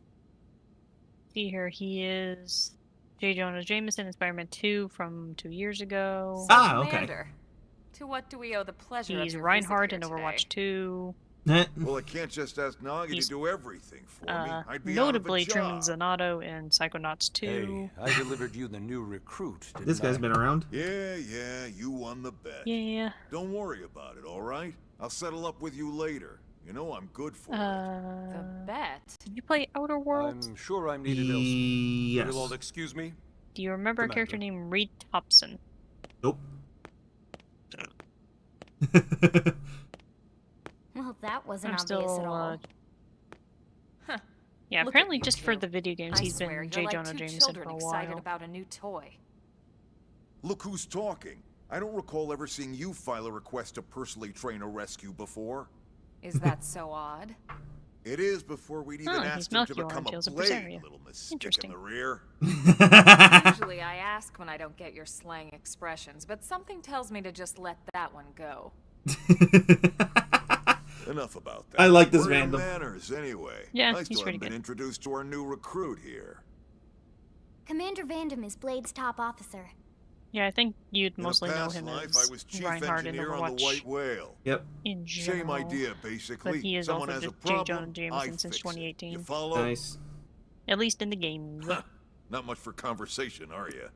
Speaker 2: See here, he is J. Jonah Jameson in Spider-Man 2 from 2 years ago.
Speaker 1: Ah, okay.
Speaker 6: Commander, to what do we owe the pleasure
Speaker 2: He's
Speaker 6: of your
Speaker 2: Reinhardt
Speaker 6: visit
Speaker 2: in
Speaker 6: here
Speaker 2: Overwatch 2.
Speaker 3: Well, I can't just ask Nagi
Speaker 2: He's,
Speaker 3: to do everything for me. I'd be
Speaker 2: notably
Speaker 3: out of a
Speaker 2: Truman
Speaker 3: job.
Speaker 2: Zanato in Psychonauts 2.
Speaker 10: Hey, I delivered you the new recruit.
Speaker 1: This guy's been around.
Speaker 3: Yeah, you won the bet.
Speaker 2: Yeah.
Speaker 3: Don't worry about it, all right? I'll settle up with you later. You know I'm good for it.
Speaker 6: The bet?
Speaker 2: Did you play Outer Worlds?
Speaker 10: I'm sure I'm needed elsewhere.
Speaker 1: Yes.
Speaker 10: You'll all excuse me.
Speaker 2: Do you remember a character
Speaker 9: Commander.
Speaker 2: named Reed Thompson?
Speaker 1: Nope.
Speaker 7: Well, that wasn't
Speaker 2: I'm
Speaker 7: obvious
Speaker 2: still,
Speaker 7: at all.
Speaker 6: Huh.
Speaker 2: Yeah,
Speaker 6: Look
Speaker 2: apparently
Speaker 6: at you
Speaker 2: just for
Speaker 6: two.
Speaker 2: the video games,
Speaker 6: I
Speaker 2: he's
Speaker 6: swear,
Speaker 2: been J.
Speaker 6: you're like
Speaker 2: Jonah
Speaker 6: two
Speaker 2: Jameson
Speaker 6: children
Speaker 2: for a
Speaker 6: excited
Speaker 2: while.
Speaker 6: about a new toy.
Speaker 12: Look who's talking. I don't recall ever seeing you file a request to personally train a rescue before.
Speaker 6: Is that so odd?
Speaker 12: It is before we'd even
Speaker 2: Oh, he's
Speaker 12: asked him to
Speaker 2: Melchior in
Speaker 12: become a
Speaker 2: Tales of
Speaker 12: blade,
Speaker 2: Berseria.
Speaker 12: little miss stick in
Speaker 2: Interesting.
Speaker 12: the rear.
Speaker 6: Usually I ask when I don't get your slang expressions, but something tells me to just let that one go.
Speaker 12: Enough about that.
Speaker 1: I like this
Speaker 12: What are your
Speaker 1: random.
Speaker 12: manners, anyway?
Speaker 2: Yeah,
Speaker 12: I
Speaker 2: he's
Speaker 12: still
Speaker 2: pretty
Speaker 12: haven't been
Speaker 2: good.
Speaker 12: introduced to our new recruit here.
Speaker 7: Commander Vandam is Blade's top officer.
Speaker 2: Yeah, I think you'd
Speaker 12: In
Speaker 2: mostly
Speaker 12: a
Speaker 2: know
Speaker 12: past
Speaker 2: him
Speaker 12: life,
Speaker 2: as
Speaker 12: I was chief
Speaker 2: Reinhardt in
Speaker 12: engineer on the
Speaker 2: Overwatch
Speaker 12: White Whale.
Speaker 1: Yep.
Speaker 2: in general.
Speaker 12: Same idea, basically.
Speaker 2: But he is
Speaker 12: Someone
Speaker 2: also
Speaker 12: has a
Speaker 2: just J. Jonah
Speaker 12: problem, I
Speaker 2: Jameson
Speaker 12: fix
Speaker 2: since
Speaker 12: it.
Speaker 2: 2018.
Speaker 12: You follow?
Speaker 1: Nice.
Speaker 2: At least in the games.
Speaker 12: Not much for conversation, are you?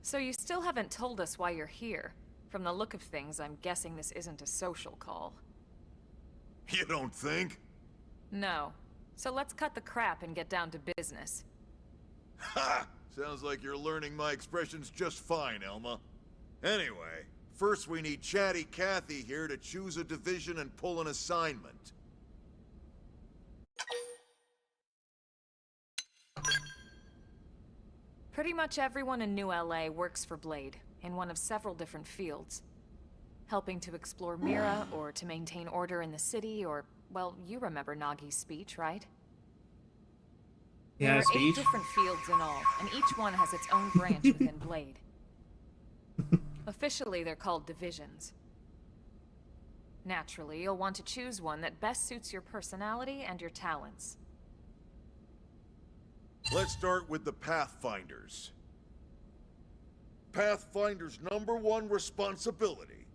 Speaker 6: So you still haven't told us why you're here. From the look of things, I'm guessing this isn't a social call.
Speaker 12: You don't think?
Speaker 6: No. So let's cut the crap and get down to business.
Speaker 12: Ha! Sounds like you're learning my expressions just fine, Elma. Anyway, first we need Chatty Cathy here to choose a division and pull an assignment.
Speaker 6: Pretty much everyone in New LA works for Blade, in one of several different fields. Helping to explore Mira, or to maintain order in the city, or, well, you remember Nagi's speech, right?
Speaker 1: Yeah,
Speaker 6: There are
Speaker 1: speech.
Speaker 6: 8 different fields in all, and each one has its own branch within Blade. Officially, they're called divisions. Naturally, you'll want to choose one that best suits your personality and your talents.
Speaker 12: Let's start with the Pathfinders. Pathfinder's #1 responsibility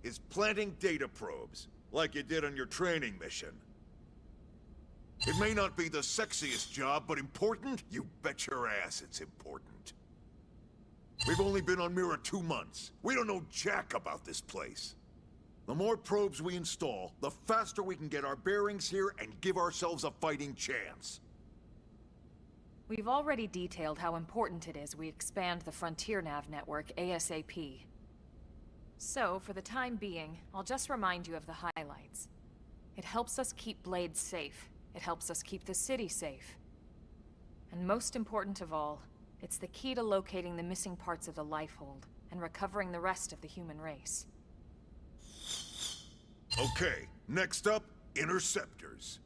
Speaker 12: is planting data probes, like you did on your training mission. It may not be the sexiest job, but important? You bet your ass it's important. We've only been on Mira 2 months. We don't know jack about this place. The more probes we install, the faster we can get our bearings here and give ourselves a fighting chance.
Speaker 6: We've already detailed how important it is we expand the Frontier Nav network ASAP. So, for the time being, I'll just remind you of the highlights. It helps us keep Blade safe. It helps us keep the city safe. And most important of all, it's the key to locating the missing parts of the Lifehold and recovering the rest of the human race.
Speaker 12: Okay, next up, Interceptors.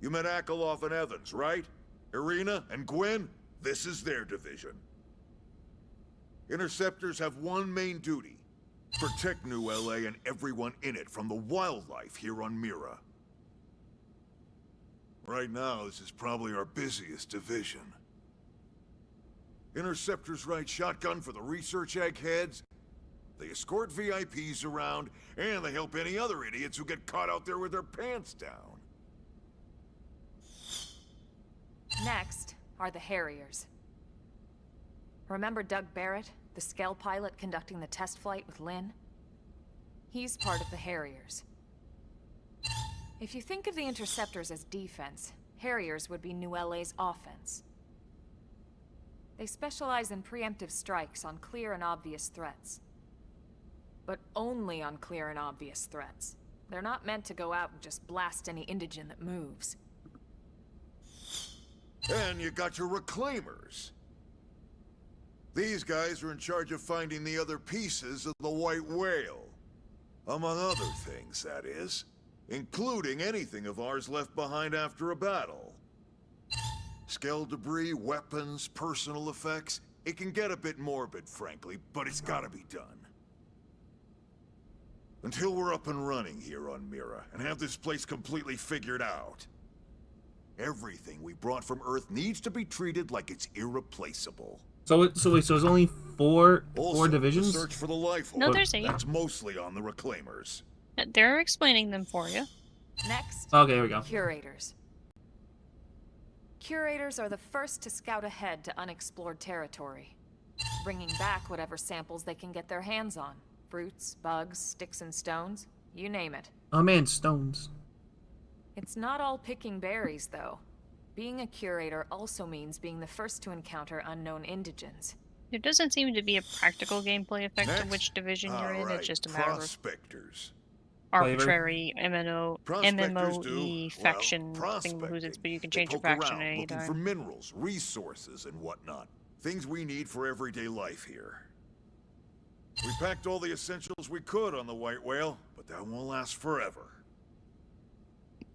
Speaker 12: You met Akeloff and Evans, right? Irina and Gwen? This is their division. Interceptors have one main duty. Protect New LA and everyone in it from the wildlife here on Mira. Right now, this is probably our busiest division. Interceptors ride shotgun for the research eggheads. They escort VIPs around, and they help any other idiots who get caught out there with their pants down.
Speaker 6: Next are the Harriers. Remember Doug Barrett, the Skell pilot conducting the test flight with Lynn? He's part of the Harriers. If you think of the Interceptors as defense, Harriers would be New LA's offense. They specialize in preemptive strikes on clear and obvious threats. But only on clear and obvious threats. They're not meant to go out and just blast any indigent that moves.
Speaker 12: And you got your Reclaimers. These guys are in charge of finding the other pieces of the White Whale. Among other things, that is. Including anything of ours left behind after a battle. Skell debris, weapons, personal effects. It can get a bit morbid, frankly, but it's gotta be done. Until we're up and running here on Mira, and have this place completely figured out. Everything we brought from Earth needs to be treated like it's irreplaceable.
Speaker 1: So there's only four
Speaker 12: Also,
Speaker 1: divisions?
Speaker 12: the search for the life
Speaker 2: No,
Speaker 12: hold.
Speaker 2: there's 8.
Speaker 12: That's mostly on the Reclaimers.
Speaker 2: They're explaining them for you.
Speaker 6: Next,
Speaker 1: Okay, here we go.
Speaker 6: Curators. Curators are the first to scout ahead to unexplored territory, bringing back whatever samples they can get their hands on. Fruits, bugs, sticks and stones, you name it.
Speaker 1: Oh man, stones.
Speaker 6: It's not all picking berries, though, being a curator also means being the first to encounter unknown indigents.
Speaker 2: There doesn't seem to be a practical gameplay effect to
Speaker 12: Next?
Speaker 2: which division you're in. It's just a matter
Speaker 12: Prospectors.
Speaker 2: of arbitrary MMOE
Speaker 12: Prospectors
Speaker 2: faction
Speaker 12: prospecting.
Speaker 2: thingamahoozits, but you can
Speaker 12: They
Speaker 2: change your
Speaker 12: poke
Speaker 2: faction
Speaker 12: around
Speaker 2: at any
Speaker 12: looking
Speaker 2: time.
Speaker 12: for minerals, resources, and whatnot. Things we need for everyday life here. We packed all the essentials we could on the White Whale, but that won't last forever.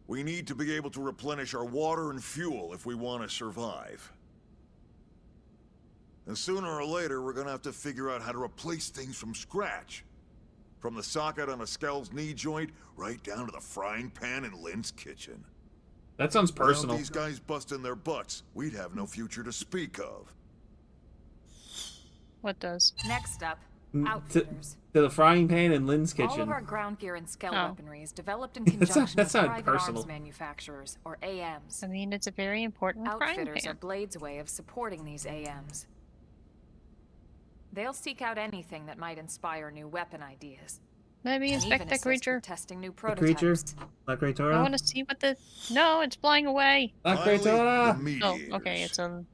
Speaker 12: We need to be able to replenish our water and fuel if we want to survive. And sooner or later, we're gonna have to figure out how to replace things from scratch. From the socket on a Skell's knee joint, right down to the frying pan in Lynn's kitchen.
Speaker 1: That sounds personal.
Speaker 12: Without these guys busting their butts, we'd have no future to speak of.
Speaker 2: What does?
Speaker 6: Next up,
Speaker 1: To
Speaker 6: outfitters.
Speaker 1: the frying pan in Lynn's
Speaker 6: All
Speaker 1: kitchen.
Speaker 6: of our ground gear and Skell
Speaker 2: Oh.
Speaker 6: weaponry is developed in
Speaker 1: That's not-
Speaker 6: conjunction
Speaker 1: that's
Speaker 6: with
Speaker 1: not
Speaker 6: private
Speaker 1: personal.
Speaker 6: arms manufacturers, or AMs.
Speaker 2: I mean, it's a very important frying
Speaker 6: Outfitters
Speaker 2: pan.
Speaker 6: are Blade's way of supporting these AMs. They'll seek out anything that might inspire new weapon ideas.
Speaker 2: Maybe
Speaker 6: and
Speaker 2: inspect
Speaker 6: even
Speaker 2: that
Speaker 6: assist
Speaker 2: creature.
Speaker 6: with testing new
Speaker 1: The creature?
Speaker 6: prototypes.
Speaker 1: Black
Speaker 2: I
Speaker 1: Kratora?
Speaker 2: want to see what the. No, it's flying away.
Speaker 1: Black
Speaker 12: Finally,
Speaker 1: Kratora!
Speaker 12: the
Speaker 2: Oh,
Speaker 12: mediators.
Speaker 2: okay, it's a.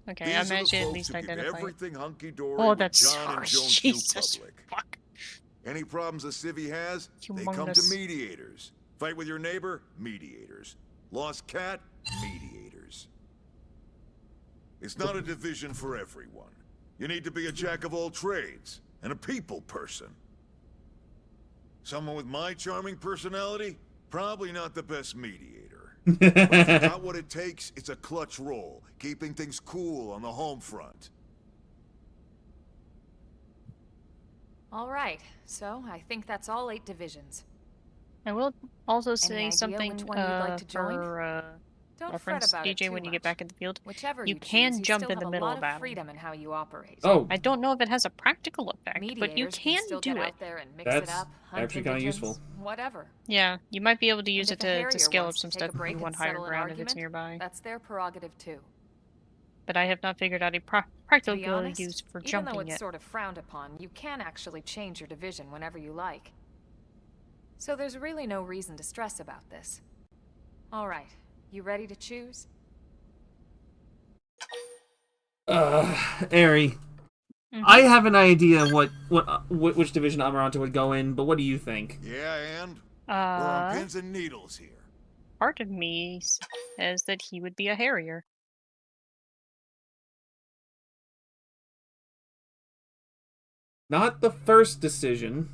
Speaker 2: Okay,
Speaker 12: These
Speaker 2: I
Speaker 12: are the
Speaker 2: managed to at
Speaker 12: folks
Speaker 2: least
Speaker 12: who keep
Speaker 2: identify.
Speaker 12: everything hunky-dory
Speaker 2: Oh,
Speaker 12: with
Speaker 2: that's
Speaker 12: John and
Speaker 2: harsh.
Speaker 12: Jones
Speaker 2: Jesus,
Speaker 12: New Public.
Speaker 2: fuck.
Speaker 12: Any problems a civvy has, they come to
Speaker 2: Humongous.
Speaker 12: mediators. Fight with your neighbor, mediators. Lost cat, mediators. It's not a division for everyone. You need to be a jack of all trades and a people person. Someone with my charming personality, probably not the best mediator. But if you got what it takes, it's a clutch role, keeping things cool on the home front.
Speaker 6: All right, so I think that's all 8 divisions.
Speaker 2: I will also
Speaker 6: Any
Speaker 2: say
Speaker 6: idea
Speaker 2: something
Speaker 6: which one you'd like to join?
Speaker 2: for
Speaker 6: Don't
Speaker 2: reference,
Speaker 6: fret about it
Speaker 2: DJ,
Speaker 6: too
Speaker 2: when you
Speaker 6: much.
Speaker 2: get back in the field.
Speaker 6: Whichever
Speaker 2: You
Speaker 6: you
Speaker 2: can
Speaker 6: choose, you
Speaker 2: jump
Speaker 6: still
Speaker 2: in the
Speaker 6: have
Speaker 2: middle
Speaker 6: a lot
Speaker 2: of
Speaker 6: of
Speaker 2: battle.
Speaker 6: freedom in how you operate.
Speaker 1: Oh,
Speaker 2: I don't know if it has a practical effect, but you
Speaker 6: Mediators
Speaker 2: can
Speaker 6: still
Speaker 2: do
Speaker 6: get
Speaker 2: it.
Speaker 6: out there and mix
Speaker 1: That's
Speaker 6: it up, hunt
Speaker 1: actually kinda
Speaker 6: indigents,
Speaker 1: useful.
Speaker 6: Whatever.
Speaker 2: Yeah, you might be able to use
Speaker 6: And
Speaker 2: it
Speaker 6: if a
Speaker 2: to
Speaker 6: harrier
Speaker 2: scale up
Speaker 6: wants to
Speaker 2: some
Speaker 6: take a
Speaker 2: stuff if
Speaker 6: break
Speaker 2: you
Speaker 6: and
Speaker 2: want higher
Speaker 6: settle an
Speaker 2: ground if it's
Speaker 6: argument,
Speaker 2: nearby.
Speaker 6: That's their prerogative too.
Speaker 2: But I have not figured out a
Speaker 6: To
Speaker 2: practical
Speaker 6: be honest,
Speaker 2: use for
Speaker 6: even
Speaker 2: jumping
Speaker 6: though it's
Speaker 2: yet.
Speaker 6: sort of frowned upon, you can actually change your division whenever you like. So there's really no reason to stress about this. All right, you ready to choose?
Speaker 1: Ari.
Speaker 2: Mhm.
Speaker 1: I have an idea which division Amaranta would go in, but what do you think?
Speaker 12: Yeah, and we're on
Speaker 2: Uh,
Speaker 12: pins and needles here.
Speaker 2: part of me says that he would be a harrier.
Speaker 1: Not the first decision.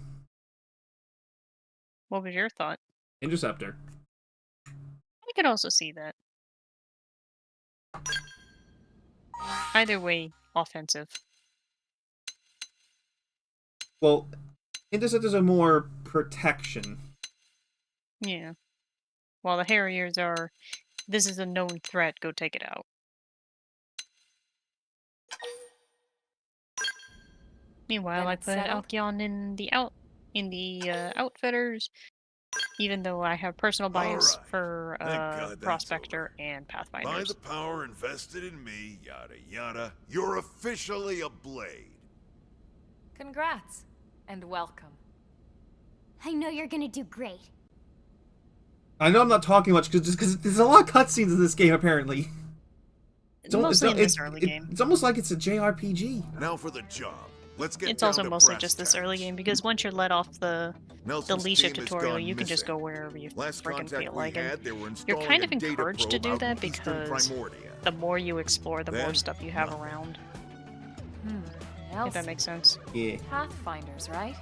Speaker 2: What was your thought?
Speaker 1: Interceptor.
Speaker 2: I could also see that. Either way, offensive.
Speaker 1: Well, interceptors are more protection.
Speaker 2: Yeah. While the harriers are, this is a known threat, go take it out. Meanwhile, I
Speaker 6: it's
Speaker 2: put
Speaker 6: settled?
Speaker 2: Alcyon in the outfitters, even though I have personal bias
Speaker 12: Alright.
Speaker 2: for
Speaker 12: Thank God that's
Speaker 2: Prospector
Speaker 12: over.
Speaker 2: and
Speaker 12: By
Speaker 2: Pathfinders.
Speaker 12: the power invested in me, yada yada, you're officially a Blade.
Speaker 6: Congrats, and welcome.
Speaker 7: I know you're gonna do great.
Speaker 1: I know I'm not talking much because there's a lot of cutscenes in this game apparently.
Speaker 2: Mostly in this early game.
Speaker 1: It's almost like it's a JRPG.
Speaker 12: Now for the job. Let's get
Speaker 2: It's
Speaker 12: down
Speaker 2: also
Speaker 12: to
Speaker 2: mostly
Speaker 12: brass
Speaker 2: just this
Speaker 12: tacks.
Speaker 2: early game, because once you're let off the
Speaker 12: Nelson's
Speaker 2: Leisha
Speaker 12: team has
Speaker 2: tutorial,
Speaker 12: gone
Speaker 2: you can just
Speaker 12: missing.
Speaker 2: go wherever you
Speaker 12: Last
Speaker 2: freaking
Speaker 12: contact
Speaker 2: feel
Speaker 12: we
Speaker 2: like. And
Speaker 12: had, they were
Speaker 2: you're
Speaker 12: installing
Speaker 2: kind of
Speaker 12: a data
Speaker 2: encouraged to
Speaker 12: probe
Speaker 2: do
Speaker 12: out
Speaker 2: that
Speaker 12: in Eastern
Speaker 2: because
Speaker 12: Primoria.
Speaker 2: the more you explore, the more
Speaker 12: Then,
Speaker 2: stuff you have
Speaker 12: nothing.
Speaker 2: around. If
Speaker 6: Nelson.
Speaker 2: that makes sense.
Speaker 1: Yeah.
Speaker 6: Pathfinders, right?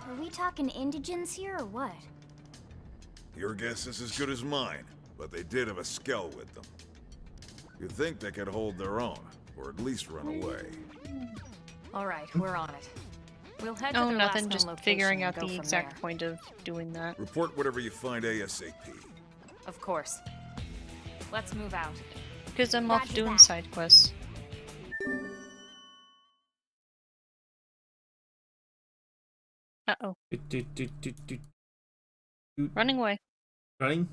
Speaker 7: Are we talking indigents here or what?
Speaker 12: Your guess is as good as mine, but they did have a Skell with them. You'd think they could hold their own, or at least run away.
Speaker 6: All right, we're on it. We'll head to
Speaker 2: Oh,
Speaker 6: their
Speaker 2: nothing,
Speaker 6: last known
Speaker 2: just
Speaker 6: location
Speaker 2: figuring
Speaker 6: and
Speaker 2: out
Speaker 6: go
Speaker 2: the
Speaker 6: from
Speaker 2: exact
Speaker 6: there.
Speaker 2: point of doing that.
Speaker 12: Report whatever you find ASAP.
Speaker 6: Of course. Let's move out.
Speaker 2: Because I'm off
Speaker 7: Roger
Speaker 2: doing
Speaker 7: that.
Speaker 2: side quests. Uh-oh. Running away.
Speaker 1: Running.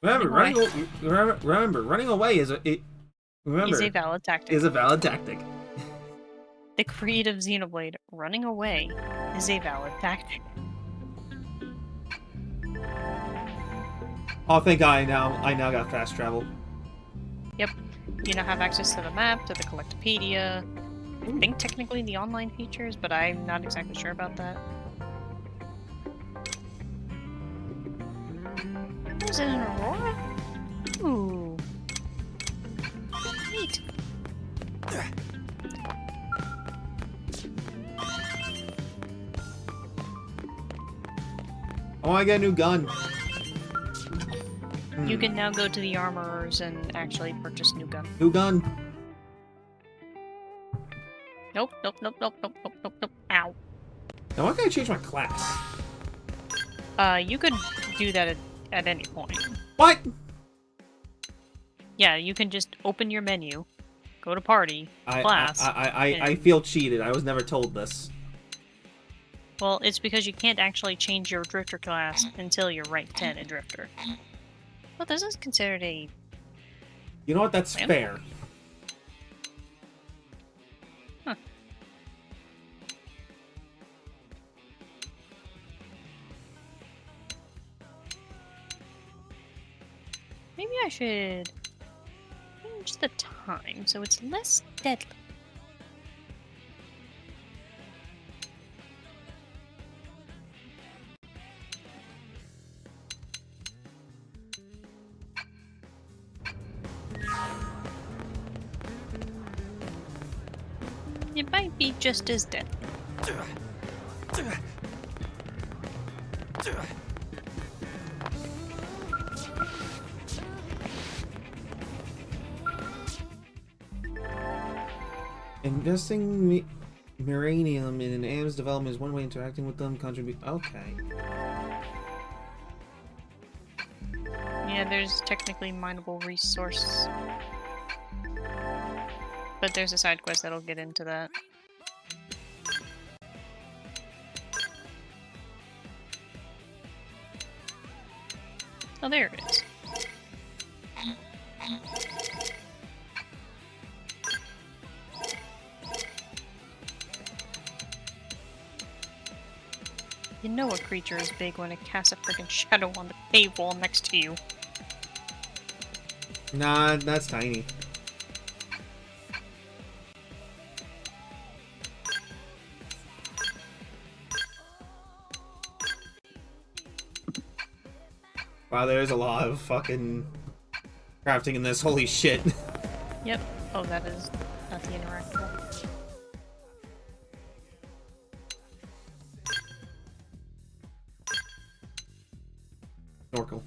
Speaker 1: Remember,
Speaker 2: Running
Speaker 1: running away is a
Speaker 2: valid tactic.
Speaker 1: Is a valid tactic.
Speaker 2: The creed of Xenoblade, running away, is a valid tactic.
Speaker 1: Oh, thank God! I now got fast travel.
Speaker 2: Yep. You now have access to the map, to the Collectopedia. I think technically the online features, but I'm not exactly sure about that. Is it an Aurora? Ooh. Neat.
Speaker 1: Oh, I got a new gun.
Speaker 2: You can now go to the armorers and actually purchase a new gun.
Speaker 1: New gun.
Speaker 2: Nope, nope, nope, nope, nope, nope, nope, nope. Ow.
Speaker 1: Now, why can't I change my class?
Speaker 2: You could do that at any point.
Speaker 1: What?
Speaker 2: Yeah, you can just open your menu, go to party, class.
Speaker 1: I feel cheated. I was never told this.
Speaker 2: Well, it's because you can't actually change your Drifter class until you're rank 10 in Drifter. Well, this is considered a...
Speaker 1: You know what? That's fair.
Speaker 2: Huh. Maybe I should change the time so it's less deadly. It might be just as deadly.
Speaker 1: Investing Miranium in an AM's development is one way interacting with them, contribute. Okay.
Speaker 2: Yeah, there's technically mineable resource. But there's a side quest that'll get into that. Oh, there it is. You know a creature is big when it casts a freaking shadow on the cave wall next to you.
Speaker 1: Nah, that's tiny. Wow, there's a lot of fucking crafting in this. Holy shit.
Speaker 2: Yep. Oh, that is not the interactable.
Speaker 1: Snorkel.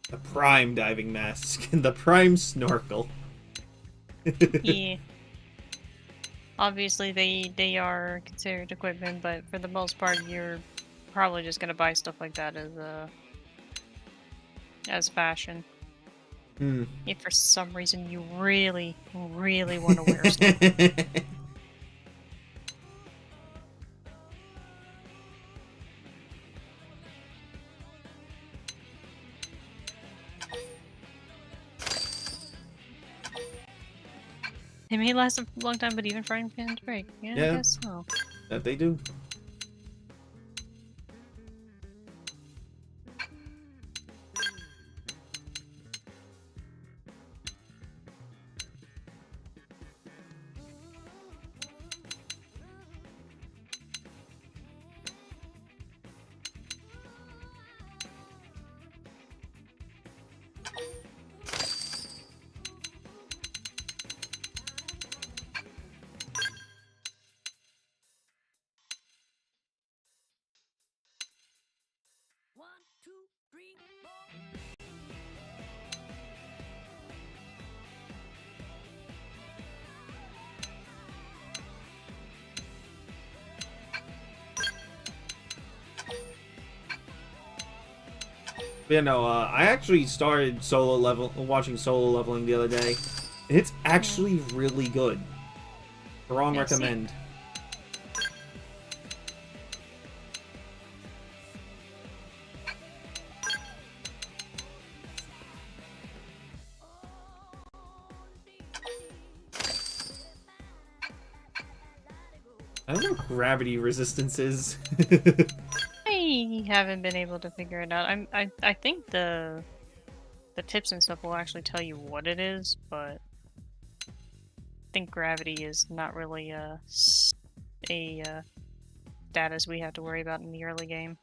Speaker 1: The prime diving mask and the prime snorkel.
Speaker 2: Yeah. Obviously, they are considered equipment, but for the most part, you're probably just gonna buy stuff like that as fashion. If for some reason you really, really want to wear stuff. They may last a long time, but even frying pans break. Yeah, I guess so.
Speaker 1: That they do. But yeah, no, I actually started watching solo leveling the other day. It's actually really good. Strong
Speaker 2: I see.
Speaker 1: recommend. I don't know what gravity resistance is.
Speaker 2: I haven't been able to figure it out. I think the tips and stuff will actually tell you what it is, but I think gravity is not really a status we have to worry about in the early game.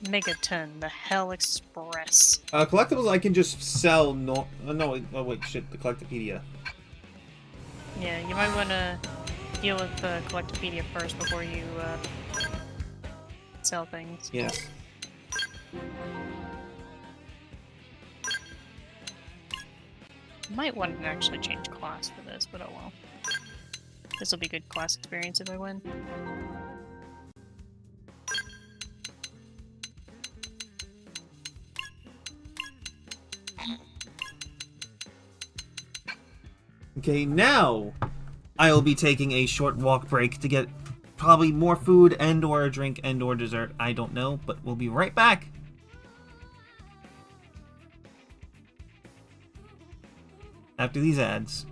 Speaker 2: Megaton, the Hell Express.
Speaker 1: Collectibles I can just sell. No, no, wait, oh wait, shit. The Collectopedia.
Speaker 2: Yeah, you might want to deal with the Collectopedia first before you sell things.
Speaker 1: Yes.
Speaker 2: Might want to actually change class for this, but oh well. This will be good class experience if I win.
Speaker 1: Okay, now I'll be taking a short walk break to get probably more food and or a drink and or dessert. I don't know, but we'll be right back. After these ads.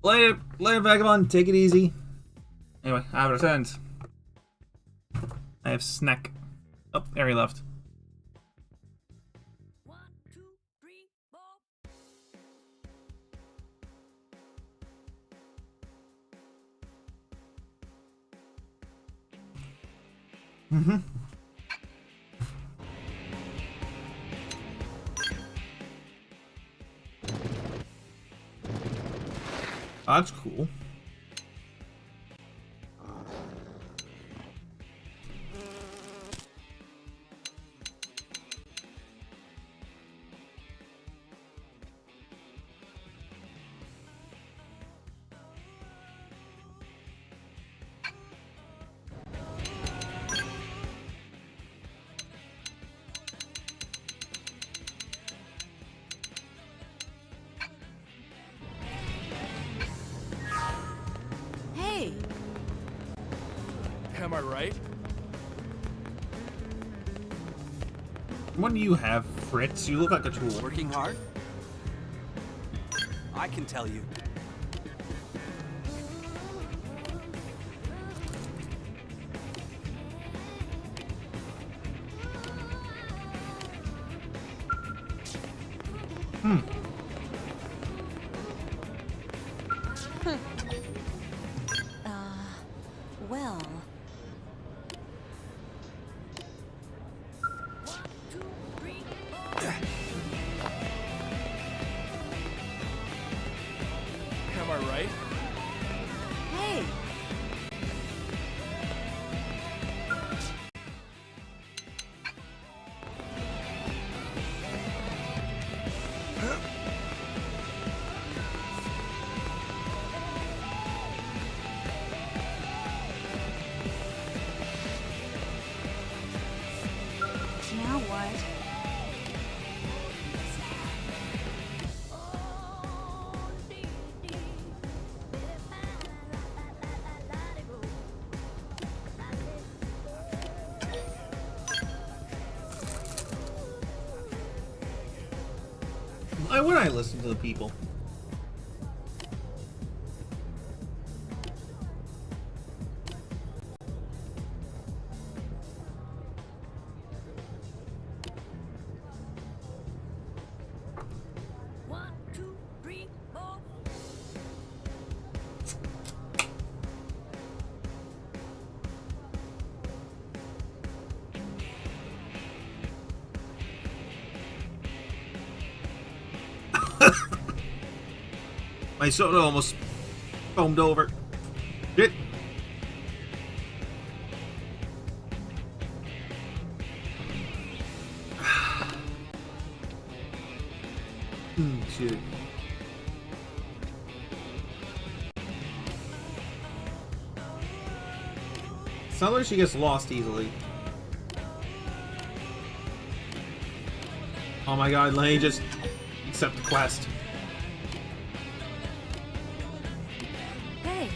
Speaker 1: Later, vagabond. Take it easy. Anyway, I have returned. I have snack. Oh, there he left. Mm-hmm. That's cool.
Speaker 6: Hey!
Speaker 11: Am I right?
Speaker 1: What do you have, Fritz? You look like a tool.
Speaker 11: Working hard? I can tell you.
Speaker 6: Well...
Speaker 11: Am I right?
Speaker 6: Hey! Now what?
Speaker 1: Why would I listen to the people? My soda almost foamed over. Shit. Shit. It's not like she gets lost easily. Oh my god, let me just accept the quest.
Speaker 6: Hey!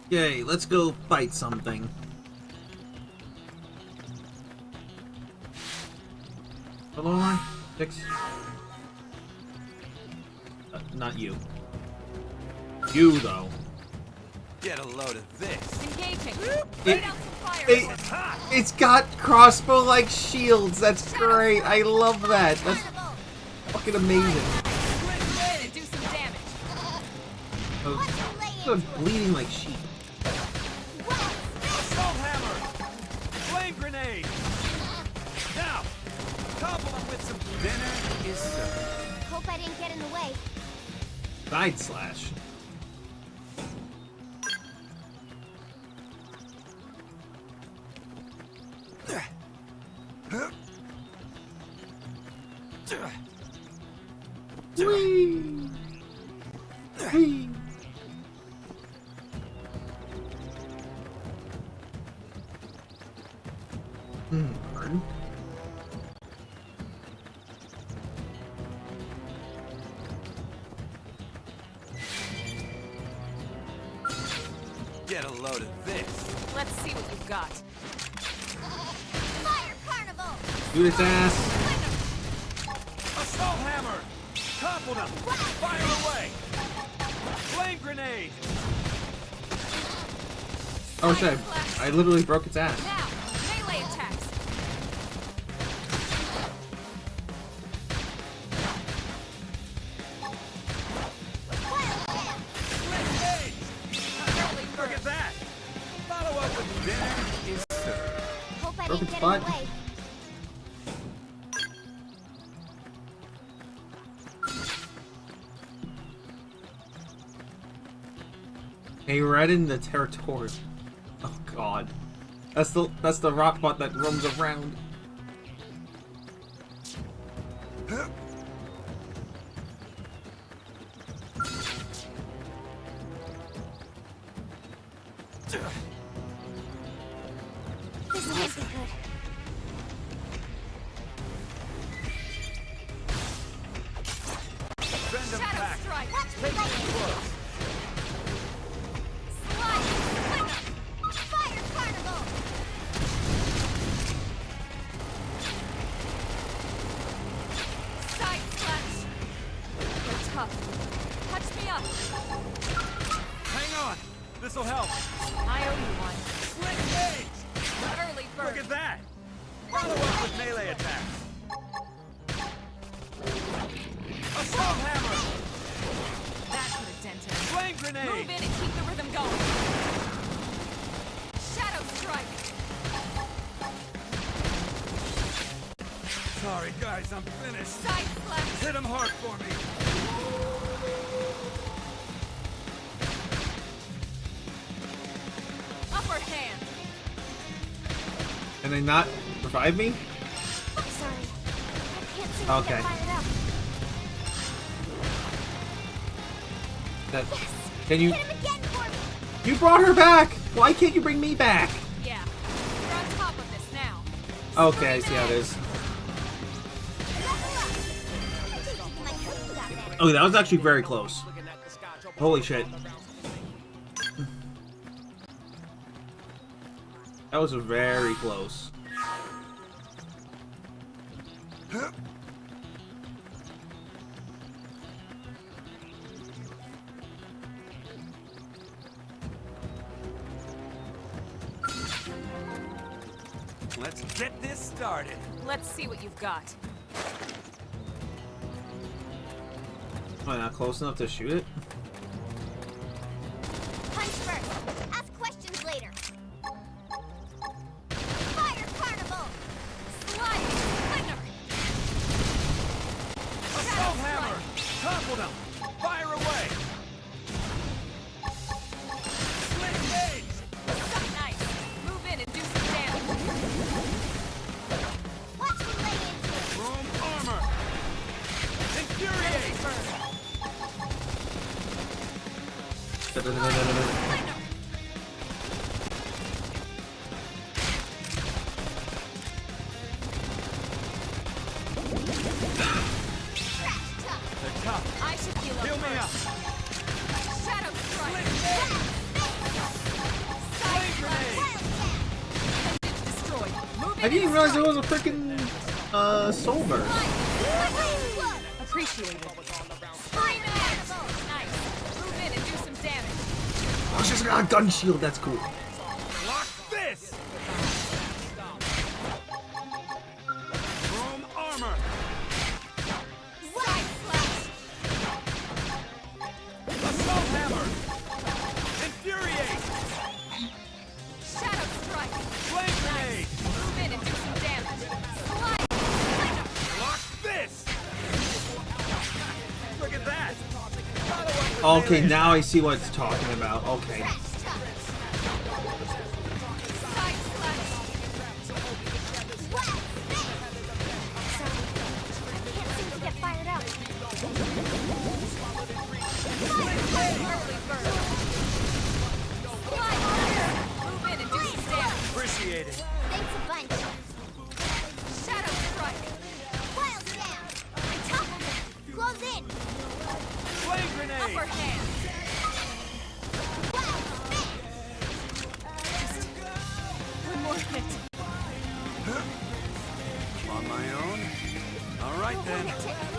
Speaker 1: Yay, let's go fight something. Hello, line? 6. Not you. You, though.
Speaker 11: Get a load of this.
Speaker 6: Engaging!
Speaker 1: It's got crossbow-like shields. That's great. I love that. That's fucking amazing.
Speaker 6: Do some damage!
Speaker 1: They're bleeding like sheep.
Speaker 11: Assault hammer! Flame grenade! Now, topple them with some dinner is served.
Speaker 7: Hope I didn't get in the way.
Speaker 1: Side slash. Pardon?
Speaker 11: Get a load of this.
Speaker 6: Let's see what you've got.
Speaker 7: Fire Carnival!
Speaker 1: Shoot its ass.
Speaker 11: Assault hammer! Toppled him! Fire away! Flame grenade!
Speaker 1: Oh shit, I literally broke its ass.
Speaker 6: Now, melee attacks.
Speaker 11: Grenade! Look at that! Follow up with dinner is served.
Speaker 7: Hope I
Speaker 1: Broke
Speaker 7: didn't
Speaker 1: its
Speaker 7: get in the
Speaker 1: butt.
Speaker 7: way.
Speaker 1: Hey, right in the territory. Oh god. That's the rock bot that roams around.
Speaker 7: This is good.
Speaker 11: Send them
Speaker 6: Shadow
Speaker 11: back.
Speaker 6: strike.
Speaker 7: Watch me lightning! Slide! Winner! Fire Carnival!
Speaker 6: Side slash. They're tough. Touch me up.
Speaker 11: Hang on. This'll help.
Speaker 6: I owe you one.
Speaker 11: Slit gauge!
Speaker 6: Early bird.
Speaker 11: Look at that! Follow up with melee attacks. Assault hammer!
Speaker 6: That could have dented him.
Speaker 11: Flame grenade!
Speaker 6: Move in and keep the rhythm going. Shadow strike.
Speaker 11: Sorry, guys, I'm finished.
Speaker 6: Side slash.
Speaker 11: Hit him hard for me.
Speaker 6: Upper hand.
Speaker 1: Can they not revive me?
Speaker 7: I'm sorry. I can't seem to
Speaker 1: Okay.
Speaker 7: get fired up.
Speaker 1: That,
Speaker 7: Yes!
Speaker 1: can you?
Speaker 7: Hit him again for me!
Speaker 1: You brought her back! Why can't you bring me back?
Speaker 6: Yeah. You're on top of this now.
Speaker 1: Okay, I see how it is. Oh, that was actually very close. Holy shit. That was very close.
Speaker 11: Let's get this started.
Speaker 6: Let's see what you've got.
Speaker 1: Am I not close enough to shoot it?
Speaker 7: Punch first. Ask questions later. Fire Carnival!
Speaker 6: Slide. Winner.
Speaker 11: Assault hammer! Toppled him! Fire away! Slit gauge!
Speaker 6: Nice. Move in and do some damage.
Speaker 7: Watch me lay into it.
Speaker 11: Chrome armor! Infuriate!
Speaker 6: Winner.
Speaker 7: Trash tough.
Speaker 11: They're tough.
Speaker 6: I should heal up
Speaker 11: Heal me up.
Speaker 6: first. Shadow strike.
Speaker 11: Flame
Speaker 6: Side
Speaker 11: grenade!
Speaker 6: slash. Appendage destroyed. Move in
Speaker 1: I didn't
Speaker 6: and
Speaker 1: realize there
Speaker 6: strike.
Speaker 1: was a freaking soul burst.
Speaker 6: Appreciated. Fire Carnival. Nice. Move in and do some damage.
Speaker 1: Oh, she's got a gun shield. That's cool.
Speaker 11: Lock this! Chrome armor!
Speaker 6: Side slash.
Speaker 11: Assault hammer! Infuriate!
Speaker 6: Shadow strike.
Speaker 11: Flame grenade!
Speaker 6: Move in and do some damage. Slide. Winner.
Speaker 11: Lock this! Look at that! Follow up with
Speaker 1: Okay,
Speaker 11: melee
Speaker 1: now I see what it's talking about. Okay.
Speaker 7: Trash tough.
Speaker 6: Side slash.
Speaker 7: Sorry. I can't seem to get fired up.
Speaker 6: Early bird. Slide. Move in and do some damage.
Speaker 11: Appreciate it.
Speaker 7: Thanks a bunch.
Speaker 6: pit.
Speaker 11: On my own? Alright then.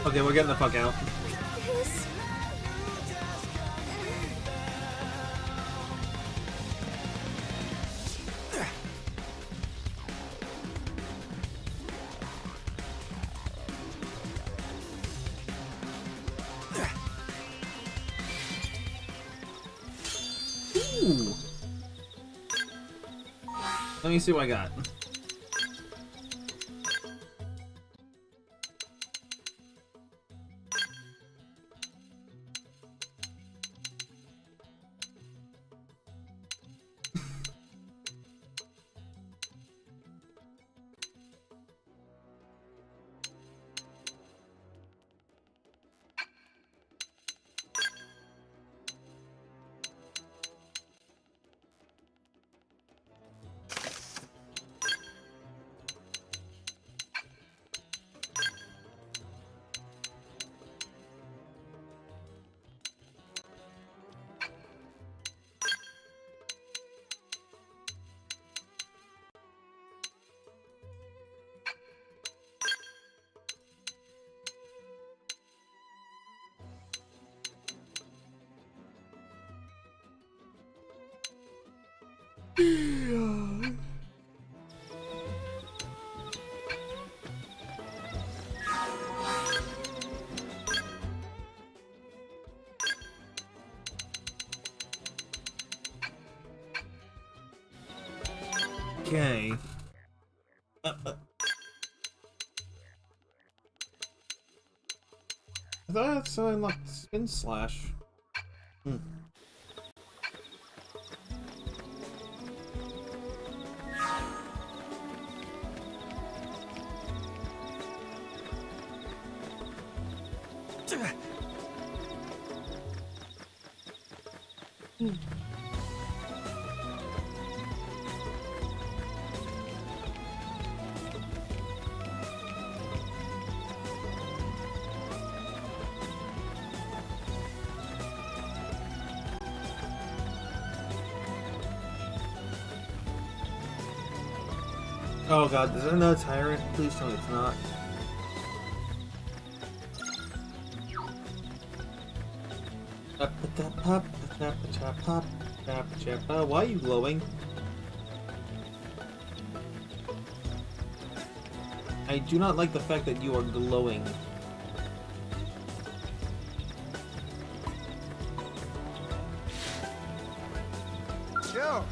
Speaker 1: Okay, we're getting the fuck out.
Speaker 7: This.
Speaker 1: Ooh. Let me see what I got. Okay. I thought I unlocked Spin Slash. Hmm. Oh god, is that another tyrant? Please tell me it's not. Why are you glowing? I do not like the fact that you are glowing.
Speaker 11: Sure.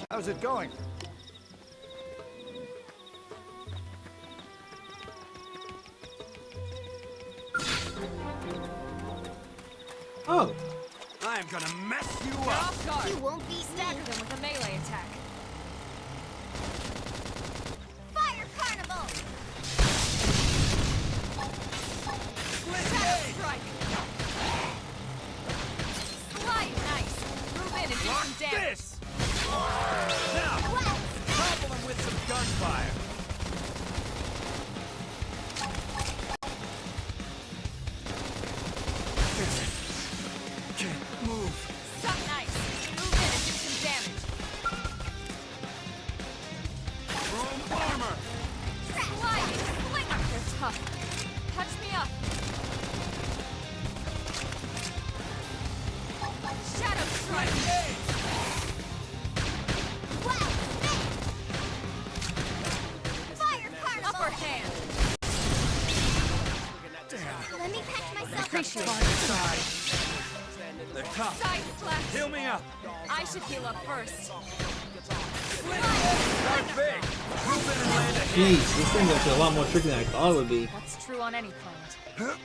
Speaker 11: How's it going?
Speaker 1: Oh.
Speaker 11: I'm gonna mess you
Speaker 6: Get
Speaker 11: up.
Speaker 6: off guard.
Speaker 7: You won't be
Speaker 6: Stagger
Speaker 7: stuck.
Speaker 6: them with a melee attack.
Speaker 7: Fire Carnival!
Speaker 6: Shadow strike. Slide nice. Move in and do some
Speaker 11: Watch
Speaker 6: damage.
Speaker 11: this! Now, topple them with some gunfire. Can't move.
Speaker 6: Suck nice. Move in and do some damage.
Speaker 11: Chrome armor.
Speaker 6: Sliding. Fling. They're tough. Touch me up. Shadow strike.
Speaker 7: Fire Carnival!
Speaker 6: Upper hand.
Speaker 7: Let me catch myself up
Speaker 11: Push
Speaker 7: here.
Speaker 11: by the side. They're tough.
Speaker 6: Side slash.
Speaker 11: Heal me up.
Speaker 6: I should heal up first.
Speaker 11: Start big. Move in and land a hit.
Speaker 1: Jeez, this thing's actually a lot more tricky than I thought it would be.
Speaker 6: That's true on any planet.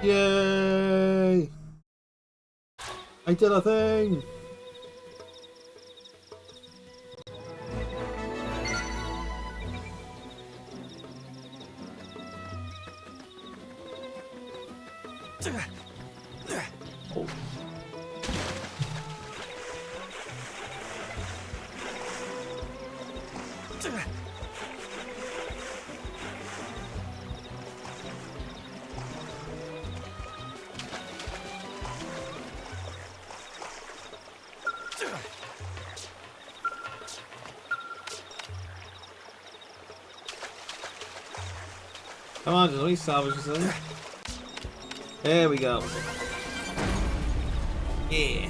Speaker 1: Yay! I did a thing! Come on, just let me salvage this thing. There we go. Yeah.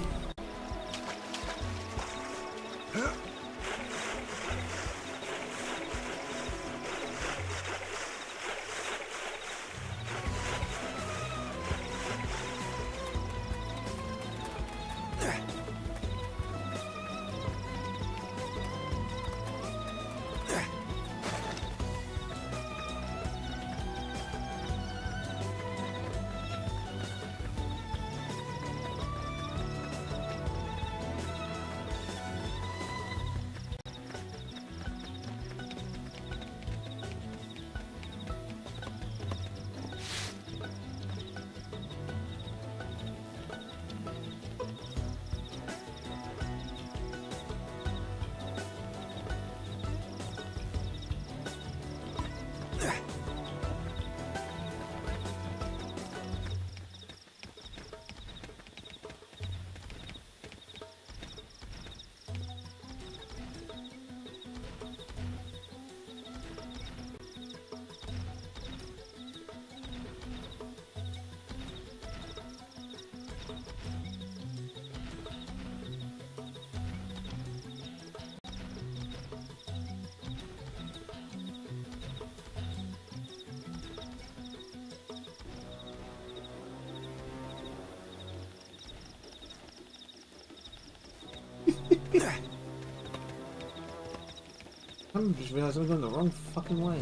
Speaker 1: I just realized I'm going the wrong fucking way.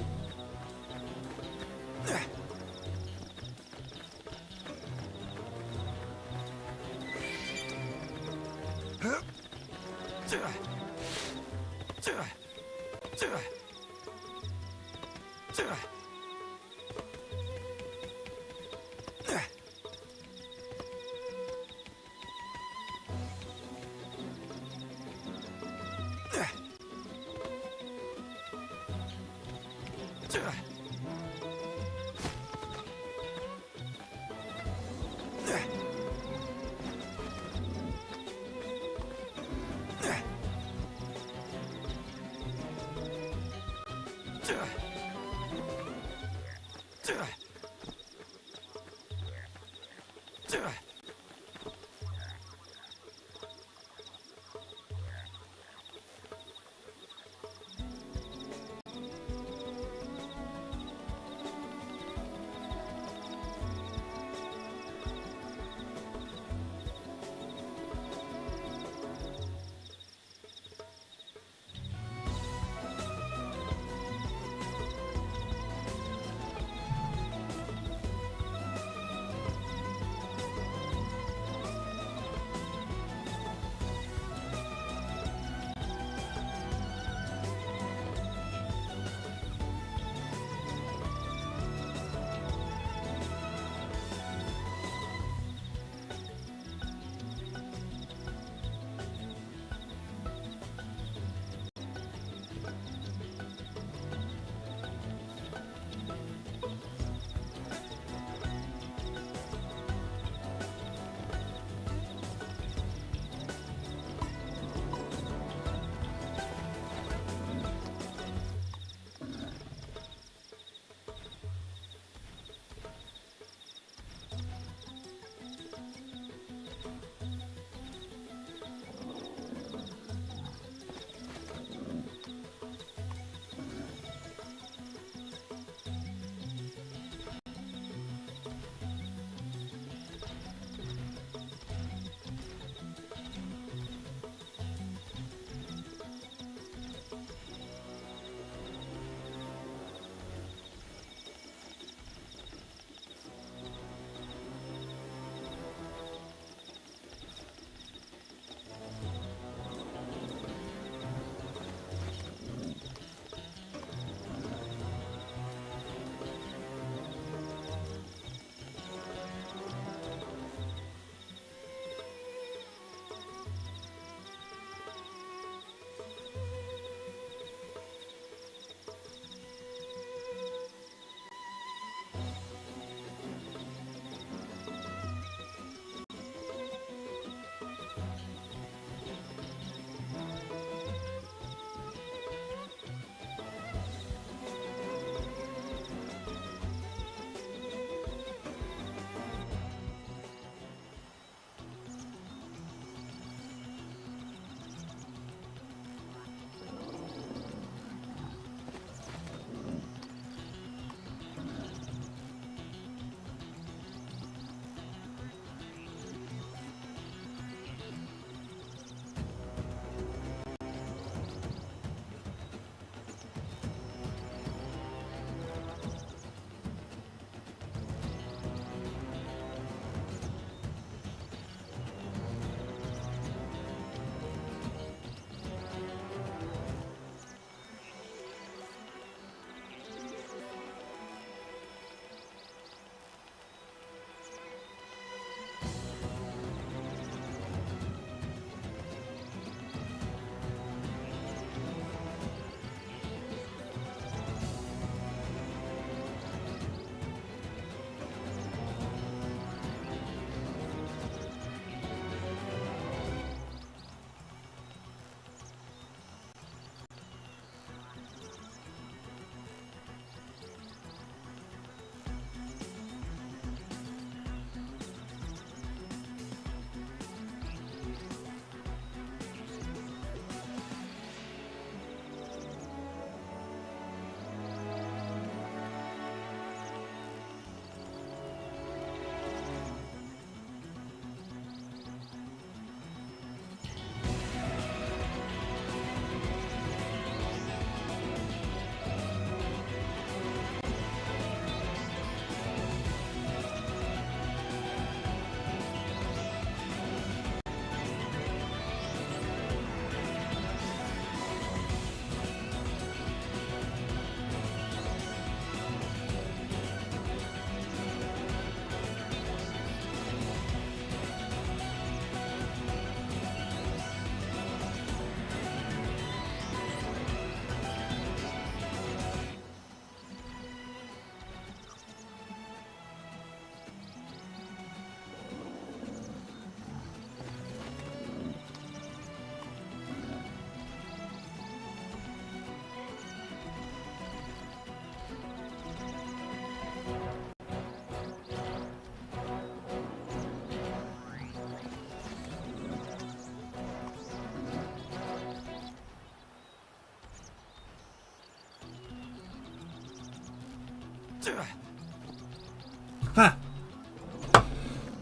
Speaker 1: Ha!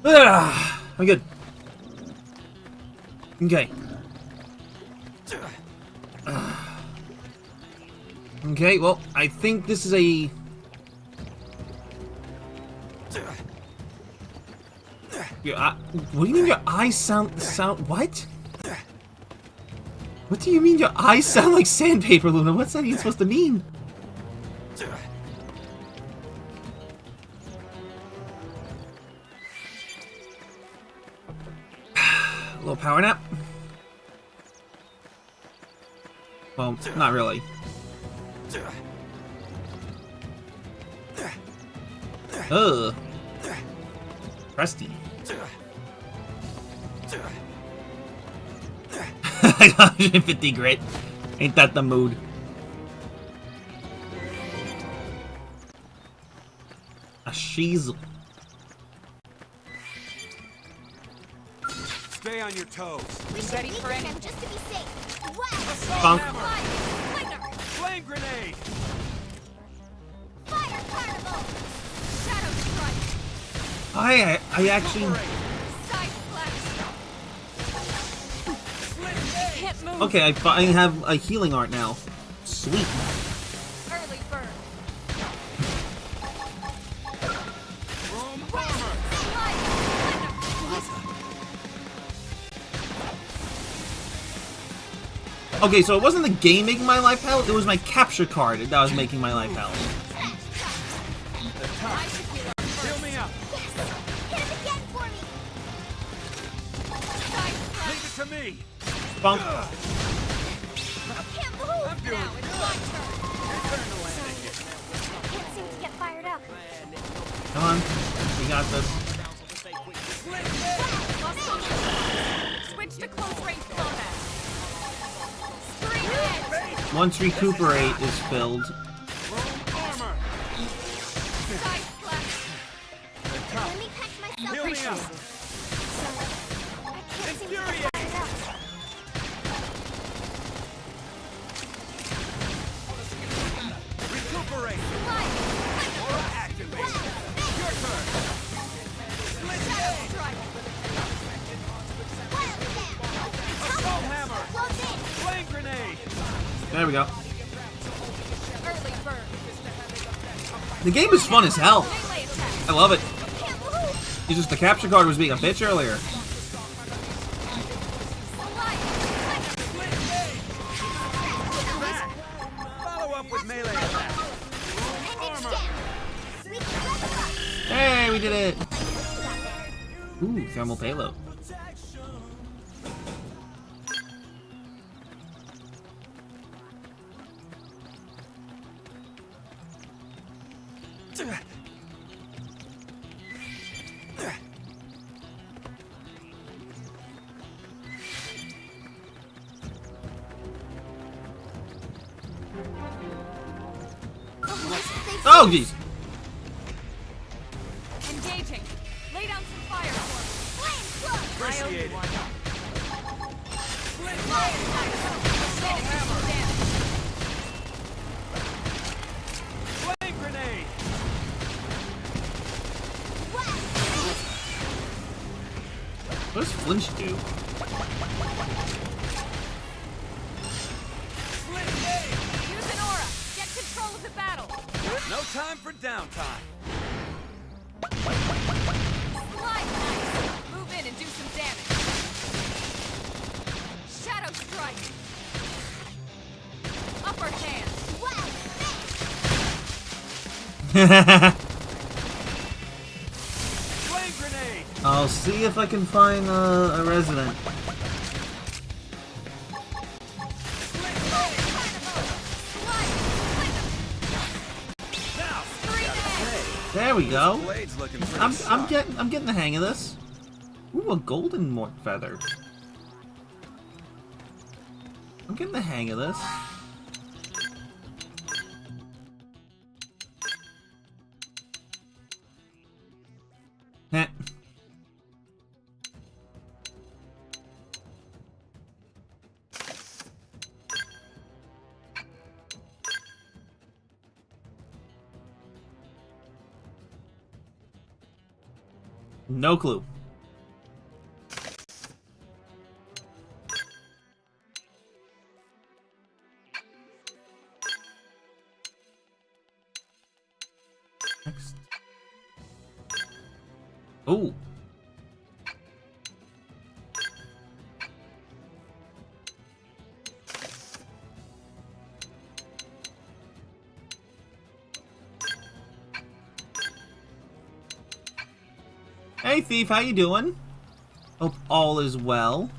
Speaker 1: I'm good. Okay. Okay, well, I think this is a... what do you mean your eyes sound... What? What do you mean your eyes sound like sandpaper, Luna? What's that even supposed to mean? A little power nap? Well, not really. Ugh. Crusty. 150 grit. Ain't that the mood? A shizzle.
Speaker 11: Stay on your toes.
Speaker 7: We should
Speaker 6: Ready for
Speaker 7: weaken
Speaker 6: anything.
Speaker 7: him just to be safe. Wow!
Speaker 1: Bonk.
Speaker 7: Fire!
Speaker 11: Flame grenade!
Speaker 7: Fire carnival! Shadow strike!
Speaker 1: I actually...
Speaker 6: Side slash. Can't move.
Speaker 1: Okay, I have a healing art now. Sweet.
Speaker 6: Early bird.
Speaker 11: Room armor!
Speaker 1: Okay, so it wasn't the game making my life hell, it was my capture card that was making my life hell.
Speaker 11: Heal me up!
Speaker 7: Hit him again for me!
Speaker 11: Leave it to me!
Speaker 1: Bonk.
Speaker 7: I can't move!
Speaker 11: I'm doing
Speaker 7: Now it's my turn!
Speaker 11: Turn the landing gear.
Speaker 7: I can't seem to get fired up.
Speaker 1: Come on. We got this.
Speaker 6: Switch to close range combat. Scream edge.
Speaker 1: Once recuperate is filled.
Speaker 11: Room armor!
Speaker 6: Side slash.
Speaker 7: Let me catch myself.
Speaker 11: Heal me up!
Speaker 7: I can't seem to get
Speaker 11: Infuriate!
Speaker 7: fired up.
Speaker 11: Recuperate! Aura activate! Your turn!
Speaker 6: Shadow strike.
Speaker 11: Assault hammer!
Speaker 7: Close in!
Speaker 11: Flame grenade!
Speaker 1: There we go.
Speaker 6: Early bird.
Speaker 1: The game is fun as hell.
Speaker 6: Melee attack.
Speaker 1: I love it.
Speaker 7: Can't move!
Speaker 1: It's just the capture card was being a bitch earlier.
Speaker 11: Follow up with melee attack!
Speaker 7: Appendage down! We can level up!
Speaker 1: Hey, we did it.
Speaker 7: Got that.
Speaker 1: Ooh, thermal payload. Oh, jeez.
Speaker 6: Engaging. Lay down some fire for me.
Speaker 7: Flame flow!
Speaker 6: I owe you
Speaker 11: Appreciate it.
Speaker 6: one.
Speaker 11: Assault hammer! Flame grenade!
Speaker 1: What does flinch do?
Speaker 6: Use an aura. Get control of the battle.
Speaker 11: No time for downtime.
Speaker 6: Slide. Move in and do some damage. Shadow strike. Upper hand.
Speaker 11: Flame grenade!
Speaker 1: I'll see if I can find a resident.
Speaker 11: Now!
Speaker 1: There we go.
Speaker 11: Blade's looking pretty
Speaker 1: I'm
Speaker 11: sharp.
Speaker 1: getting the hang of this. Ooh, a golden mort feather. I'm getting the hang of this. Heh. No clue. Next. Oh. Hey Thief, how you doing? Hope all is well.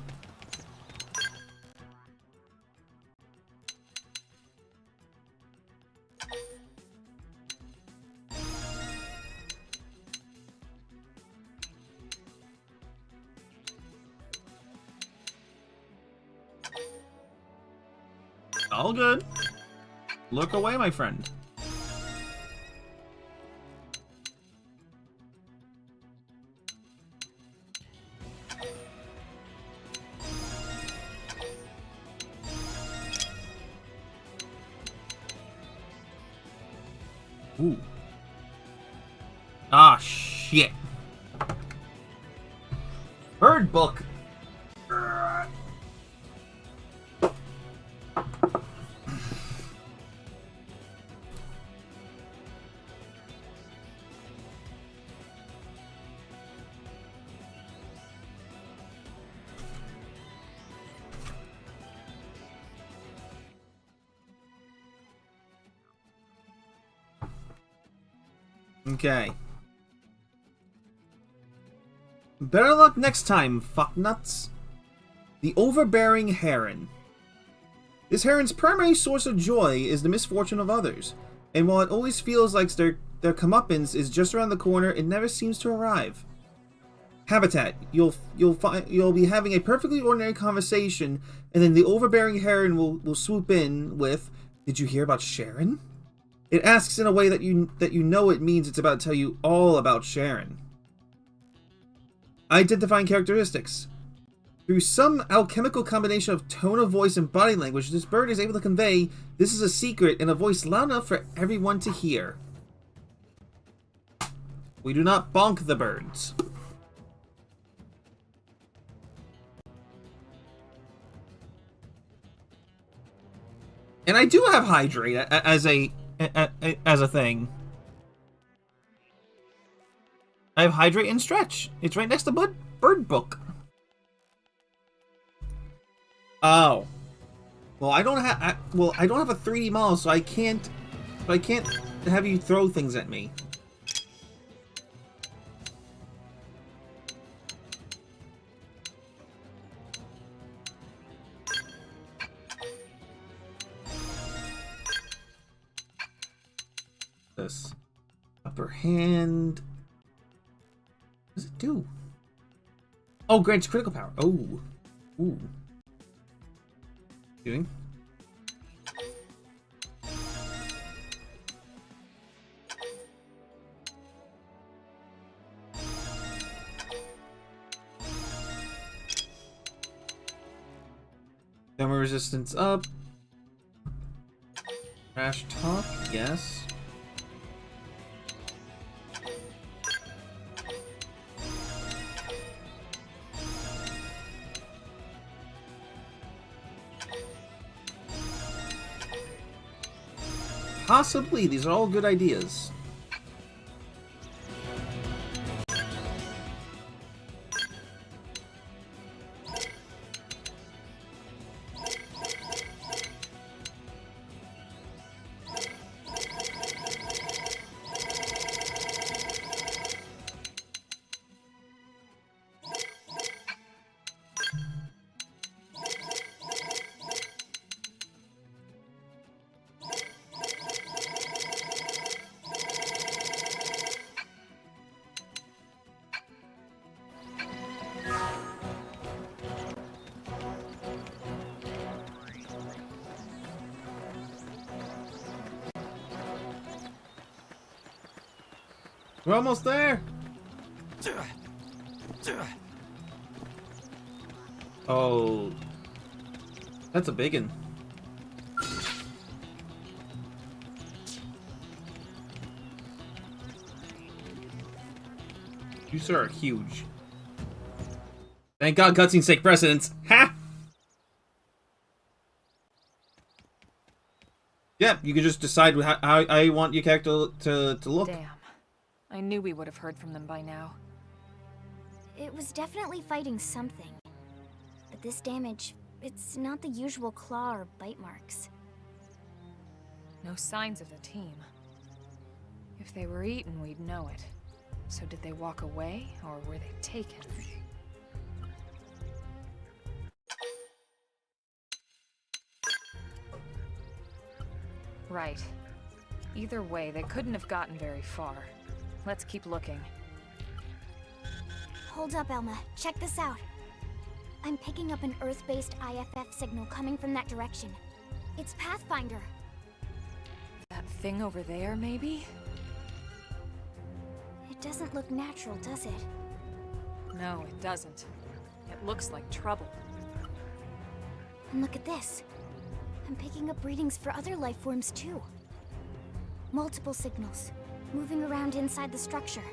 Speaker 1: All good. Look away, my friend. Ooh. Ah, shit. Bird book. Okay. Better luck next time, fucknuts. The overbearing heron. This heron's primary source of joy is the misfortune of others, and while it always feels like their comeuppance is just around the corner, it never seems to arrive. Habitat. You'll be having a perfectly ordinary conversation, and then the overbearing heron will swoop in with, "Did you hear about Sharon?" It asks in a way that you know it means it's about to tell you all about Sharon. Identifying characteristics. Through some alchemical combination of tone of voice and body language, this bird is able to convey this is a secret in a voice loud enough for everyone to hear. We do not bonk the birds. And I do have hydrate as a thing. I have hydrate and stretch. It's right next to bird book. Oh. Well, I don't have a 3D model, so I can't have you throw things at me. This upper hand. What does it do? Oh, grants critical power. Oh, ooh. Doing. Thermal resistance up. Crash talk, yes. Possibly, these are all good ideas. We're almost there. Oh, that's a big one. You sir are huge. Thank God cutscenes take precedence. Ha! Yeah, you can just decide how you want your character to look.
Speaker 6: Damn. I knew we would have heard from them by now.
Speaker 7: It was definitely fighting something. But this damage, it's not the usual claw or bite marks.
Speaker 6: No signs of the team. If they were eaten, we'd know it. So did they walk away, or were they taken? Right. Either way, they couldn't have gotten very far. Let's keep looking.
Speaker 7: Hold up, Elma. Check this out. I'm picking up an Earth-based IFF signal coming from that direction. It's Pathfinder.
Speaker 6: That thing over there, maybe?
Speaker 7: It doesn't look natural, does it?
Speaker 6: No, it doesn't. It looks like trouble.
Speaker 7: And look at this. I'm picking up readings for other life forms too. Multiple signals, moving around inside the structure.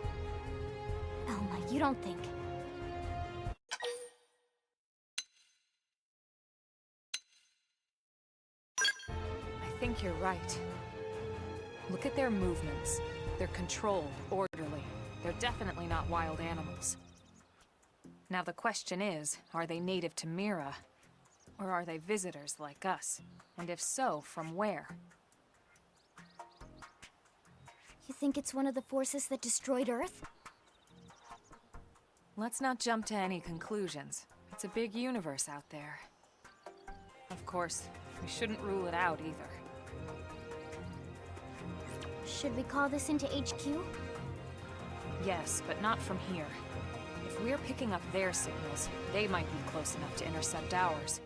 Speaker 7: Elma, you don't think...
Speaker 6: I think you're right. Look at their movements. They're controlled, orderly. They're definitely not wild animals. Now the question is, are they native to Mira? Or are they visitors like us? And if so, from where?
Speaker 7: You think it's one of the forces that destroyed Earth?
Speaker 6: Let's not jump to any conclusions. It's a big universe out there. Of course, we shouldn't rule it out either.
Speaker 7: Should we call this into HQ?
Speaker 6: Yes, but not from here. If we're picking up their signals, they might be close enough to intercept ours.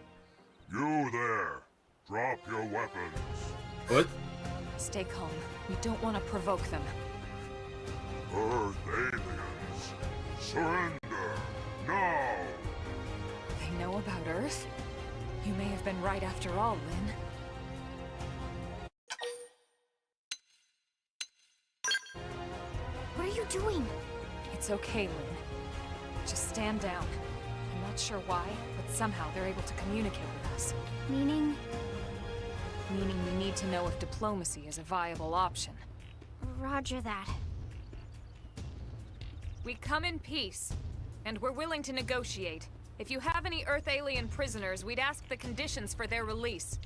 Speaker 12: You there! Drop your weapons.
Speaker 1: What?
Speaker 6: Stay calm. We don't want to provoke them.
Speaker 12: Earth aliens, surrender now!
Speaker 6: They know about Earth? You may have been right after all, Lynn.
Speaker 7: What are you doing?
Speaker 6: It's okay, Lynn. Just stand down. I'm not sure why, but somehow they're able to communicate with us.
Speaker 7: Meaning?
Speaker 6: Meaning we need to know if diplomacy is a viable option.
Speaker 7: Roger that.
Speaker 6: We come in peace, and we're willing to negotiate. If you have any Earth alien prisoners, we'd ask the conditions for their release.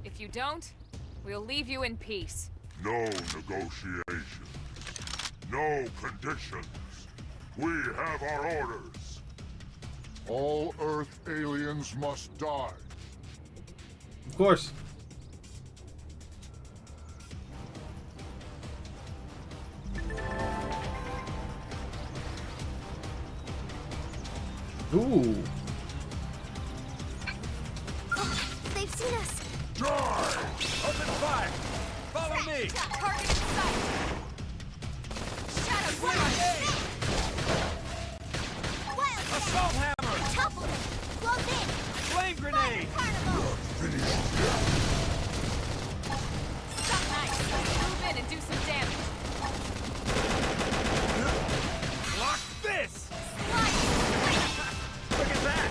Speaker 6: If you don't, we'll leave you in peace.
Speaker 12: No negotiation. No conditions. We have our orders. All Earth aliens must die.
Speaker 1: Of course. Ooh.
Speaker 7: They've seen us.
Speaker 12: Die!
Speaker 11: Open fire! Follow me!
Speaker 6: Target in sight! Shadow Sword!
Speaker 11: Assault hammer!
Speaker 7: Topple them. Close in.
Speaker 11: Flame grenade!
Speaker 7: Carnival.
Speaker 6: Stop nice! Move in and do some damage!
Speaker 11: Block this! Look at that!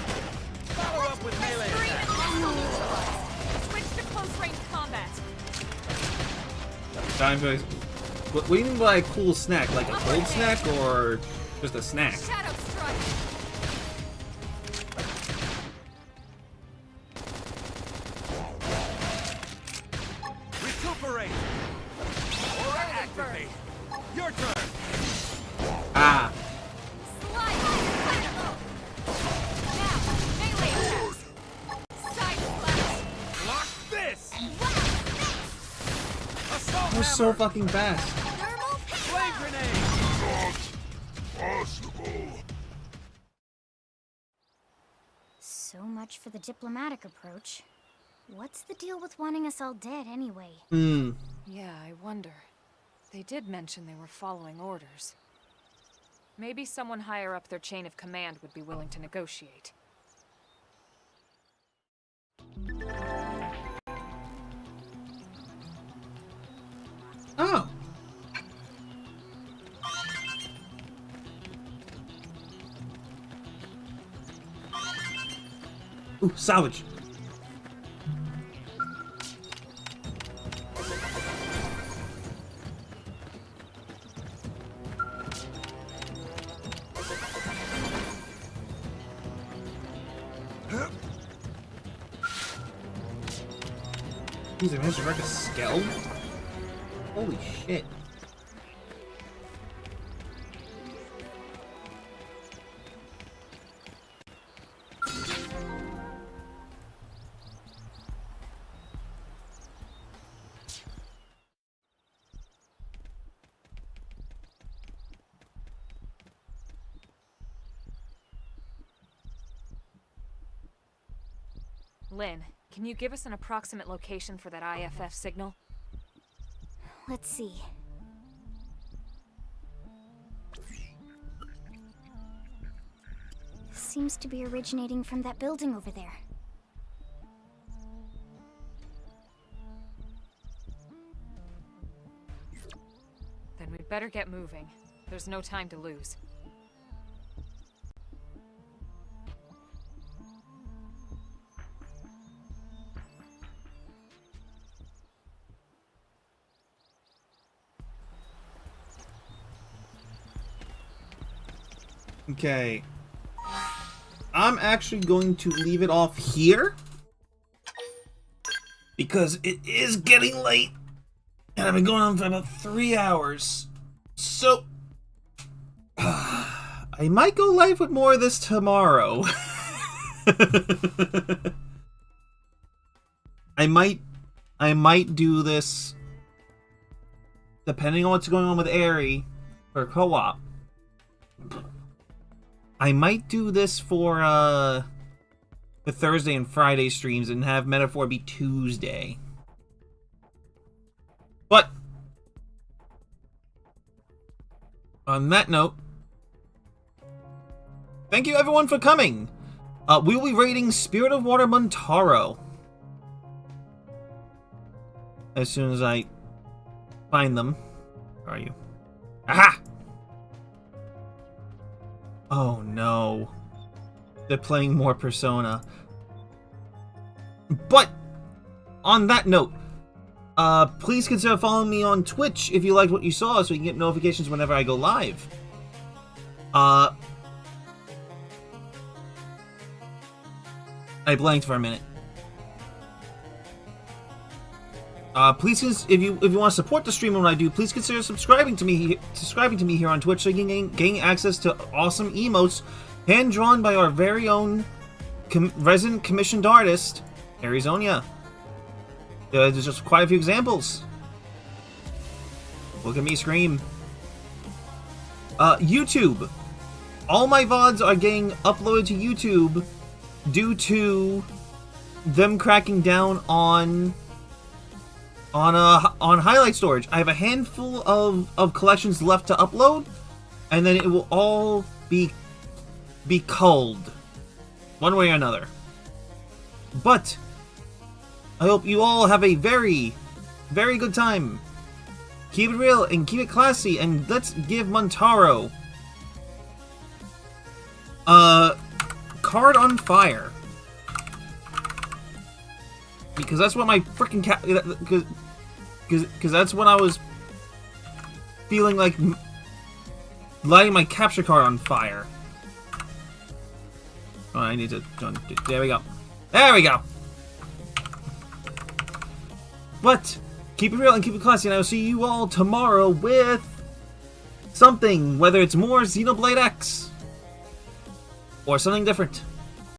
Speaker 11: Follow up with melee
Speaker 6: Scream
Speaker 11: attack.
Speaker 6: and muscle neutralized! Switch to close-range combat!
Speaker 1: Time for... What do you mean by a cool snack? Like a cold snack or just a snack?
Speaker 6: Shadow strike!
Speaker 11: Recuperate! Or activate! Your turn!
Speaker 1: Ah.
Speaker 6: Slide! Carnival! Now, melee attacks! Side slash!
Speaker 11: Block this! Assault
Speaker 1: They're
Speaker 11: hammer!
Speaker 1: so fucking fast.
Speaker 11: Flame grenade!
Speaker 12: Possible.
Speaker 7: So much for the diplomatic approach. What's the deal with wanting us all dead anyway?
Speaker 1: Hmm.
Speaker 6: Yeah, I wonder. They did mention they were following orders. Maybe someone higher up their chain of command would be willing to negotiate.
Speaker 1: Oh. Ooh, salvage. Jeez, I managed to wreck a skeld? Holy shit.
Speaker 6: Lynn, can you give us an approximate location for that IFF signal?
Speaker 7: Let's see. Seems to be originating from that building over there.
Speaker 6: Then we'd better get moving. There's no time to lose.
Speaker 1: Okay. I'm actually going to leave it off here. Because it is getting late. And I've been going on for about 3 hours. So... I might go live with more of this tomorrow. I might do this... depending on what's going on with Aerie for co-op. I might do this for the Thursday and Friday streams and have Metaphor be Tuesday. But on that note, thank you everyone for coming. We will be rating Spirit of Water Montaro as soon as I find them. Where are you? Aha! Oh no. They're playing more Persona. But, on that note, please consider following me on Twitch if you liked what you saw so you can get notifications whenever I go live. I blanked for a minute. Please, if you want to support the stream when I do, please consider subscribing to me here on Twitch so you can gain access to awesome emotes hand drawn by our very own resident commissioned artist, Arizona. There's just quite a few examples. Look at me scream. YouTube. All my VODs are getting uploaded to YouTube due to them cracking down on highlight storage. I have a handful of collections left to upload, and then it will all be culled one way or another. But I hope you all have a very, very good time. Keep it real and keep it classy, and let's give Montaro card on fire. Because that's what my freaking because that's what I was feeling like lighting my capture card on fire. Oh, I need to. There we go. There we go. But keep it real and keep it classy, and I will see you all tomorrow with something, whether it's more Xenoblade X or something different.